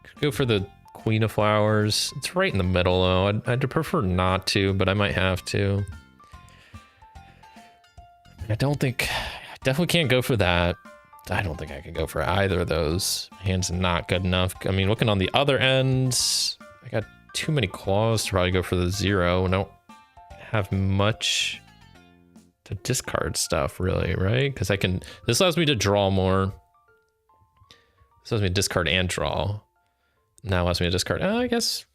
Could go for the Queen of Flowers. It's right in the middle though. I'd prefer not to, but I might have to. I definitely can't go for that. I don't think I can go for either of those. My hand's not good enough. I mean, looking on the other ends, I got too many claws to probably go for the 0. And I don't have much to discard stuff really, right? Because this allows me to draw more. This allows me to discard and draw. Now allows me to discard. I guess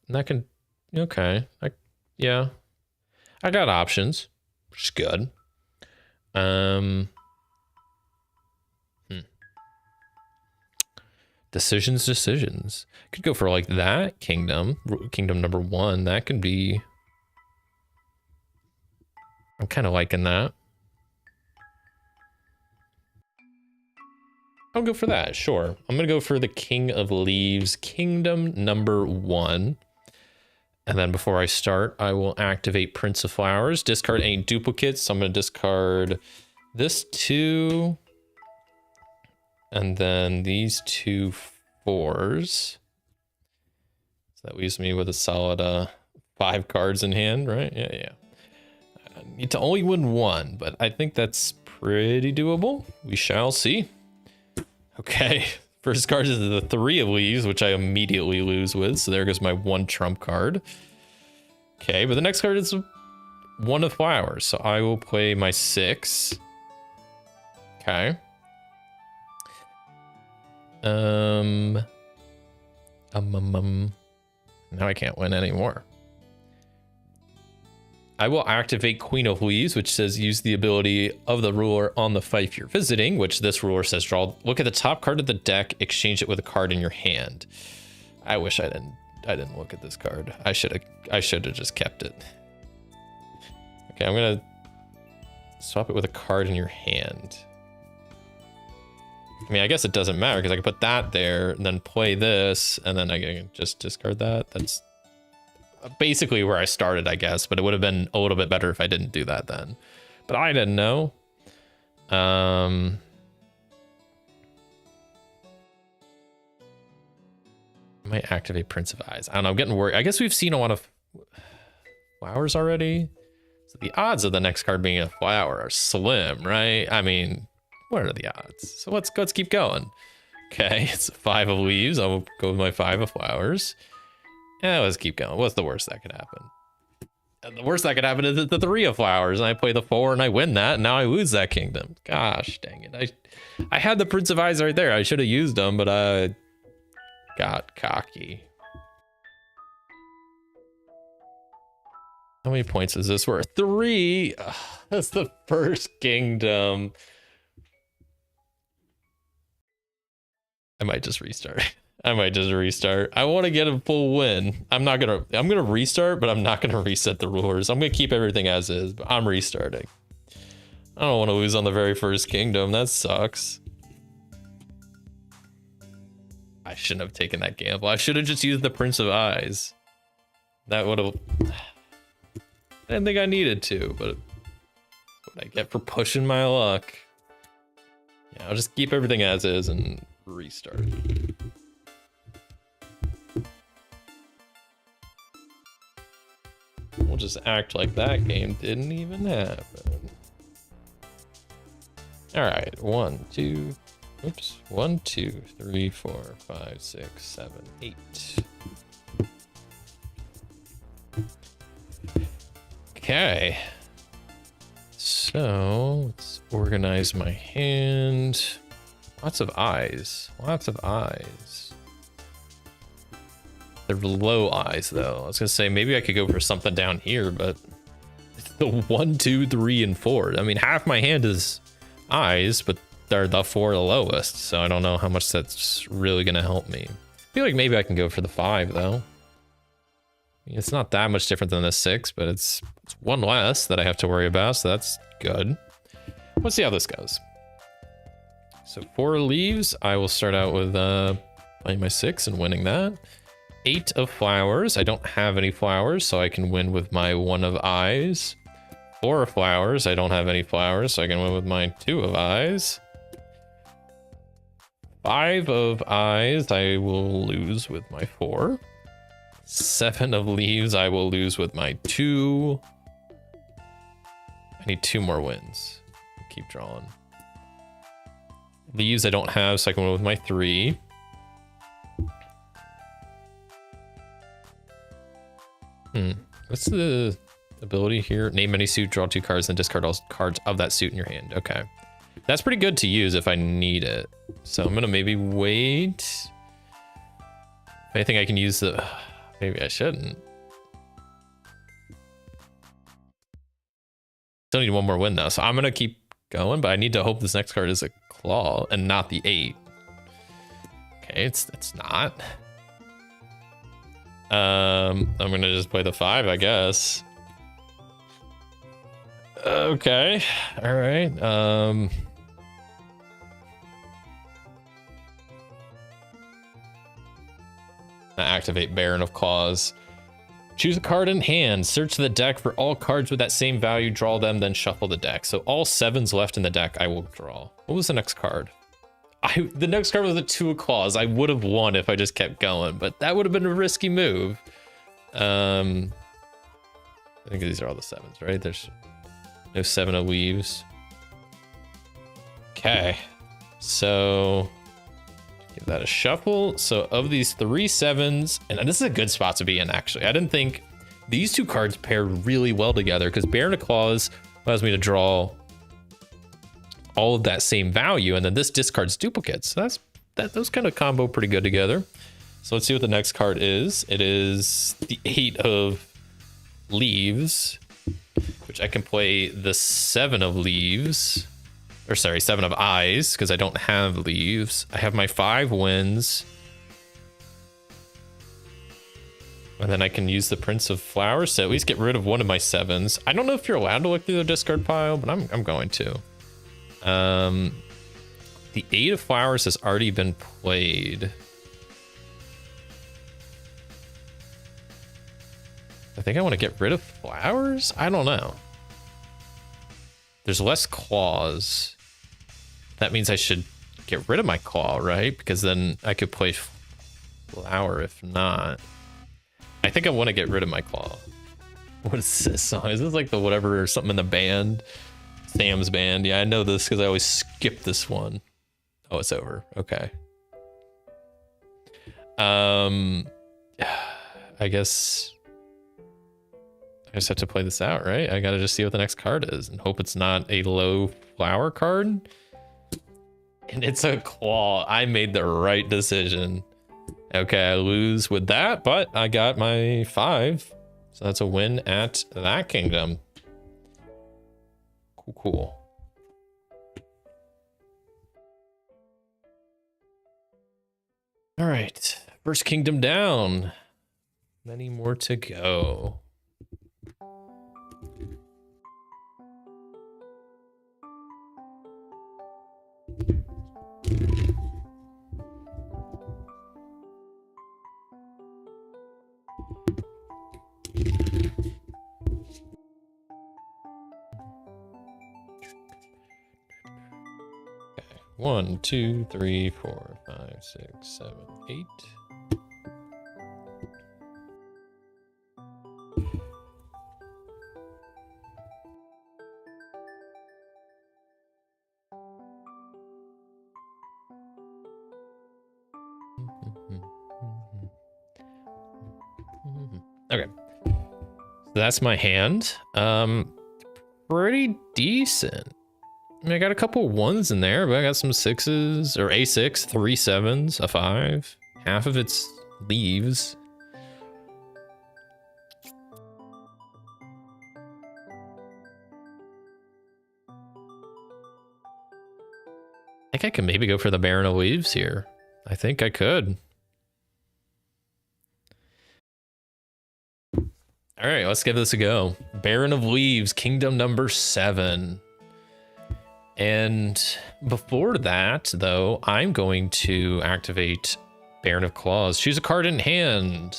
that can, okay. Yeah, I got options, which is good. Decisions. Could go for like that kingdom number 1. That could be, I'm kind of liking that. I'll go for that, sure. I'm gonna go for the King of Leaves, kingdom number 1. And then before I start, I will activate Prince of Flowers, discard any duplicates. So I'm gonna discard this 2, and then these 2 4s. So that leaves me with a solid 5 cards in hand, right? Yeah. I need to only win 1, but I think that's pretty doable. We shall see. Okay, first card is the 3 of Leaves, which I immediately lose with. So there goes my 1 trump card. Okay, but the next card is 1 of Flowers. So I will play my 6. Okay. Now I can't win anymore. I will activate Queen of Leaves, which says use the ability of the ruler on the fief you're visiting, which this ruler says draw. Look at the top card of the deck, exchange it with a card in your hand. I wish I didn't look at this card. I should have just kept it. Okay, I'm gonna swap it with a card in your hand. I mean, I guess it doesn't matter because I can put that there and then play this, and then I can just discard that. That's basically where I started, I guess, but it would have been a little bit better if I didn't do that then. But I didn't know. I might activate Prince of Eyes. I don't know, I'm getting worried. I guess we've seen a lot of flowers already. So the odds of the next card being a flower are slim, right? I mean, what are the odds? So let's keep going. Okay, it's 5 of Leaves. I'll go with my 5 of Flowers. Yeah, let's keep going. What's the worst that could happen? And the worst that could happen is the 3 of Flowers, and I play the 4 and I win that, and now I lose that kingdom. Gosh, dang it. I had the Prince of Eyes right there. I should have used them, but I got cocky. How many points is this worth? 3. Ugh, that's the first kingdom. I might just restart. I want to get a full win. I'm gonna restart, but I'm not gonna reset the rulers. I'm gonna keep everything as is, but I'm restarting. I don't want to lose on the very first kingdom. That sucks. I shouldn't have taken that gamble. I should have just used the Prince of Eyes. That would have. I didn't think I needed to, but what I get for pushing my luck. Yeah, I'll just keep everything as is and restart. We'll just act like that game didn't even happen. All right, 1, 2, 3, 4, 5, 6, 7, 8. Okay. So let's organize my hand. Lots of eyes. They're low eyes though. I was gonna say maybe I could go for something down here, but it's the 1, 2, 3, and 4. I mean, half my hand is eyes, but they're the 4 the lowest, so I don't know how much that's really gonna help me. I feel like maybe I can go for the 5 though. I mean, it's not that much different than the 6, but it's 1 less that I have to worry about, so that's good. Let's see how this goes. So 4 leaves. I will start out with playing my 6 and winning that. 8 of flowers. I don't have any flowers, so I can win with my 1 of eyes. 4 flowers. I don't have any flowers, so I can win with my 2 of eyes. 5 of eyes, I will lose with my 4. 7 of leaves, I will lose with my 2. I need 2 more wins. Keep drawing. Leaves I don't have, so I can win with my 3. What's the ability here? Name any suit, draw 2 cards, and discard all cards of that suit in your hand. Okay. That's pretty good to use if I need it. So I'm gonna maybe wait. If anything, I can use the... Maybe I shouldn't. Still need 1 more win though, so I'm gonna keep going, but I need to hope this next card is a claw and not the 8. Okay, it's not. I'm gonna just play the 5, I guess. Okay, all right. Activate Baron of Claws. Choose a card in hand. Search the deck for all cards with that same value. Draw them, then shuffle the deck. So all 7s left in the deck, I will draw. What was the next card? The next card was a 2 of Claws. I would have won if I just kept going, but that would have been a risky move. I think these are all the 7s, right? There's no 7 of leaves. Okay, so give that a shuffle. So of these 3 7s, and this is a good spot to be in, actually. I didn't think these 2 cards pair really well together because Baron of Claws allows me to draw all of that same value, and then this discards duplicates. So those kind of combo pretty good together. So let's see what the next card is. It is the 8 of leaves, which I can play the 7 of leaves. Or sorry, 7 of eyes, because I don't have leaves. I have my 5 wins. And then I can use the Prince of Flowers to at least get rid of 1 of my 7s. I don't know if you're allowed to look through the discard pile, but I'm going to. The 8 of Flowers has already been played. I think I want to get rid of flowers? I don't know. There's less claws. That means I should get rid of my claw, right? Because then I could play flower if not. I think I want to get rid of my claw. What is this song? Is this like the whatever or something in the band? Sam's band. Yeah, I know this because I always skip this one. Oh, it's over. Okay. I guess I just have to play this out, right? I gotta just see what the next card is and hope it's not a low flower card. And it's a claw. I made the right decision. Okay, I lose with that, but I got my 5. So that's a win at that kingdom. Cool. All right, first kingdom down. Many more to go. Okay, 1, 2, 3, 4, 5, 6, 7, 8. Okay, so that's my hand. Pretty decent. I mean, I got a couple 1s in there, but I got some 6s, or a 6, 3 7s, a 5. Half of it's leaves. I think I can maybe go for the Baron of Leaves here. I think I could. All right, let's give this a go. Baron of Leaves, kingdom number 7. And before that, though, I'm going to activate Baron of Claws. Choose a card in hand.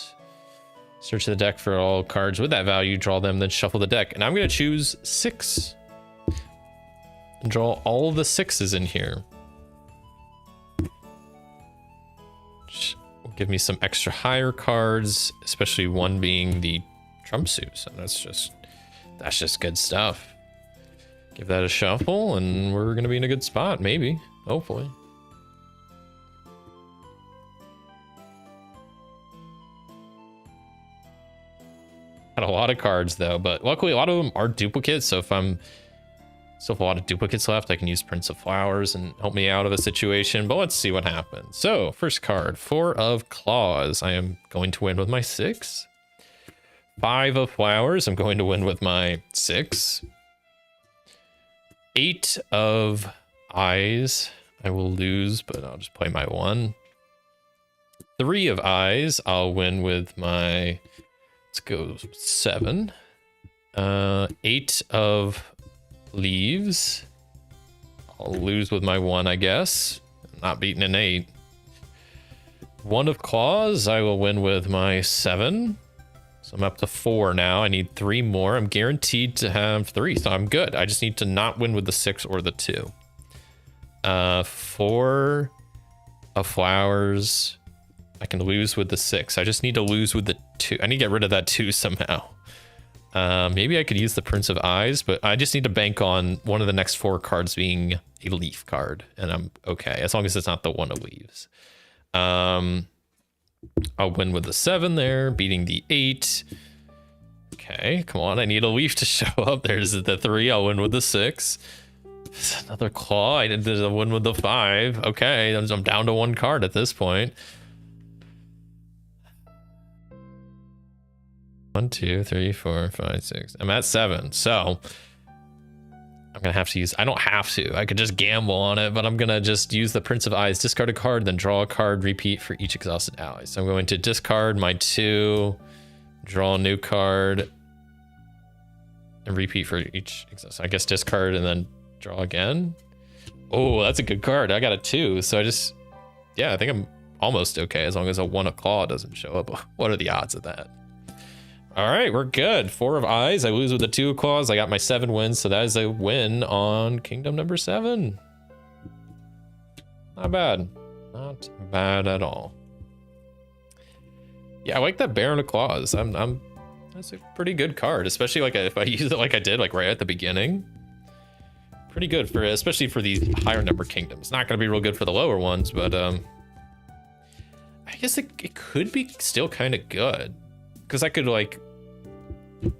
Search the deck for all cards with that value, draw them, then shuffle the deck. And I'm going to choose 6. And draw all the 6s in here. Which will give me some extra higher cards, especially one being the trump suit. So that's just good stuff. Give that a shuffle, and we're going to be in a good spot, maybe. Hopefully. Had a lot of cards though, but luckily a lot of them are duplicates. So if I'm still have a lot of duplicates left, I can use Prince of Flowers and help me out of a situation. But let's see what happens. So first card, 4 of Claws. I am going to win with my 6. 5 of Flowers. I'm going to win with my 6. 8 of Eyes. I will lose, but I'll just play my 1. 3 of Eyes. I'll win with my, let's go 7. 8 of Leaves. I'll lose with my 1, I guess. I'm not beating an 8. 1 of Claws. I will win with my 7. So I'm up to 4 now. I need 3 more. I'm guaranteed to have 3, so I'm good. I just need to not win with the 6 or the 2. 4 of Flowers. I can lose with the 6. I just need to lose with the 2. I need to get rid of that 2 somehow. Maybe I could use the Prince of Eyes, but I just need to bank on one of the next 4 cards being a leaf card, and I'm okay, as long as it's not the 1 of Leaves. I'll win with the 7 there, beating the 8. Okay, come on, I need a leaf to show up. There's the 3, I'll win with the 6. Another Claw, I did a win with the 5. Okay, I'm down to 1 card at this point. 1, 2, 3, 4, 5, 6. I'm at 7, so I'm gonna have to use, I don't have to, I could just gamble on it, but I'm gonna just use the Prince of Eyes, discard a card, then draw a card, repeat for each exhausted ally. So I'm going to discard my 2, draw a new card, and repeat for each exhausted. I guess discard and then draw again. Oh, that's a good card. I got a 2, so I think I'm almost okay as long as a 1 of Claw doesn't show up. What are the odds of that? All right, we're good. 4 of Eyes. I lose with the 2 of Claws. I got my 7 wins, so that is a win on Kingdom number 7. Not bad. Not bad at all. Yeah, I like that Baron of Claws. That's a pretty good card, especially like if I use it like I did, like right at the beginning. Pretty good for, especially for these higher number kingdoms. Not going to be real good for the lower ones, but I guess it could be still kind of good, because I could like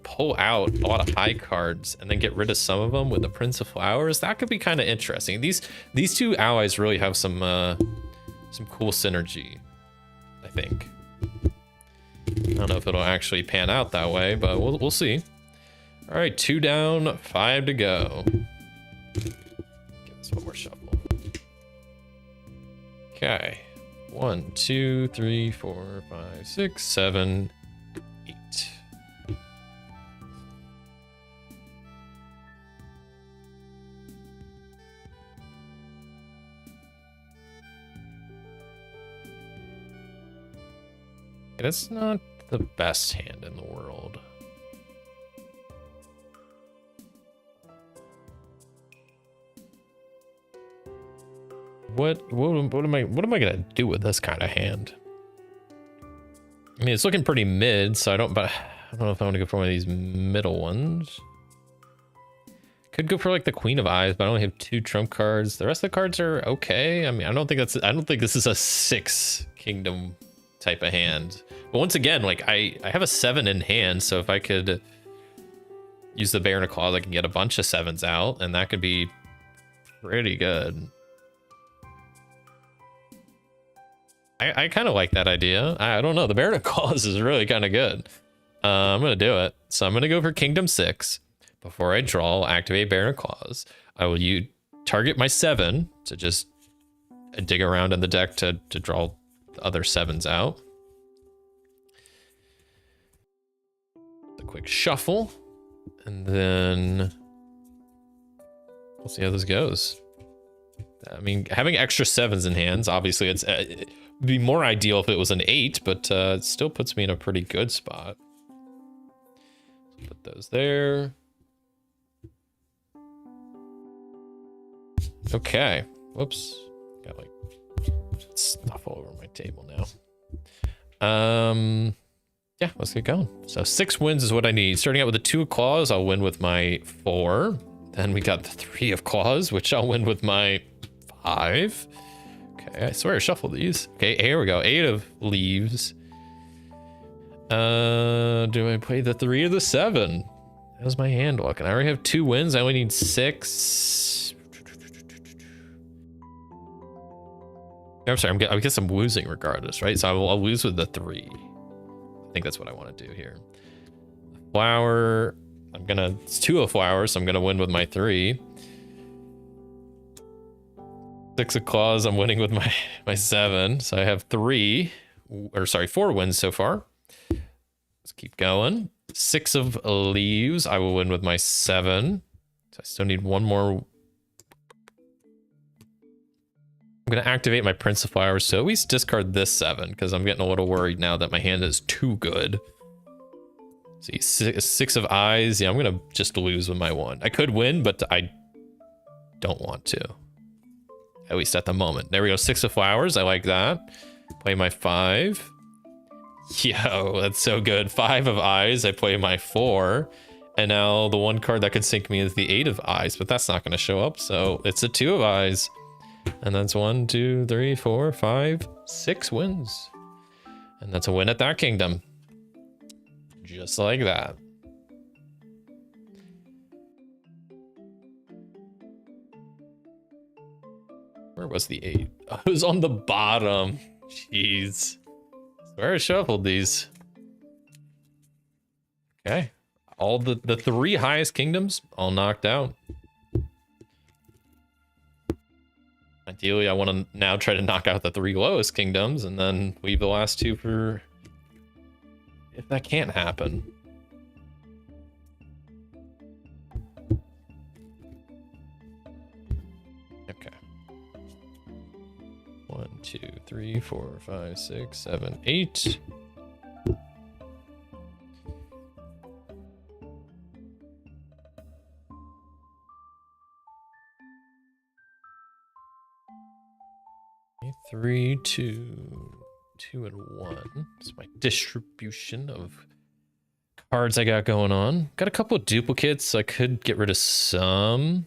pull out a lot of high cards and then get rid of some of them with the Prince of Flowers. That could be kind of interesting. These 2 allies really have some cool synergy, I think. I don't know if it'll actually pan out that way, but we'll see. All right, 2 down, 5 to go. Give this one more shuffle. Okay, 1, 2, 3, 4, 5, 6, 7, 8. That's not the best hand in the world. What am I gonna do with this kind of hand? I mean, it's looking pretty mid, so I don't know if I want to go for one of these middle ones. Could go for like the Queen of Eyes, but I only have 2 trump cards. The rest of the cards are okay. I mean, I don't think this is a 6 kingdom type of hand. But once again, like I have a 7 in hand, so if I could use the Baron of Claws, I can get a bunch of 7s out, and that could be pretty good. I kind of like that idea. I don't know. The Baron of Claws is really kind of good. I'm going to do it. So I'm going to go for Kingdom 6. Before I draw, I'll activate Baron of Claws. I will target my 7 to just dig around in the deck to draw the other 7s out. A quick shuffle. And then we'll see how this goes. I mean, having extra 7s in hands, obviously it's be more ideal if it was an 8, but it still puts me in a pretty good spot. Put those there. Okay. Whoops. Got like stuff all over my table now. Yeah, let's get going. So 6 wins is what I need. Starting out with the 2 of claws, I'll win with my 4. Then we got the 3 of claws, which I'll win with my 5. Okay, I swear I shuffled these. Okay, here we go. 8 of leaves. Do I play the 3 or the 7? How's my hand looking? I already have 2 wins. I only need 6. I'm sorry, I guess I'm losing regardless, right? So I'll lose with the 3. I think that's what I want to do here. Flower. It's 2 of flowers, so I'm gonna win with my 3. 6 of claws, I'm winning with my 7. So I have 4 wins so far. Let's keep going. 6 of leaves, I will win with my 7. So I still need 1 more. I'm gonna activate my Prince of Flowers, so at least discard this 7, because I'm getting a little worried now that my hand is too good. See, 6 of eyes. Yeah, I'm gonna just lose with my 1. I could win, but I don't want to. At least at the moment. There we go, 6 of flowers. I like that. Play my 5. Yo, that's so good. 5 of eyes. I play my 4. And now the 1 card that could sink me is the 8 of eyes, but that's not gonna show up. So it's a 2 of eyes. And that's 1, 2, 3, 4, 5, 6 wins. And that's a win at that kingdom. Just like that. Where was the 8? Oh, it was on the bottom. Jeez. I swear I shuffled these. Okay. All the 3 highest kingdoms all knocked out. Ideally, I want to now try to knock out the 3 lowest kingdoms and then leave the last 2 for if that can't happen. Okay. 1, 2, 3, 4, 5, 6, 7, 8. Three, 2, 2, and 1. It's my distribution of cards I got going on. Got a couple of duplicates, so I could get rid of some.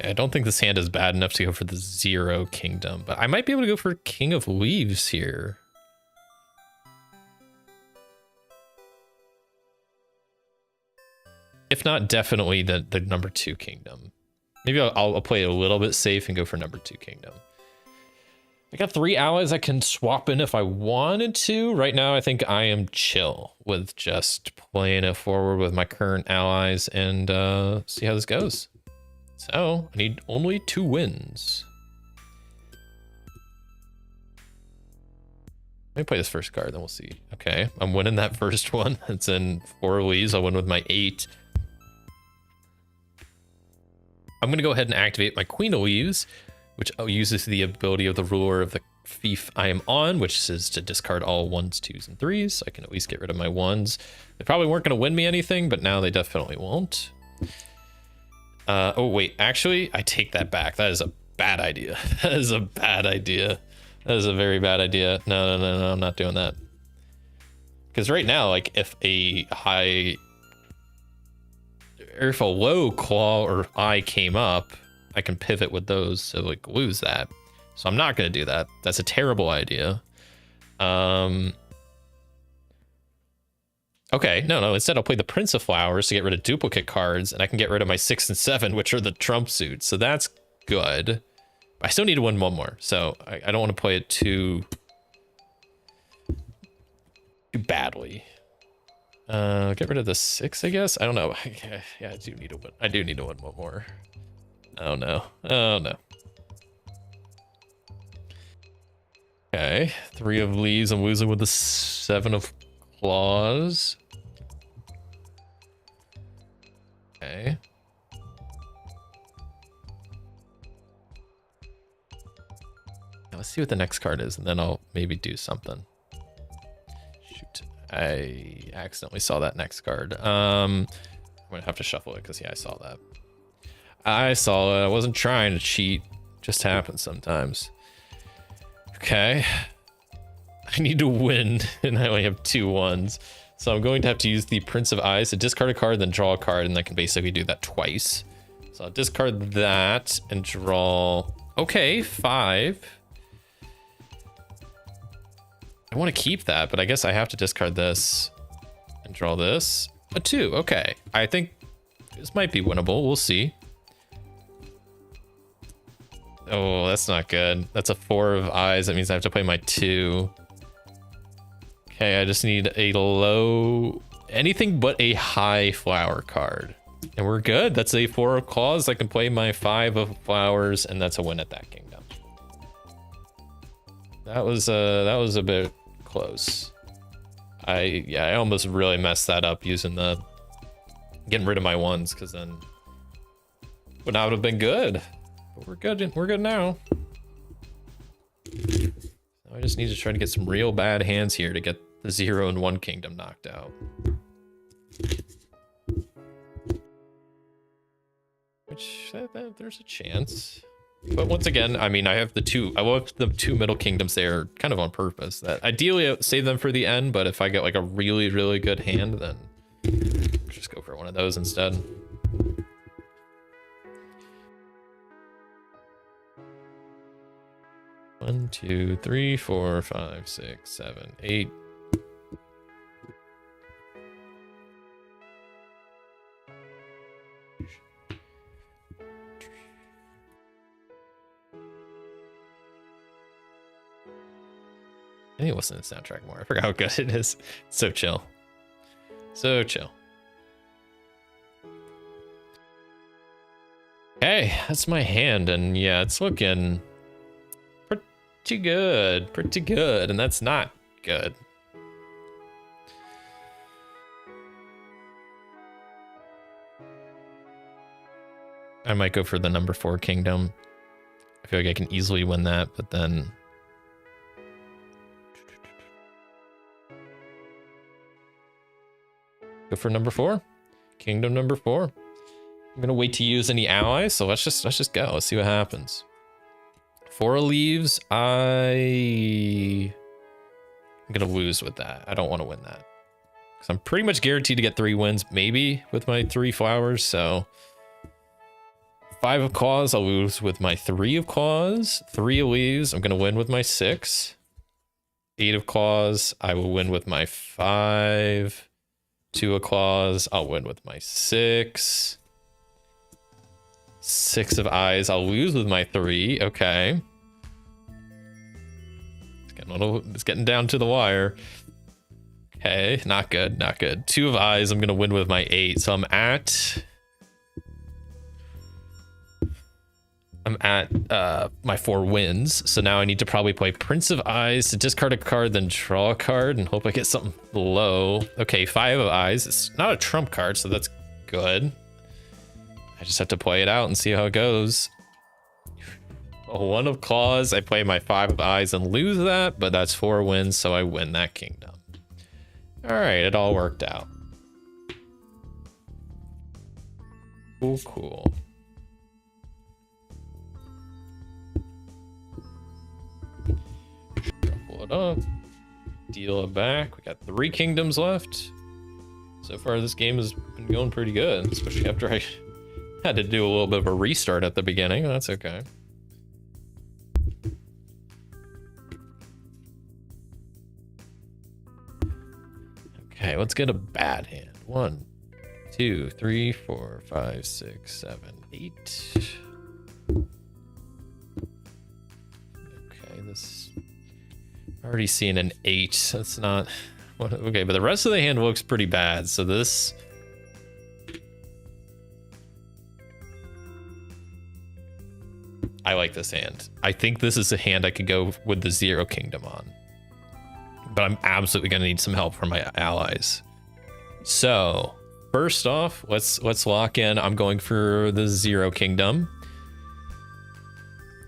I don't think this hand is bad enough to go for the 0 kingdom, but I might be able to go for King of Leaves here. If not, definitely the number 2 kingdom. Maybe I'll play it a little bit safe and go for number 2 kingdom. I got 3 allies I can swap in if I wanted to. Right now, I think I am chill with just playing it forward with my current allies and see how this goes. So I need only 2 wins. Let me play this first card, then we'll see. Okay, I'm winning that first one. It's in 4 leaves. I'll win with my 8. I'm going to go ahead and activate my Queen of Leaves, which uses the ability of the ruler of the fief I am on, which is to discard all 1s, 2s, and 3s. So I can at least get rid of my 1s. They probably weren't going to win me anything, but now they definitely won't. Oh, wait. Actually, I take that back. That is a bad idea. That is a bad idea. That is a very bad idea. No, I'm not doing that. Because right now, like, if a low claw or eye came up, I can pivot with those to like lose that. So I'm not going to do that. That's a terrible idea. Okay, no. Instead, I'll play the Prince of Flowers to get rid of duplicate cards, and I can get rid of my 6 and 7, which are the trump suits. So that's good. I still need to win 1 more, so I don't want to play it too badly. Get rid of the 6, I guess. I don't know. Yeah, I do need to win. I do need to win 1 more. Oh no. Oh no. Okay, 3 of leaves. I'm losing with the 7 of claws. let's see what the next card is, and then I'll maybe do something. Shoot, I accidentally saw that next card. I'm gonna have to shuffle it because yeah, I saw that. I saw it. I wasn't trying to cheat. Just happens sometimes. Okay. I need to win, and I only have 2 ones. So I'm going to have to use the Prince of Eyes to discard a card, then draw a card, and I can basically do that twice. So I'll discard that and draw... Okay, 5. I want to keep that, but I guess I have to discard this and draw this. A 2, okay. I think this might be winnable. We'll see. Oh, that's not good. That's a 4 of eyes. That means I have to play my 2. Okay, I just need a low... anything but a high flower card. And we're good. That's a 4 of claws. I can play my 5 of flowers, and that's a win at that kingdom. That was a bit close. I almost really messed that up using the... getting rid of my 1s, because then... would not have been good. But we're good now. I just need to try to get some real bad hands here to get the 0 and 1 kingdom knocked out. Which, there's a chance. But once again, I mean, I have the 2, I left the 2 middle kingdoms there kind of on purpose. That ideally I save them for the end, but if I get like a really, really good hand, then just go for one of those instead. One, 2, 3, 4, 5, 6, 7, 8. I need to listen to the soundtrack more. I forgot how good it is. So chill. So chill. Okay, that's my hand, and yeah, it's looking pretty good. Pretty good, and that's not good. I might go for the number 4 kingdom. I feel like I can easily win that, but then... go for number 4. Kingdom number 4. I'm gonna wait to use any allies, so let's just go. Let's see what happens. 4 leaves. I'm gonna lose with that. I don't want to win that. Because I'm pretty much guaranteed to get 3 wins, maybe, with my 3 flowers, so... 5 of claws, I'll lose with my 3 of claws. 3 of leaves, I'm gonna win with my 6. 8 of claws, I will win with my 5. 2 of claws, I'll win with my 6. 6 of eyes, I'll lose with my 3. Okay. It's getting down to the wire. Okay, not good, not good. 2 of eyes, I'm gonna win with my 8. So I'm at my 4 wins. So now I need to probably play Prince of Eyes to discard a card, then draw a card and hope I get something low. Okay, 5 of Eyes. It's not a trump card, so that's good. I just have to play it out and see how it goes. 1 of claws. I play my 5 of eyes and lose that, but that's 4 wins, so I win that kingdom. All right, it all worked out. Cool, cool. Pull it up. Deal it back. We got 3 kingdoms left. So far, this game has been going pretty good, especially after I had to do a little bit of a restart at the beginning. That's okay. Okay, let's get a bad hand. 1, 2, 3, 4, 5, 6, 7, 8. Okay, this... already seeing an 8. That's not... okay, but the rest of the hand looks pretty bad. So this... I like this hand. I think this is a hand I could go with the 0 kingdom on. But I'm absolutely going to need some help from my allies. So, first off, let's lock in. I'm going for the 0 kingdom.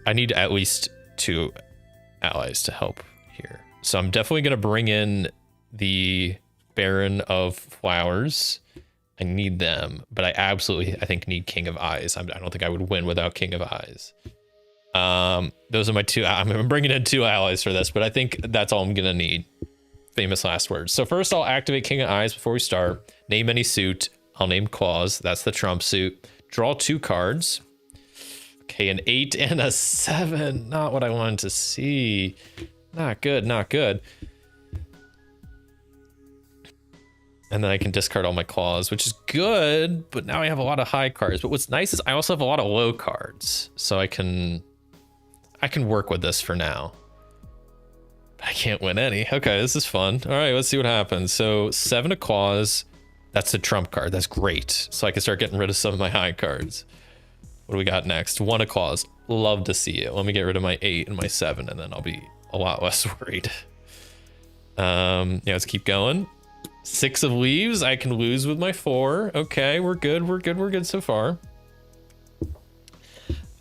I need at least 2 allies to help here. So I'm definitely going to bring in the Baron of Flowers. I need them, but I absolutely, I think, need King of Eyes. I don't think I would win without King of Eyes. Those are my two. I'm bringing in 2 allies for this, but I think that's all I'm going to need. Famous last words. So first I'll activate King of Eyes before we start. Name any suit. I'll name Claws. That's the trump suit. Draw 2 cards. Okay, an 8 and a 7. Not what I wanted to see. Not good, not good. And then I can discard all my Claws, which is good, but now I have a lot of high cards. But what's nice is I also have a lot of low cards. So I can work with this for now. I can't win any. Okay, this is fun. All right, let's see what happens. So 7 of Claws. That's the trump card. That's great. So I can start getting rid of some of my high cards. What do we got next? 1 of Claws. Love to see it. Let me get rid of my 8 and my 7, and then I'll be a lot less worried. Yeah, let's keep going. 6 of Leaves. I can lose with my 4. Okay, we're good. We're good. We're good so far.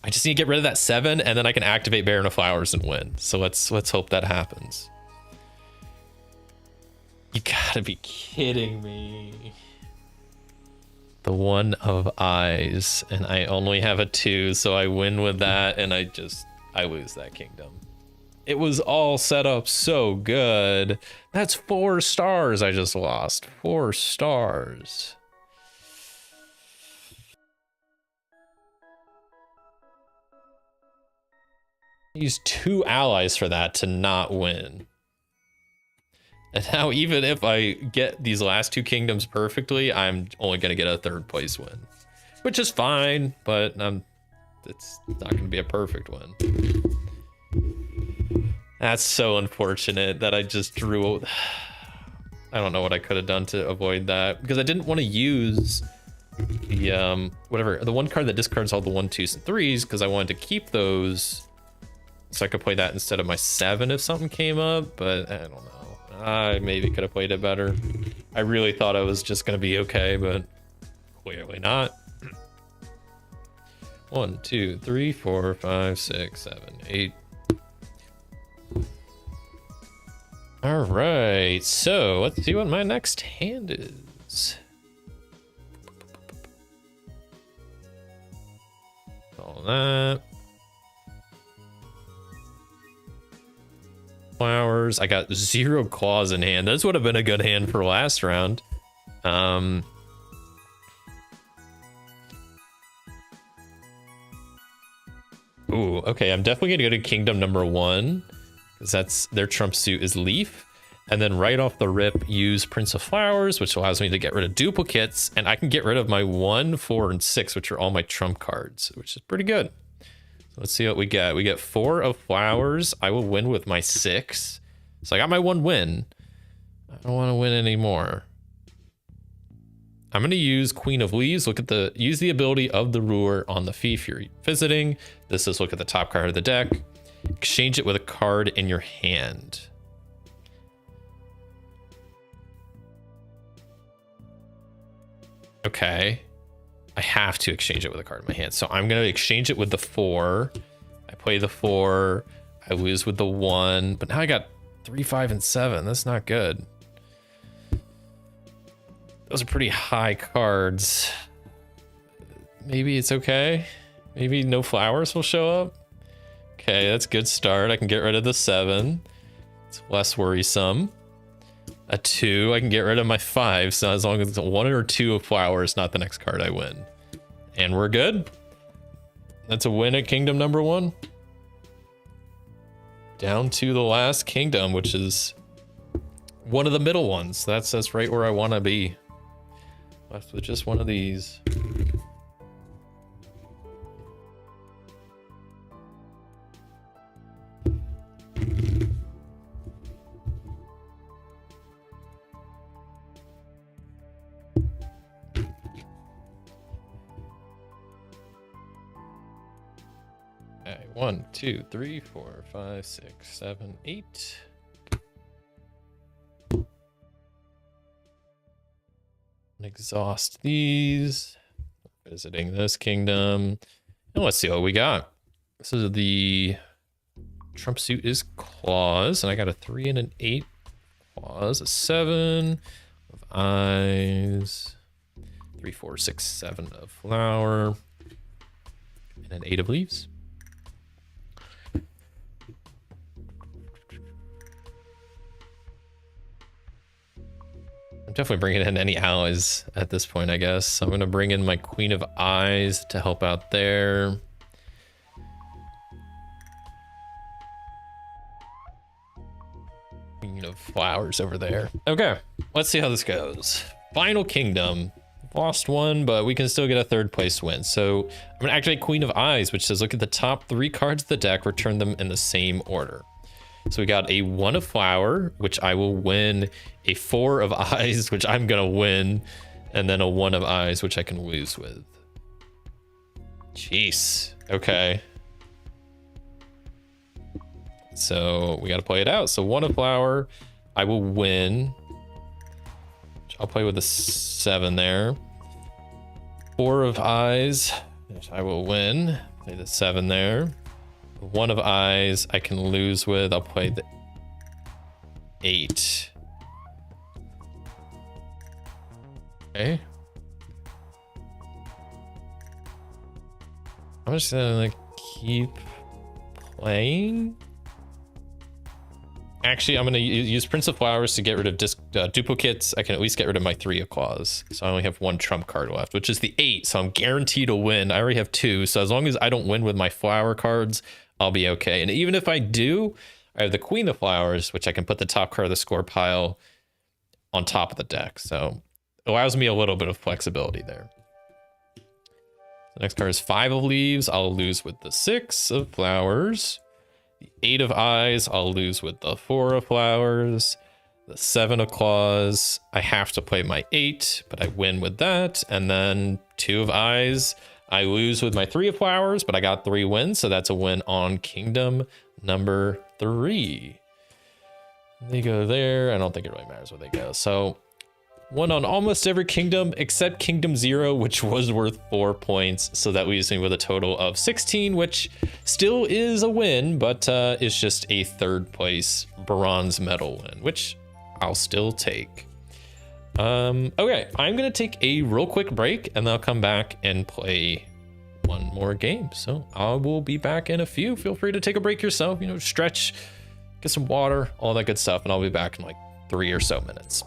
I just need to get rid of that 7, and then I can activate Baron of Flowers and win. So let's hope that happens. You gotta be kidding me. The 1 of Eyes, and I only have a 2, so I win with that, and I lose that kingdom. It was all set up so good. That's 4 stars I just lost. 4 stars. Use 2 allies for that to not win. And now even if I get these last 2 kingdoms perfectly, I'm only going to get a 3rd place win. Which is fine, but it's not going to be a perfect win. That's so unfortunate that I just drew... I don't know what I could have done to avoid that. Because I didn't want to use the, the 1 card that discards all the 1, 2s, and 3s, because I wanted to keep those so I could play that instead of my 7 if something came up, but I don't know. I maybe could have played it better. I really thought I was just going to be okay, but clearly not. 1, 2, 3, 4, 5, 6, 7, 8. All right, so let's see what my next hand is. All that. Flowers. I got 0 Claws in hand. This would have been a good hand for last round. Ooh, okay. I'm definitely gonna go to Kingdom number 1 because that's their trump suit is Leaf, and then right off the rip use Prince of Flowers, which allows me to get rid of duplicates, and I can get rid of my 1, 4, and 6, which are all my trump cards, which is pretty good. Let's see what we get. We get 4 of Flowers. I will win with my 6. So I got my 1 win. I don't want to win anymore. I'm going to use Queen of Leaves. Use the ability of the ruler on the thief you're visiting. This is look at the top card of the deck. Exchange it with a card in your hand. Okay. I have to exchange it with a card in my hand. So I'm going to exchange it with the 4. I play the 4. I lose with the 1. But now I got 3, 5, and 7. That's not good. Those are pretty high cards. Maybe it's okay. Maybe no flowers will show up. Okay, that's a good start. I can get rid of the 7. It's less worrisome. A 2, I can get rid of my 5. So as long as it's 1 or 2 of flowers, not the next card, I win. And we're good. That's a win at Kingdom number 1. Down to the last kingdom, which is one of the middle ones. That's right where I want to be. Left with just one of these. Okay, 1, 2, 3, 4, 5, 6, 7, 8. Exhaust these. Visiting this kingdom. And let's see what we got. This is the trump suit is claws, and I got a 3 and an 8 claws, a 7 of eyes, 3, 4, 6, 7 of flower, and an 8 of leaves. I'm definitely bringing in any allies at this point, I guess. So I'm going to bring in my Queen of Eyes to help out there. Queen of Flowers over there. Okay, let's see how this goes. Final Kingdom. Lost one, but we can still get a 3rd place win. So I'm going to activate Queen of Eyes, which says look at the top 3 cards of the deck, return them in the same order. So we got a 1 of Flower, which I will win, a 4 of Eyes, which I'm gonna win, and then a 1 of Eyes, which I can lose with. Jeez. Okay. So we gotta play it out. So 1 of Flower, I will win. I'll play with a 7 there. 4 of Eyes, which I will win. Play the 7 there. 1 of Eyes I can lose with. I'll play the 8. Okay. I'm just gonna keep playing. Actually, I'm gonna use Prince of Flowers to get rid of duplicates. I can at least get rid of my 3 of Claws. So I only have 1 trump card left, which is the 8. So I'm guaranteed to win. I already have 2. So as long as I don't win with my flower cards, I'll be okay. And even if I do, I have the Queen of Flowers, which I can put the top card of the score pile on top of the deck. So it allows me a little bit of flexibility there. The next card is 5 of Leaves. I'll lose with the 6 of Flowers. The 8 of Eyes, I'll lose with the 4 of Flowers. The 7 of Claws, I have to play my 8, but I win with that. And then 2 of Eyes, I lose with my 3 of Flowers, but I got 3 wins, so that's a win on Kingdom number 3. They go there. I don't think it really matters where they go. So won on almost every kingdom except Kingdom 0, which was worth 4 points. So that leaves me with a total of 16, which still is a win, but it's just a 3rd place bronze medal win, which I'll still take. Okay, I'm gonna take a real quick break and then I'll come back and play one more game. So I will be back in a few. Feel free to take a break yourself, stretch, get some water, all that good stuff, and I'll be back in like 3 or so minutes.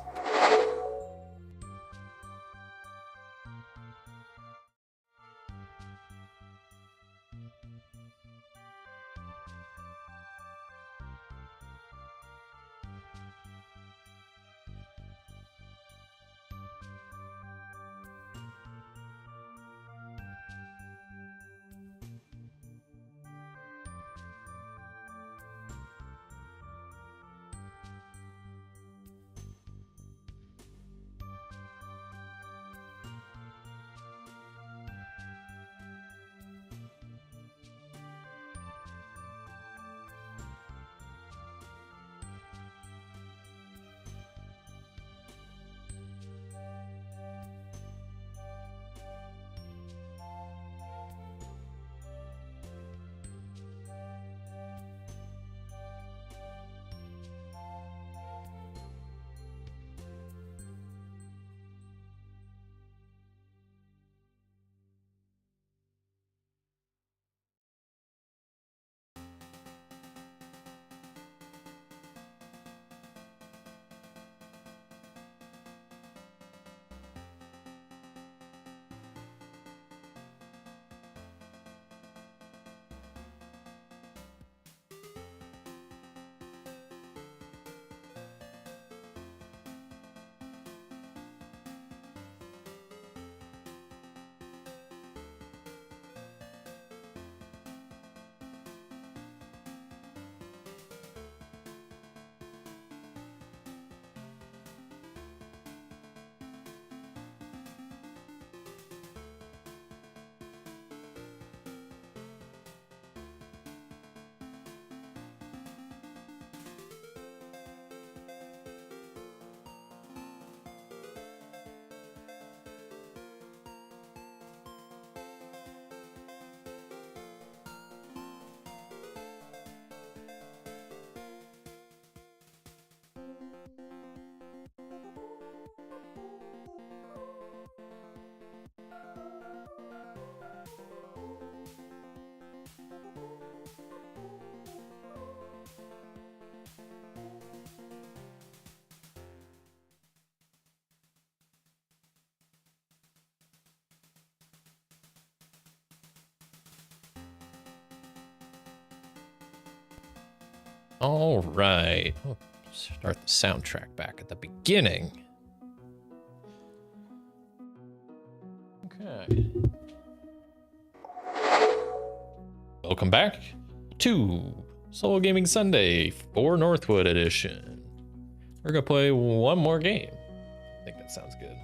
All right. Oh, start the soundtrack back at the beginning. Okay. Welcome back to Solo Gaming Sunday for Northwood Edition. We're gonna play one more game. I think that sounds good.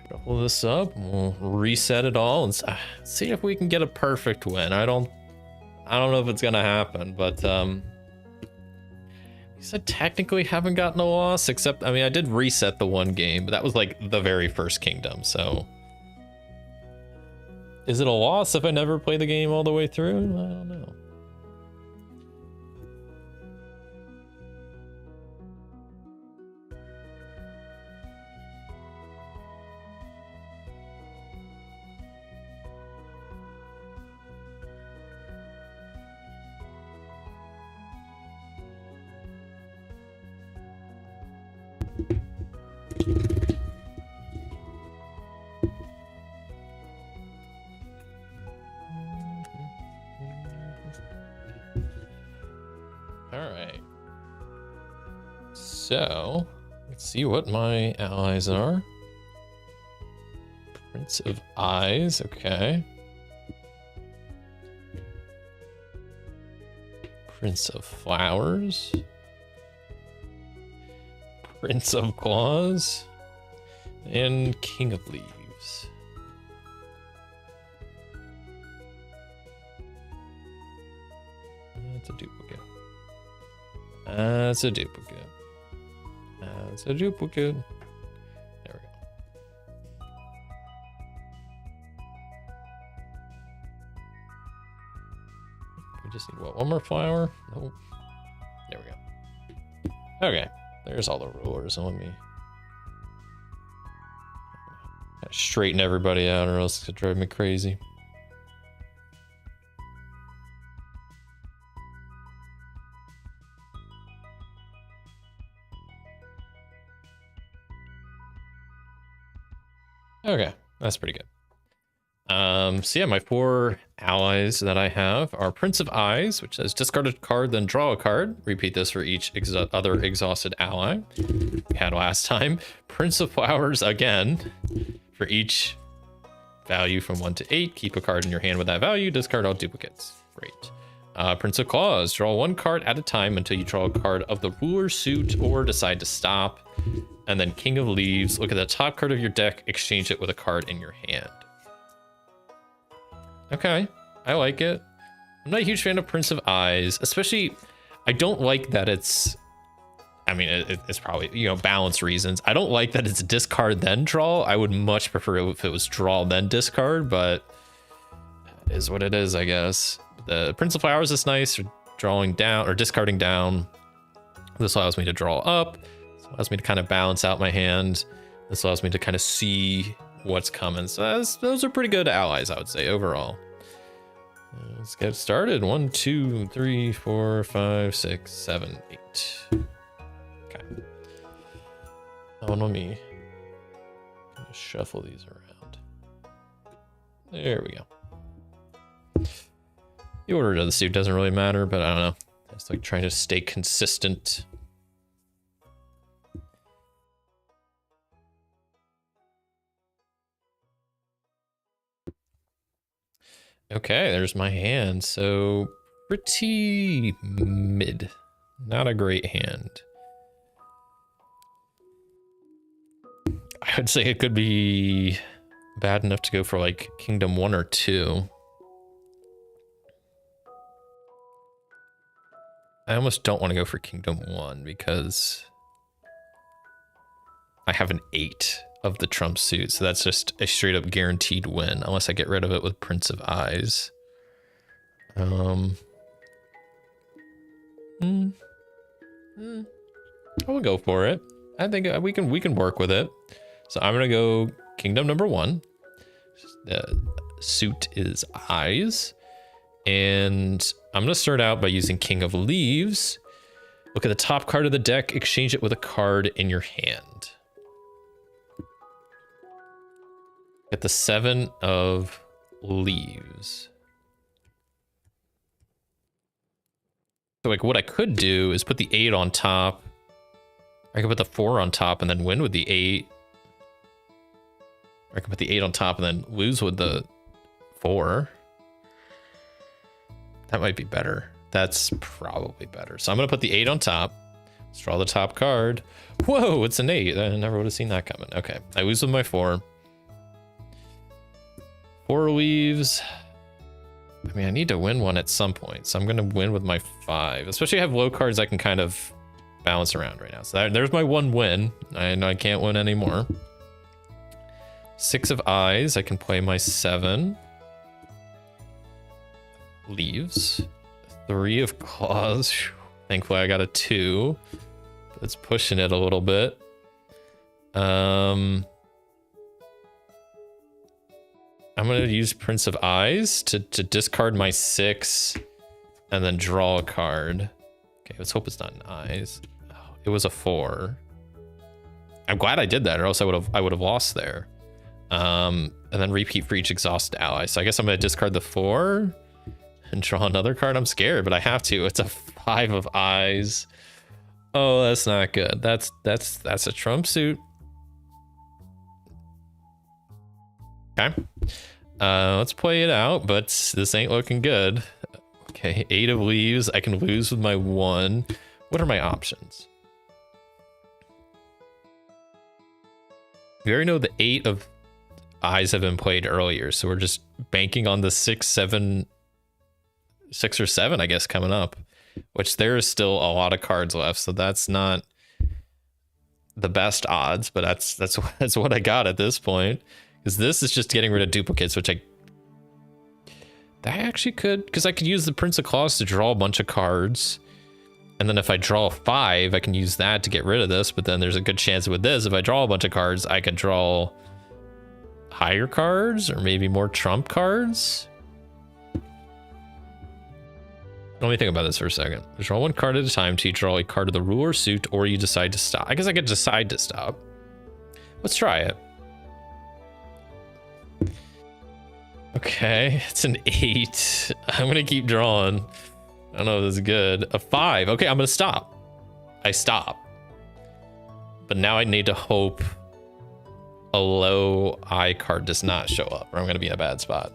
Shuffle this up, we'll reset it all and see if we can get a perfect win. I don't know if it's gonna happen, but I technically haven't gotten a loss, except, I mean, I did reset the one game, but that was like the very first kingdom, so. Is it a loss if I never play the game all the way through? I don't know. Alright. So, let's see what my allies are. Prince of Eyes, okay. Prince of Flowers. Prince of Claws. And King of Leaves. That's a duplicate. That's a duplicate. That's a duplicate. There we go. We just need what? One more flower? Nope. There we go. Okay. There's all the rulers. And let me straighten everybody out or else it's gonna drive me crazy. Okay, that's pretty good. So yeah, my 4 allies that I have are Prince of Eyes, which says discard a card, then draw a card. Repeat this for each other exhausted ally we had last time. Prince of Flowers again. For each value from 1 to 8, keep a card in your hand with that value, discard all duplicates. Great. Prince of Claws, draw 1 card at a time until you draw a card of the ruler suit or decide to stop. And then King of Leaves, look at the top card of your deck, exchange it with a card in your hand. Okay, I like it. I'm not a huge fan of Prince of Eyes, especially, I don't like that it's, I mean, it's probably, you know, balance reasons. I don't like that it's discard then draw. I would much prefer if it was draw then discard, but it is what it is, I guess. The Prince of Flowers is nice for drawing down or discarding down. This allows me to draw up. This allows me to kind of balance out my hand. This allows me to kind of see what's coming. So those are pretty good allies, I would say, overall. Let's get started. 1, 2, 3, 4, 5, 6, 7, 8. Okay. Oh, let me shuffle these around. There we go. The order of the suit doesn't really matter, but I don't know. It's like trying to stay consistent. Okay, there's my hand. So pretty mid. Not a great hand. I would say it could be bad enough to go for like Kingdom 1 or 2. I almost don't want to go for Kingdom 1 because I have an 8 of the trump suit, so that's just a straight up guaranteed win unless I get rid of it with Prince of Eyes. I will go for it. I think we can work with it. So I'm gonna go Kingdom number 1. The suit is Eyes, and I'm gonna start out by using King of Leaves. Look at the top card of the deck, exchange it with a card in your hand. Get the 7 of Leaves. So like what I could do is put the 8 on top. I could put the 4 on top and then win with the 8. Or I could put the 8 on top and then lose with the 4. That might be better. That's probably better. So I'm going to put the 8 on top. Let's draw the top card. Whoa, it's an 8. I never would have seen that coming. Okay, I lose with my 4. 4 leaves. I mean, I need to win one at some point. So I'm going to win with my 5. Especially I have low cards I can kind of balance around right now. So there's my 1 win. I know I can't win anymore. 6 of eyes. I can play my 7. Leaves. 3 of claws. Thankfully I got a 2. That's pushing it a little bit. I'm gonna use Prince of Eyes to discard my 6 and then draw a card. Okay, let's hope it's not an Eyes. Oh, it was a 4. I'm glad I did that, or else I would have lost there. And then repeat for each exhausted ally. So I guess I'm gonna discard the 4 and draw another card. I'm scared, but I have to. It's a 5 of eyes. Oh, that's not good. That's a trump suit. Okay. Let's play it out, but this ain't looking good. Okay, 8 of leaves. I can lose with my 1. What are my options? We already know the 8 of eyes have been played earlier, so we're just banking on the 6 or 7, I guess, coming up, which there is still a lot of cards left, so that's not the best odds, but that's what I got at this point. Because this is just getting rid of duplicates, which I actually could, because I could use the Prince of Claws to draw a bunch of cards, and then if I draw 5, I can use that to get rid of this. But then there's a good chance with this, if I draw a bunch of cards, I could draw higher cards or maybe more trump cards. Let me think about this for a second. Draw 1 card at a time till you draw a card of the ruler suit, or you decide to stop. I guess I could decide to stop. Let's try it. Okay, it's an 8. I'm gonna keep drawing. I don't know if this is good. A 5. Okay, I'm gonna stop. I stop. But now I need to hope a low eye card does not show up, or I'm gonna be in a bad spot.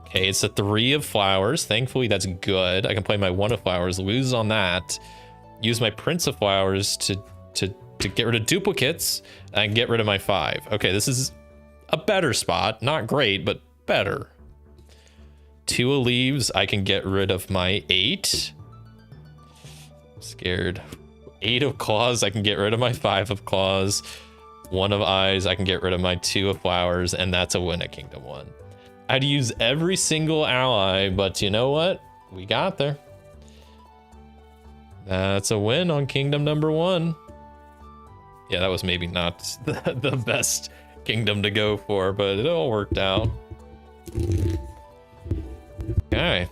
Okay, it's a 3 of flowers. Thankfully, that's good. I can play my 1 of flowers, lose on that, use my Prince of Flowers to get rid of duplicates, and get rid of my 5. Okay, this is a better spot. Not great, but better. 2 of leaves. I can get rid of my 8. I'm scared. 8 of claws. I can get rid of my 5 of claws. 1 of eyes. I can get rid of my 2 of flowers, and that's a win at Kingdom 1. I'd use every single ally, but you know what? We got there. That's a win on Kingdom number 1. Yeah, that was maybe not the best kingdom to go for, but it all worked out. Okay.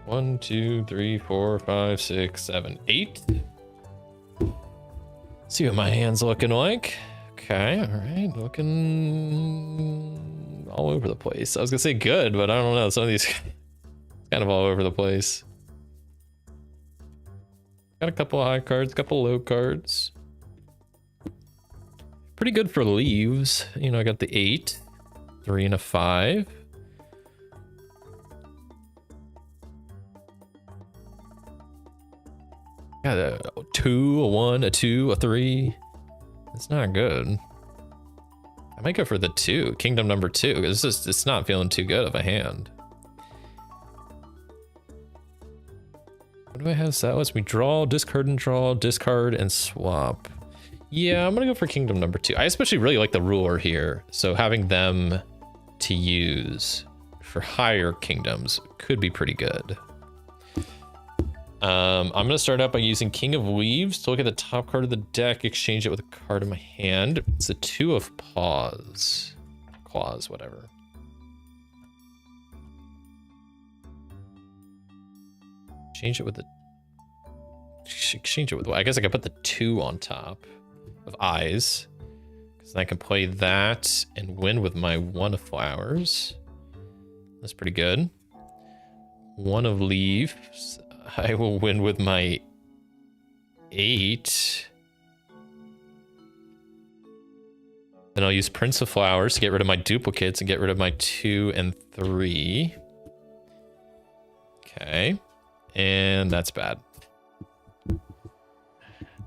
One, 2, 3, 4, 5, 6, 7, 8. See what my hand's looking like. Okay, all right, looking all over the place. I was gonna say good, but I don't know. Some of these kind of all over the place. Got a couple of high cards, a couple low cards. Pretty good for leaves. You know, I got the 8, 3, and a 5. Got a 2, a 1, a 2, a 3. It's not good. I might go for the 2, Kingdom number 2. It's not feeling too good of a hand. What do I have? So that lets me draw, discard and draw, discard and swap. Yeah, I'm gonna go for Kingdom number 2. I especially really like the ruler here, so having them to use for higher kingdoms could be pretty good. I'm gonna start out by using King of Leaves to look at the top card of the deck, exchange it with a card in my hand. It's a 2 of paws. Claws, whatever. Change it with the exchange it with what? I guess I could put the 2 on top of eyes. Because I can play that and win with my 1 of flowers. That's pretty good. 1 of leaves. I will win with my 8. Then I'll use Prince of Flowers to get rid of my duplicates and get rid of my 2 and 3. Okay. And that's bad.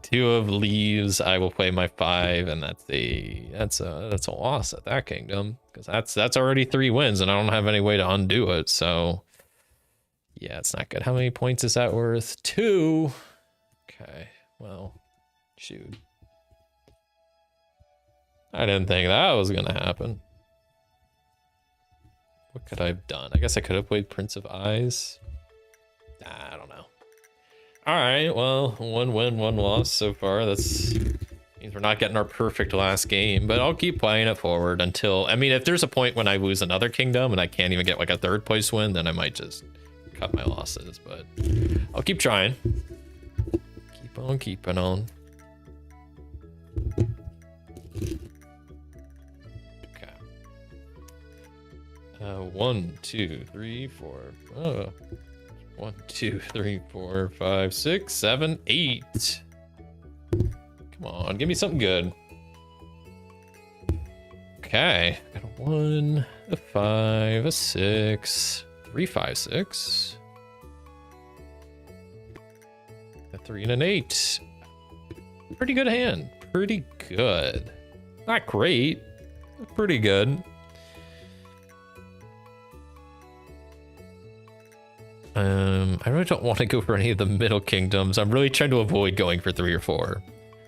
2 of leaves, I will play my 5, and that's a loss at that kingdom. Because that's already 3 wins, and I don't have any way to undo it, so yeah, it's not good. How many points is that worth? 2. Okay, well, shoot. I didn't think that was gonna happen. What could I have done? I guess I could have played Prince of Eyes. I don't know. All right, well, 1 win, 1 loss so far. That's means we're not getting our perfect last game, but I'll keep playing it forward until, I mean, if there's a point when I lose another kingdom and I can't even get like a 3rd place win, then I might just cut my losses, but I'll keep trying. Keep on keeping on. Okay. 1, 2, 3, 4. 1, 2, 3, 4, 5, 6, 7, 8. Come on, give me something good. Okay, got a 1, a 5, a 6, 3, 5, 6, a 3 and an 8. Pretty good hand. Pretty good. Not great, but pretty good. I really don't want to go for any of the middle kingdoms. I'm really trying to avoid going for 3 or 4.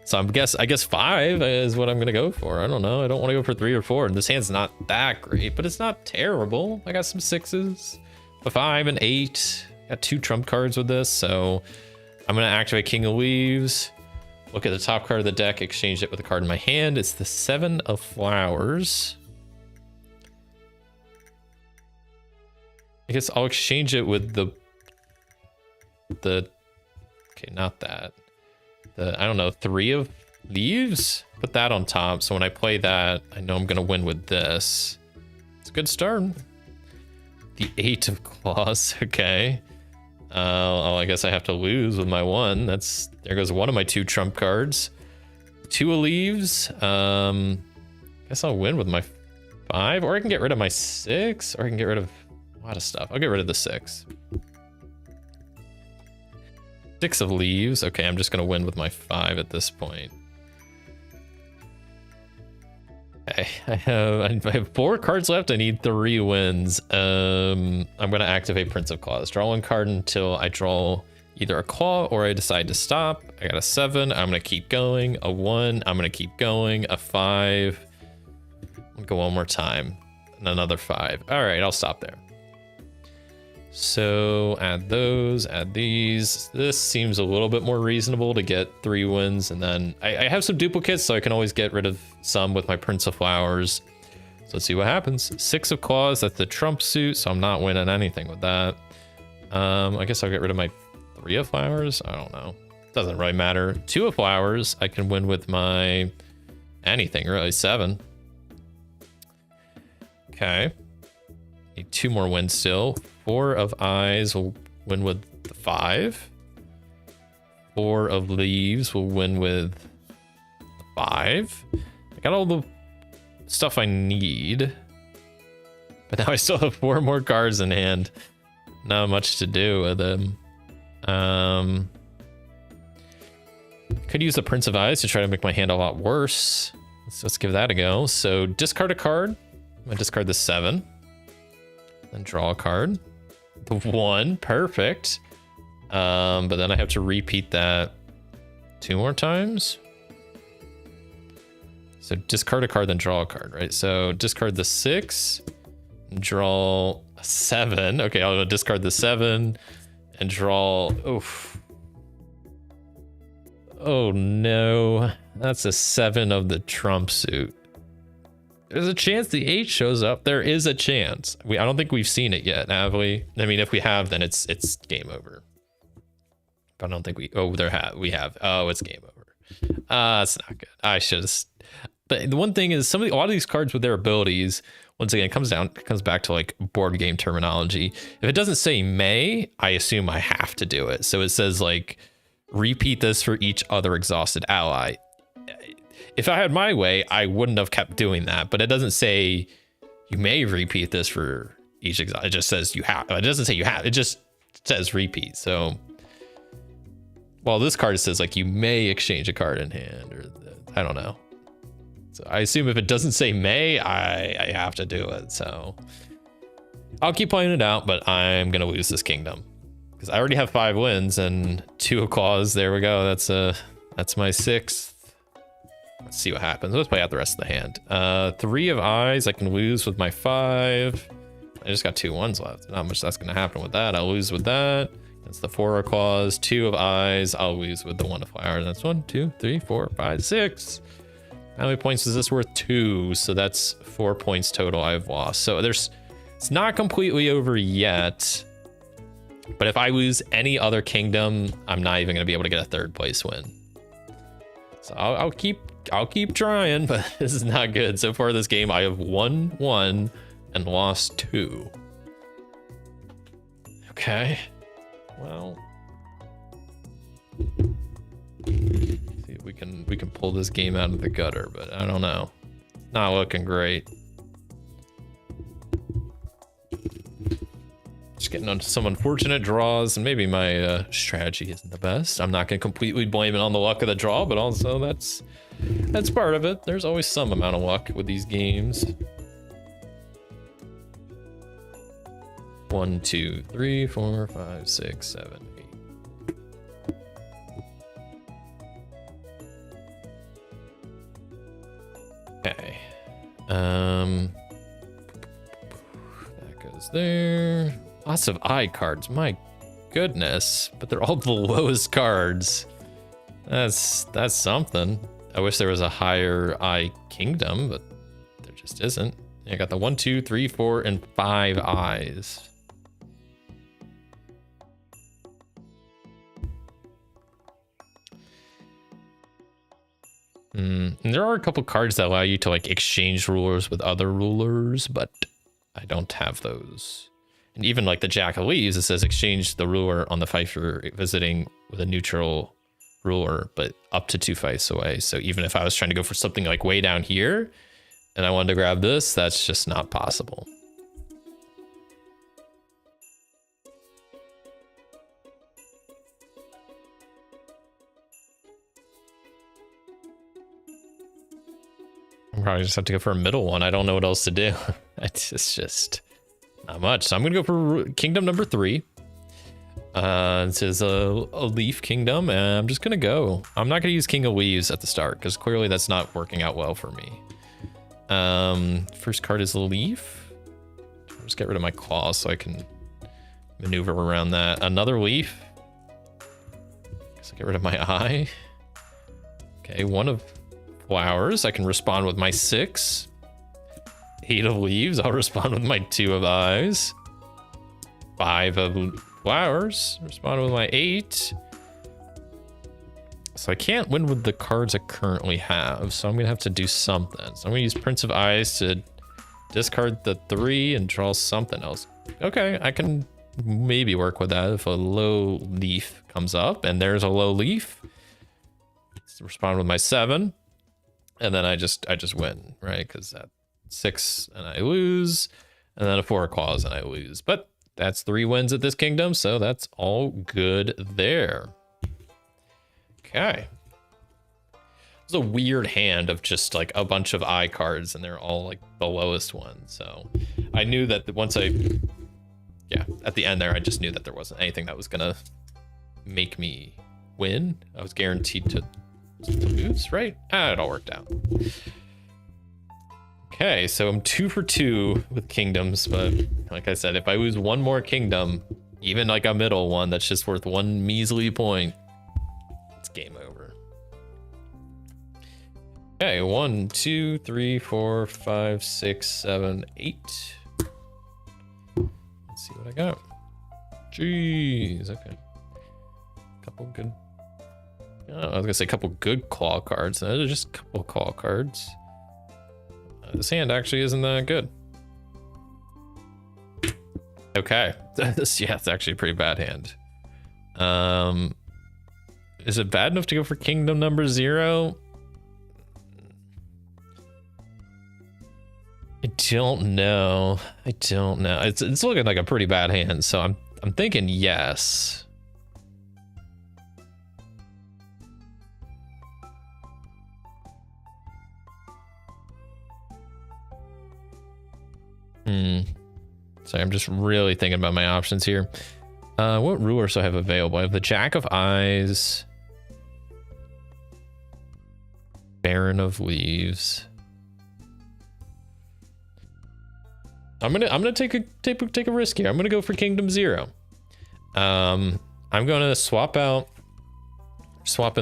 So I guess 5 is what I'm gonna go for. I don't know. I don't want to go for 3 or 4. And this hand's not that great, but it's not terrible. I got some 6s, a 5 and 8. Got 2 trump cards with this, so I'm gonna activate King of Leaves. Look at the top card of the deck, exchange it with a card in my hand. It's the 7 of Flowers. I guess I'll exchange it with the okay, not that. I don't know, 3 of Leaves? Put that on top, so when I play that, I know I'm gonna win with this. It's a good start. The 8 of Claws, okay. Oh, I guess I have to lose with my 1. There goes 1 of my 2 trump cards. 2 of Leaves. Guess I'll win with my 5, or I can get rid of my 6, or I can get rid of a lot of stuff. I'll get rid of the 6. 6 of Leaves. Okay, I'm just gonna win with my 5 at this point. Okay, I have 4 cards left. I need 3 wins. I'm gonna activate Prince of Claws. Draw 1 card until I draw either a claw or I decide to stop. I got a 7. I'm gonna keep going. A 1. I'm gonna keep going. A 5. I'll go one more time. And another 5. All right, I'll stop there. So add those, add these. This seems a little bit more reasonable to get 3 wins. And then I have some duplicates, so I can always get rid of some with my Prince of Flowers. So let's see what happens. 6 of Claws, that's the trump suit, so I'm not winning anything with that. I guess I'll get rid of my 3 of Flowers. I don't know. Doesn't really matter. 2 of Flowers, I can win with my anything, really. 7. Okay. Need 2 more wins still. 4 of Eyes will win with the 5. 4 of Leaves will win with the 5. I got all the stuff I need. But now I still have 4 more cards in hand. Not much to do with them. Could use the Prince of Eyes to try to make my hand a lot worse. Let's give that a go. So discard a card. I'm gonna discard the 7. Then draw a card. The 1, perfect. But then I have to repeat that 2 more times. So discard a card, then draw a card, right? So discard the 6, draw a 7. Okay, I'll discard the 7 and draw. Oof. Oh no, that's a 7 of the trump suit. There's a chance the 8 shows up. There is a chance. I don't think we've seen it yet, have we? I mean, if we have, then it's game over. But I don't think we. Oh, we have. Oh, it's game over. It's not good. I should have. But the one thing is, a lot of these cards with their abilities, once again, it comes back to like board game terminology. If it doesn't say may, I assume I have to do it. So it says like, repeat this for each other exhausted ally. If I had my way, I wouldn't have kept doing that. But it doesn't say you may repeat this for each exhausted. It just says you have. It doesn't say you have. It just says repeat. So, well, this card says like you may exchange a card in hand, or I don't know. So I assume if it doesn't say may, I have to do it. So I'll keep playing it out, but I'm gonna lose this kingdom because I already have 5 wins and 2 of claws. There we go. That's my 6th. Let's see what happens. Let's play out the rest of the hand. 3 of eyes I can lose with my 5. I just got 2 ones left. Not much that's gonna happen with that. I'll lose with that. That's the 4 of claws. 2 of eyes. I'll lose with the 1 of flowers. That's 1, 2, 3, 4, 5, 6. How many points is this worth? 2. So that's 4 points total I've lost. So it's not completely over yet. But if I lose any other kingdom, I'm not even gonna be able to get a 3rd place win. So I'll keep trying, but this is not good. So far this game, I have won 1 and lost 2. Okay. Well. See if we can pull this game out of the gutter, but I don't know. Not looking great. Just getting on some unfortunate draws, and maybe my strategy isn't the best. I'm not gonna completely blame it on the luck of the draw, but also that's part of it. There's always some amount of luck with these games. 1, 2, 3, 4, 5, 6, 7, 8. Okay. That goes there. Lots of eye cards. My goodness, but they're all the lowest cards. That's something. I wish there was a higher eye kingdom, but there just isn't. I got the 1, 2, 3, 4, and 5 eyes. And there are a couple cards that allow you to like exchange rulers with other rulers, but I don't have those. And even like the Jack of Leaves, it says exchange the ruler on the fight you're visiting with a neutral ruler, but up to 2 fights away. So even if I was trying to go for something like way down here and I wanted to grab this, that's just not possible. I probably just have to go for a middle one. I don't know what else to do. It's just not much. So I'm gonna go for kingdom number 3. This is a leaf kingdom, and I'm just gonna go. I'm not gonna use King of Leaves at the start because clearly that's not working out well for me. First card is a leaf. I'll just get rid of my claws so I can maneuver around that. Another leaf. Guess I'll get rid of my eye. Okay, 1 of flowers. I can respond with my 6. 8 of leaves. I'll respond with my 2 of eyes. 5 of flowers. Respond with my 8. So I can't win with the cards I currently have. So I'm going to have to do something. So I'm going to use Prince of Eyes to discard the 3 and draw something else. Okay, I can maybe work with that if a low leaf comes up. And there's a low leaf. Let's respond with my 7. And then I just win, right? Because that 6 and I lose, and then a 4 of claws and I lose. But that's 3 wins at this kingdom, so that's all good there. Okay. It's a weird hand of just like a bunch of eye cards, and they're all like the lowest one. So I knew that at the end there, I just knew that there wasn't anything that was gonna make me win. I was guaranteed to lose, right? It all worked out. Okay, so I'm 2 for 2 with kingdoms, but like I said, if I lose one more kingdom, even like a middle one that's just worth 1 measly point, it's game over. Okay, 1, 2, 3, 4, 5, 6, 7, 8. Let's see what I got. Jeez, okay. Couple good. Oh, I was gonna say a couple good claw cards. No, they're just a couple of claw cards. This hand actually isn't that good. Okay, yeah, it's actually a pretty bad hand. Is it bad enough to go for kingdom number 0? I don't know. It's looking like a pretty bad hand, so I'm thinking yes. Sorry, I'm just really thinking about my options here. What rulers do I have available? I have the Jack of Eyes, Baron of Leaves. I'm gonna take a risk here. I'm gonna go for Kingdom 0. I'm gonna swap in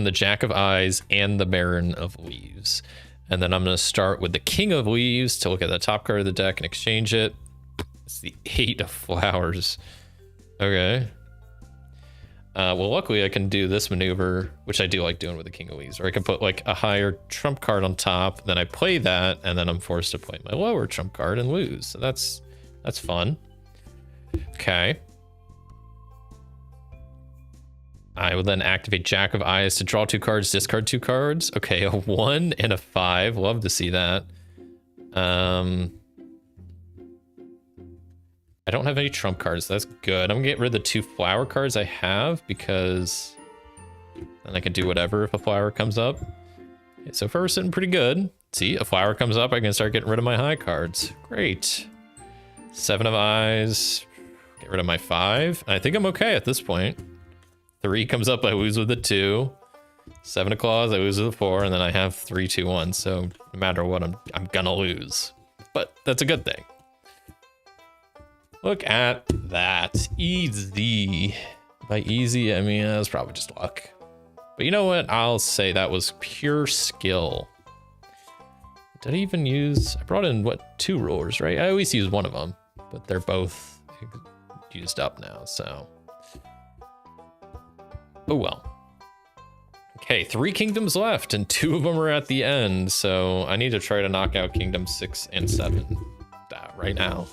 the Jack of Eyes and the Baron of Leaves. And then I'm gonna start with the King of Leaves to look at the top card of the deck and exchange it. It's the 8 of Flowers. Okay. Well, luckily I can do this maneuver, which I do like doing with the King of Leaves, or I can put like a higher trump card on top, then I play that, and then I'm forced to play my lower trump card and lose. So that's fun. Okay. I will then activate Jack of Eyes to draw 2 cards, discard 2 cards. Okay, a 1 and a 5. Love to see that. I don't have any trump cards. That's good. I'm gonna get rid of the 2 flower cards I have because then I can do whatever if a flower comes up. Okay, so far we're sitting pretty good. See, a flower comes up, I can start getting rid of my high cards. Great. 7 of Eyes. Get rid of my 5. I think I'm okay at this point. 3 comes up, I lose with the 2. 7 of Claws, I lose with the 4, and then I have 3, 2, 1. So no matter what, I'm gonna lose. But that's a good thing. Look at that. Easy. By easy, I mean, that was probably just luck. But you know what? I'll say that was pure skill. Did I even use... I brought in, what, 2 rulers, right? I always use one of them, but they're both used up now, so... Oh well. Okay, 3 kingdoms left, and 2 of them are at the end, so I need to try to knock out Kingdom 6 and 7 right now.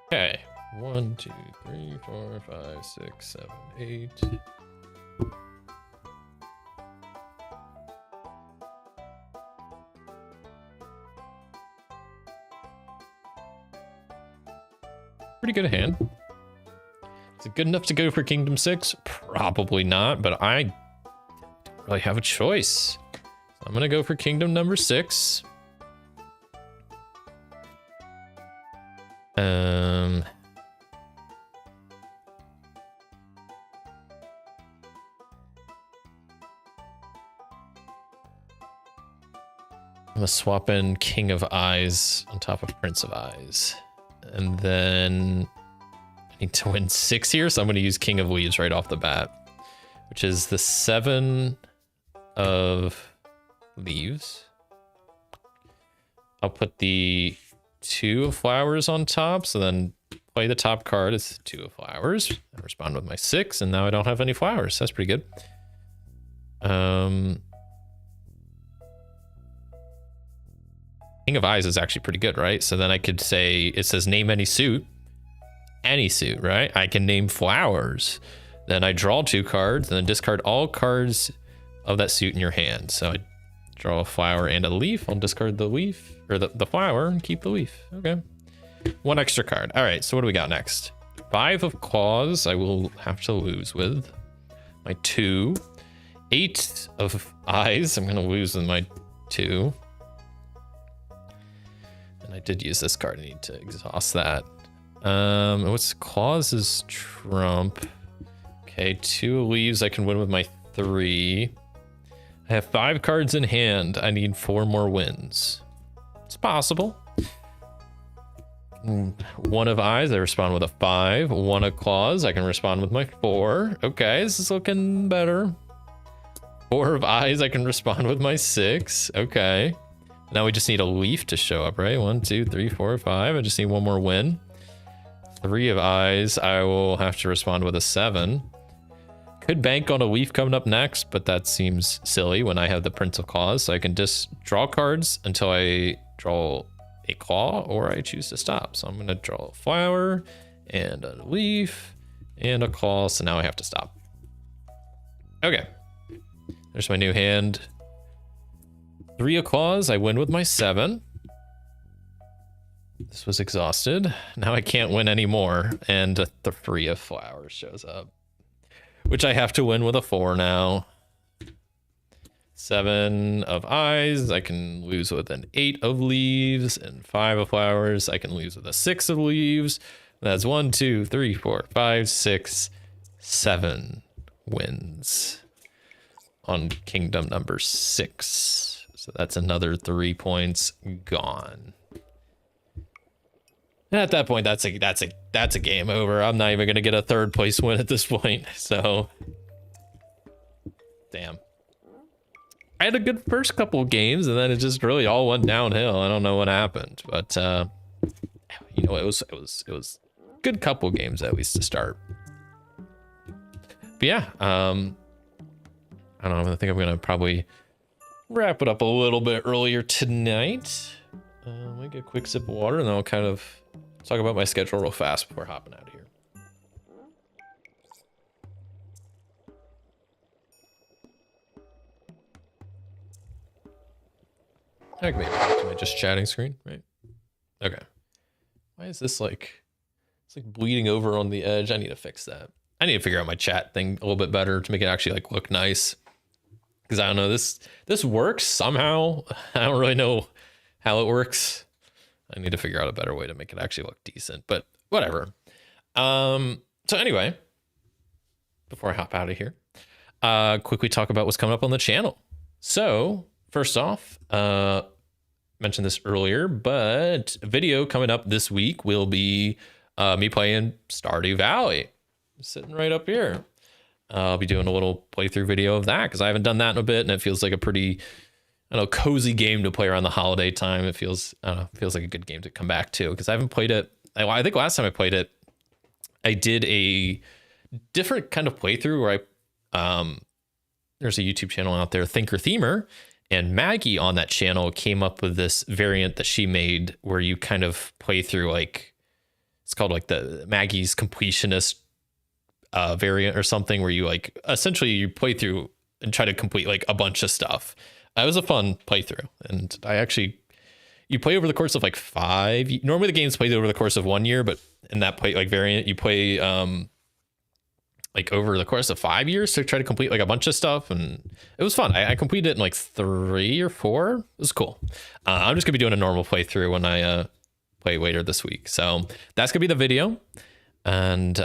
Okay, 1, 2, 3, 4, 5, 6, 7, 8. Pretty good hand. Is it good enough to go for Kingdom 6? Probably not, but I don't really have a choice. So I'm gonna go for Kingdom number 6. I'm gonna swap in King of Eyes on top of Prince of Eyes. And then I need to win 6 here, so I'm going to use King of Leaves right off the bat, which is the 7 of Leaves. I'll put the 2 of Flowers on top, so then play the top card as 2 of Flowers. I respond with my 6, and now I don't have any flowers. That's pretty good. King of Eyes is actually pretty good, right? So then I could say, it says name any suit, right? I can name flowers. Then I draw 2 cards and then discard all cards of that suit in your hand. So I draw a flower and a leaf. I'll discard the leaf or the flower and keep the leaf. Okay. 1 extra card. All right. So what do we got next? 5 of Claws. I will have to lose with my 2. 8 of Eyes. I'm going to lose with my 2. I did use this card. I need to exhaust that. What's Claws' trump? Okay, 2 leaves. I can win with my 3. I have 5 cards in hand. I need 4 more wins. It's possible. 1 of Eyes. I respond with a 5. 1 of Claws. I can respond with my 4. Okay, this is looking better. 4 of eyes, I can respond with my 6. Okay. Now we just need a leaf to show up, right? 1, 2, 3, 4, 5. I just need one more win. 3 of eyes, I will have to respond with a 7. Could bank on a leaf coming up next, but that seems silly when I have the Prince of Claws. So I can just draw cards until I draw a claw, or I choose to stop. So I'm going to draw a flower and a leaf and a claw. So now I have to stop. Okay. There's my new hand. 3 of claws. I win with my 7. This was exhausted. Now I can't win anymore. And the 3 of flowers shows up, which I have to win with a 4 now. 7 of eyes. I can lose with an 8 of leaves, and 5 of flowers. I can lose with a 6 of leaves. That's 1, 2, 3, 4, 5, 6, 7 wins on kingdom number 6. So that's another 3 points gone. And at that point, that's a game over. I'm not even gonna get a 3rd place win at this point. So, damn. I had a good first couple of games, and then it just really all went downhill. I don't know what happened, but you know, it was a good couple of games at least to start. But yeah, I don't know. I think I'm gonna probably wrap it up a little bit earlier tonight. Might get a quick sip of water, and then I'll kind of talk about my schedule real fast before hopping out of here. I can maybe back to my just chatting screen, right? Okay. Why is this like, it's like bleeding over on the edge? I need to fix that. I need to figure out my chat thing a little bit better to make it actually like look nice. Because I don't know, this works somehow. I don't really know how it works. I need to figure out a better way to make it actually look decent, but whatever. So anyway, before I hop out of here, quickly talk about what's coming up on the channel. So first off, mentioned this earlier, but a video coming up this week will be me playing Stardew Valley. Sitting right up here. I'll be doing a little playthrough video of that because I haven't done that in a bit, and it feels like a pretty, I don't know, cozy game to play around the holiday time. It feels, I don't know, feels like a good game to come back to because I haven't played it. I think last time I played it, I did a different kind of playthrough where there's a YouTube channel out there, Thinker Themer, and Maggie on that channel came up with this variant that she made where you kind of play through like, it's called like the Maggie's completionist variant or something, where you like essentially you play through and try to complete like a bunch of stuff. It was a fun playthrough, and you play over the course of like 5. Normally the game's played over the course of 1 year, but in that play like variant, you play like over the course of 5 years to try to complete like a bunch of stuff, and it was fun. I completed it in like 3 or 4. It was cool. I'm just gonna be doing a normal playthrough when I play later this week, so that's gonna be the video. And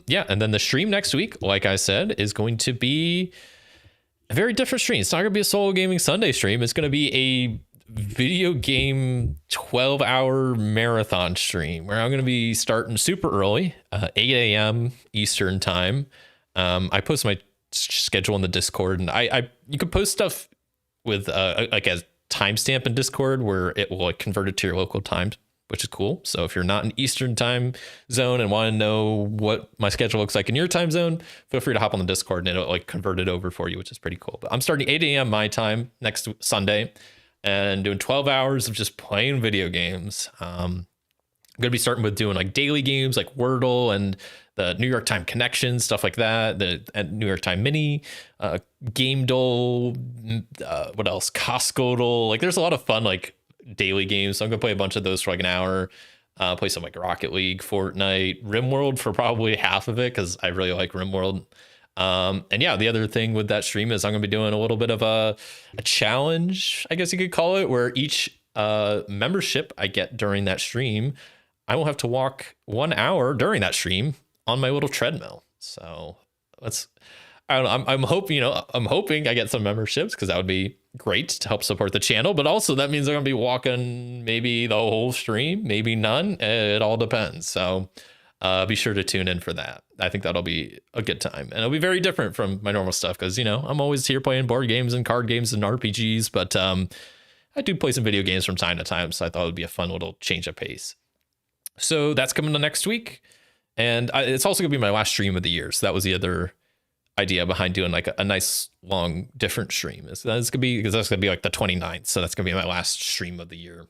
yeah, and then the stream next week, like I said, is going to be a very different stream. It's not gonna be a solo gaming Sunday stream. It's gonna be a video game 12-hour marathon stream where I'm gonna be starting super early, 8 a.m. Eastern time. I post my schedule in the Discord, and you can post stuff with like a timestamp in Discord where it will like convert it to your local time, which is cool. So if you're not in Eastern time zone and want to know what my schedule looks like in your time zone, feel free to hop on the Discord and it'll like convert it over for you, which is pretty cool. But I'm starting 8 a.m. my time next Sunday and doing 12 hours of just playing video games. I'm going to be starting with doing like daily games like Wordle and the New York Time Connection, stuff like that. The New York Time Mini, Game Dole, what else? Costco. Like there's a lot of fun like daily games. So I'm gonna play a bunch of those for like an hour, play some like Rocket League, Fortnite, RimWorld for probably half of it because I really like RimWorld. And yeah, the other thing with that stream is I'm gonna be doing a little bit of a challenge, I guess you could call it, where each membership I get during that stream, I will have to walk 1 hour during that stream on my little treadmill. So I don't know. I'm hoping I get some memberships because that would be great to help support the channel. But also that means I'm going to be walking maybe the whole stream, maybe none. It all depends. So be sure to tune in for that. I think that'll be a good time, and it'll be very different from my normal stuff because, you know, I'm always here playing board games and card games and RPGs, but I do play some video games from time to time, so I thought it would be a fun little change of pace. So that's coming to next week, and it's also gonna be my last stream of the year. So that was the other idea behind doing like a nice long different stream. That's gonna be, because that's gonna be like the 29th, so that's gonna be my last stream of the year.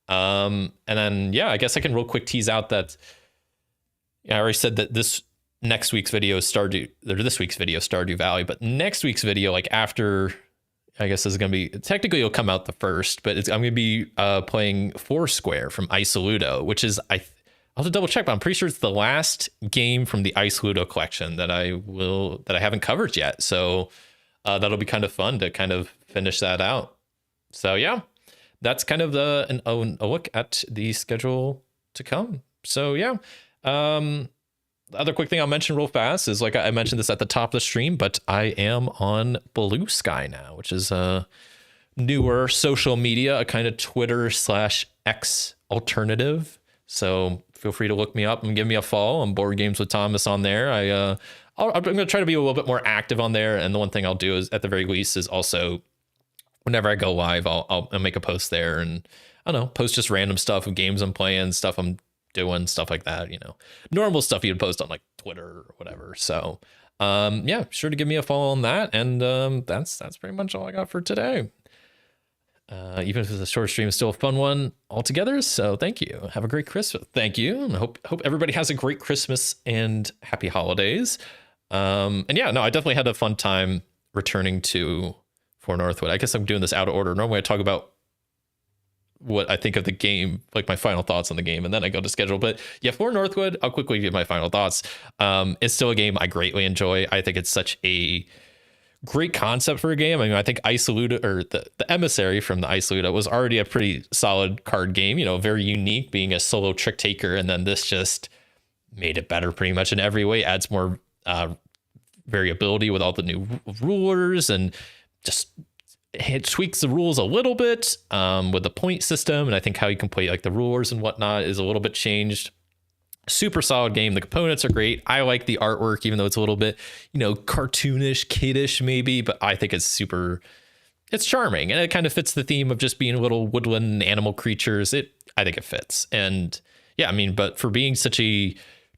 And then I guess I can real quick tease out that I already said that this week's video is Stardew Valley, but next week's video, like after, I guess this is gonna be, technically it'll come out the first, but I'm gonna be playing Foursquare from Iceludo, which is I'll have to double check, but I'm pretty sure it's the last game from the Iceludo collection that I haven't covered yet. So that'll be kind of fun to kind of finish that out. So yeah, that's kind of a look at the schedule to come. So yeah, the other quick thing I'll mention real fast is, like I mentioned this at the top of the stream, but I am on Blue Sky now, which is a newer social media, a kind of Twitter/X alternative. So feel free to look me up and give me a follow. I'm Board Games with Thomas on there. I'm going to try to be a little bit more active on there. And the one thing I'll do is, at the very least, is also whenever I go live, I'll make a post there, and I don't know, post just random stuff of games I'm playing, stuff I'm doing, stuff like that, you know, normal stuff you'd post on like Twitter or whatever. So yeah, sure to give me a follow on that. And that's pretty much all I got for today. Even if it's a short stream, it's still a fun one altogether. So thank you. Have a great Christmas. Thank you. And I hope everybody has a great Christmas and happy holidays. And yeah, no, I definitely had a fun time returning to For Northwood. I guess I'm doing this out of order. Normally I talk about what I think of the game, like my final thoughts on the game, and then I go to schedule. But yeah, For Northwood, I'll quickly give my final thoughts. It's still a game I greatly enjoy. I think it's such a great concept for a game. I mean, I think Iceludo, or the Emissary from the Iceludo, was already a pretty solid card game, you know, very unique, being a solo trick taker. And then this just made it better pretty much in every way, adds more variability with all the new rulers, and just it tweaks the rules a little bit with the point system. And I think how you can play like the rulers and whatnot is a little bit changed. Super solid game. The components are great. I like the artwork, even though it's a little bit, you know, cartoonish, kiddish maybe, but I think it's charming, and it kind of fits the theme of just being little woodland animal creatures. I think it fits. And yeah, I mean, but for being such a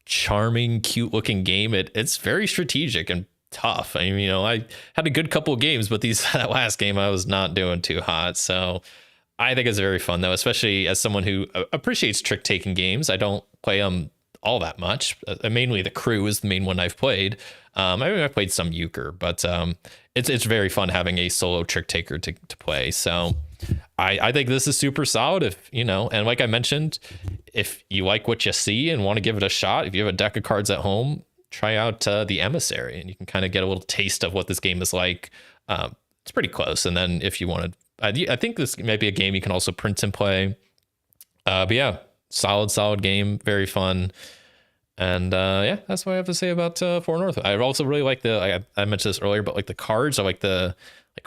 charming, cute looking game, it's very strategic and tough. I mean, you know, I had a good couple of games, but that last game I was not doing too hot. So I think it's very fun though, especially as someone who appreciates trick taking games. I don't play them all that much. Mainly The Crew is the main one I've played. I mean, I've played some euchre, but it's very fun having a solo trick taker to play. So I think this is super solid. If you know, and like I mentioned, if you like what you see and want to give it a shot, if you have a deck of cards at home, try out the Emissary, and you can kind of get a little taste of what this game is like. It's pretty close. And then if you want to, I think this might be a game you can also print and play. But yeah, solid game, very fun. And yeah, that's what I have to say about For Northwood. I also really like I mentioned this earlier, but like the cards are like the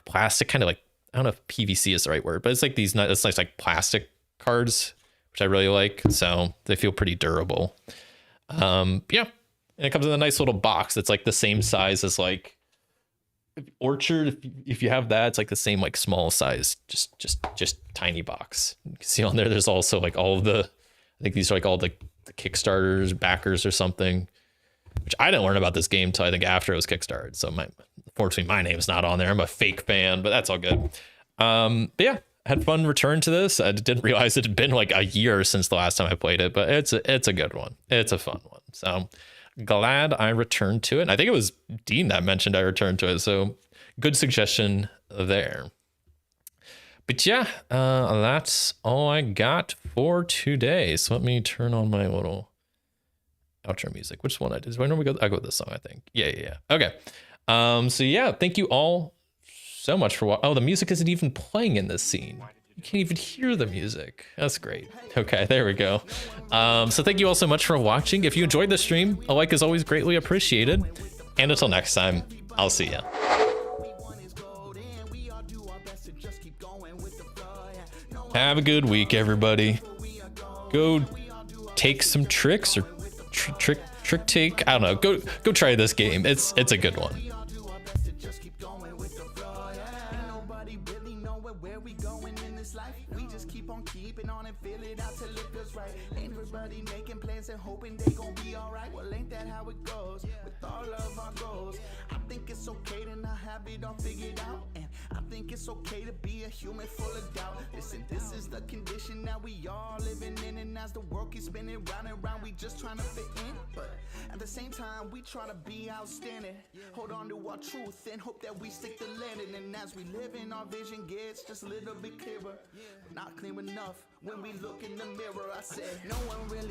plastic, kind of like, I don't know if PVC is the right word, but it's like these nice like plastic cards, which I really like. So they feel pretty durable. Yeah. And it comes in a nice little box that's like the same size as like Orchard. If you have that, it's like the same like small size, just tiny box. You can see on there's also like all of I think these are like all the Kickstarters, backers or something, which I didn't learn about this game till I think after it was Kickstarted. So unfortunately my name's not on there. I'm a fake fan, but that's all good. But yeah, I had fun return to this. I didn't realize it had been like a year since the last time I played it, but it's a good one. It's a fun one. So glad I returned to it. And I think it was Dean that mentioned I returned to it. So good suggestion there. But yeah, that's all I got for today. So let me turn on my little outro music. Which one I did? Where do we go? I go with this song, I think. Yeah. Okay. So yeah, thank you all so much for watching. Oh, the music isn't even playing in this scene. You can't even hear the music. That's great. Okay, there we go. So thank you all so much for watching. If you enjoyed the stream, a like is always greatly appreciated. And until next time, I'll see ya. Have a good week, everybody. Go take some tricks or trick take. I don't know. Go try this game. It's a good one. We all do our best to just keep going with the flow, yeah. Ain't nobody really knowing where we going in this life. We just keep on keeping on and feel it out till it feels right. Ain't everybody making plans and hoping they gon' be alright. Well, ain't that how it goes with all of our goals? I think it's okay to not have it all figured out, and I think it's okay to be a human full of doubt. Listen, this is the condition that we all living in, and as the world keeps spinning round and round, we just trying to fit in. But at the same time, we try to be outstanding. Hold on to our truth and hope that we stick to landing. And as we live in, our vision gets just a little bit clearer. Not clear enough when we look in the mirror. I said, no one really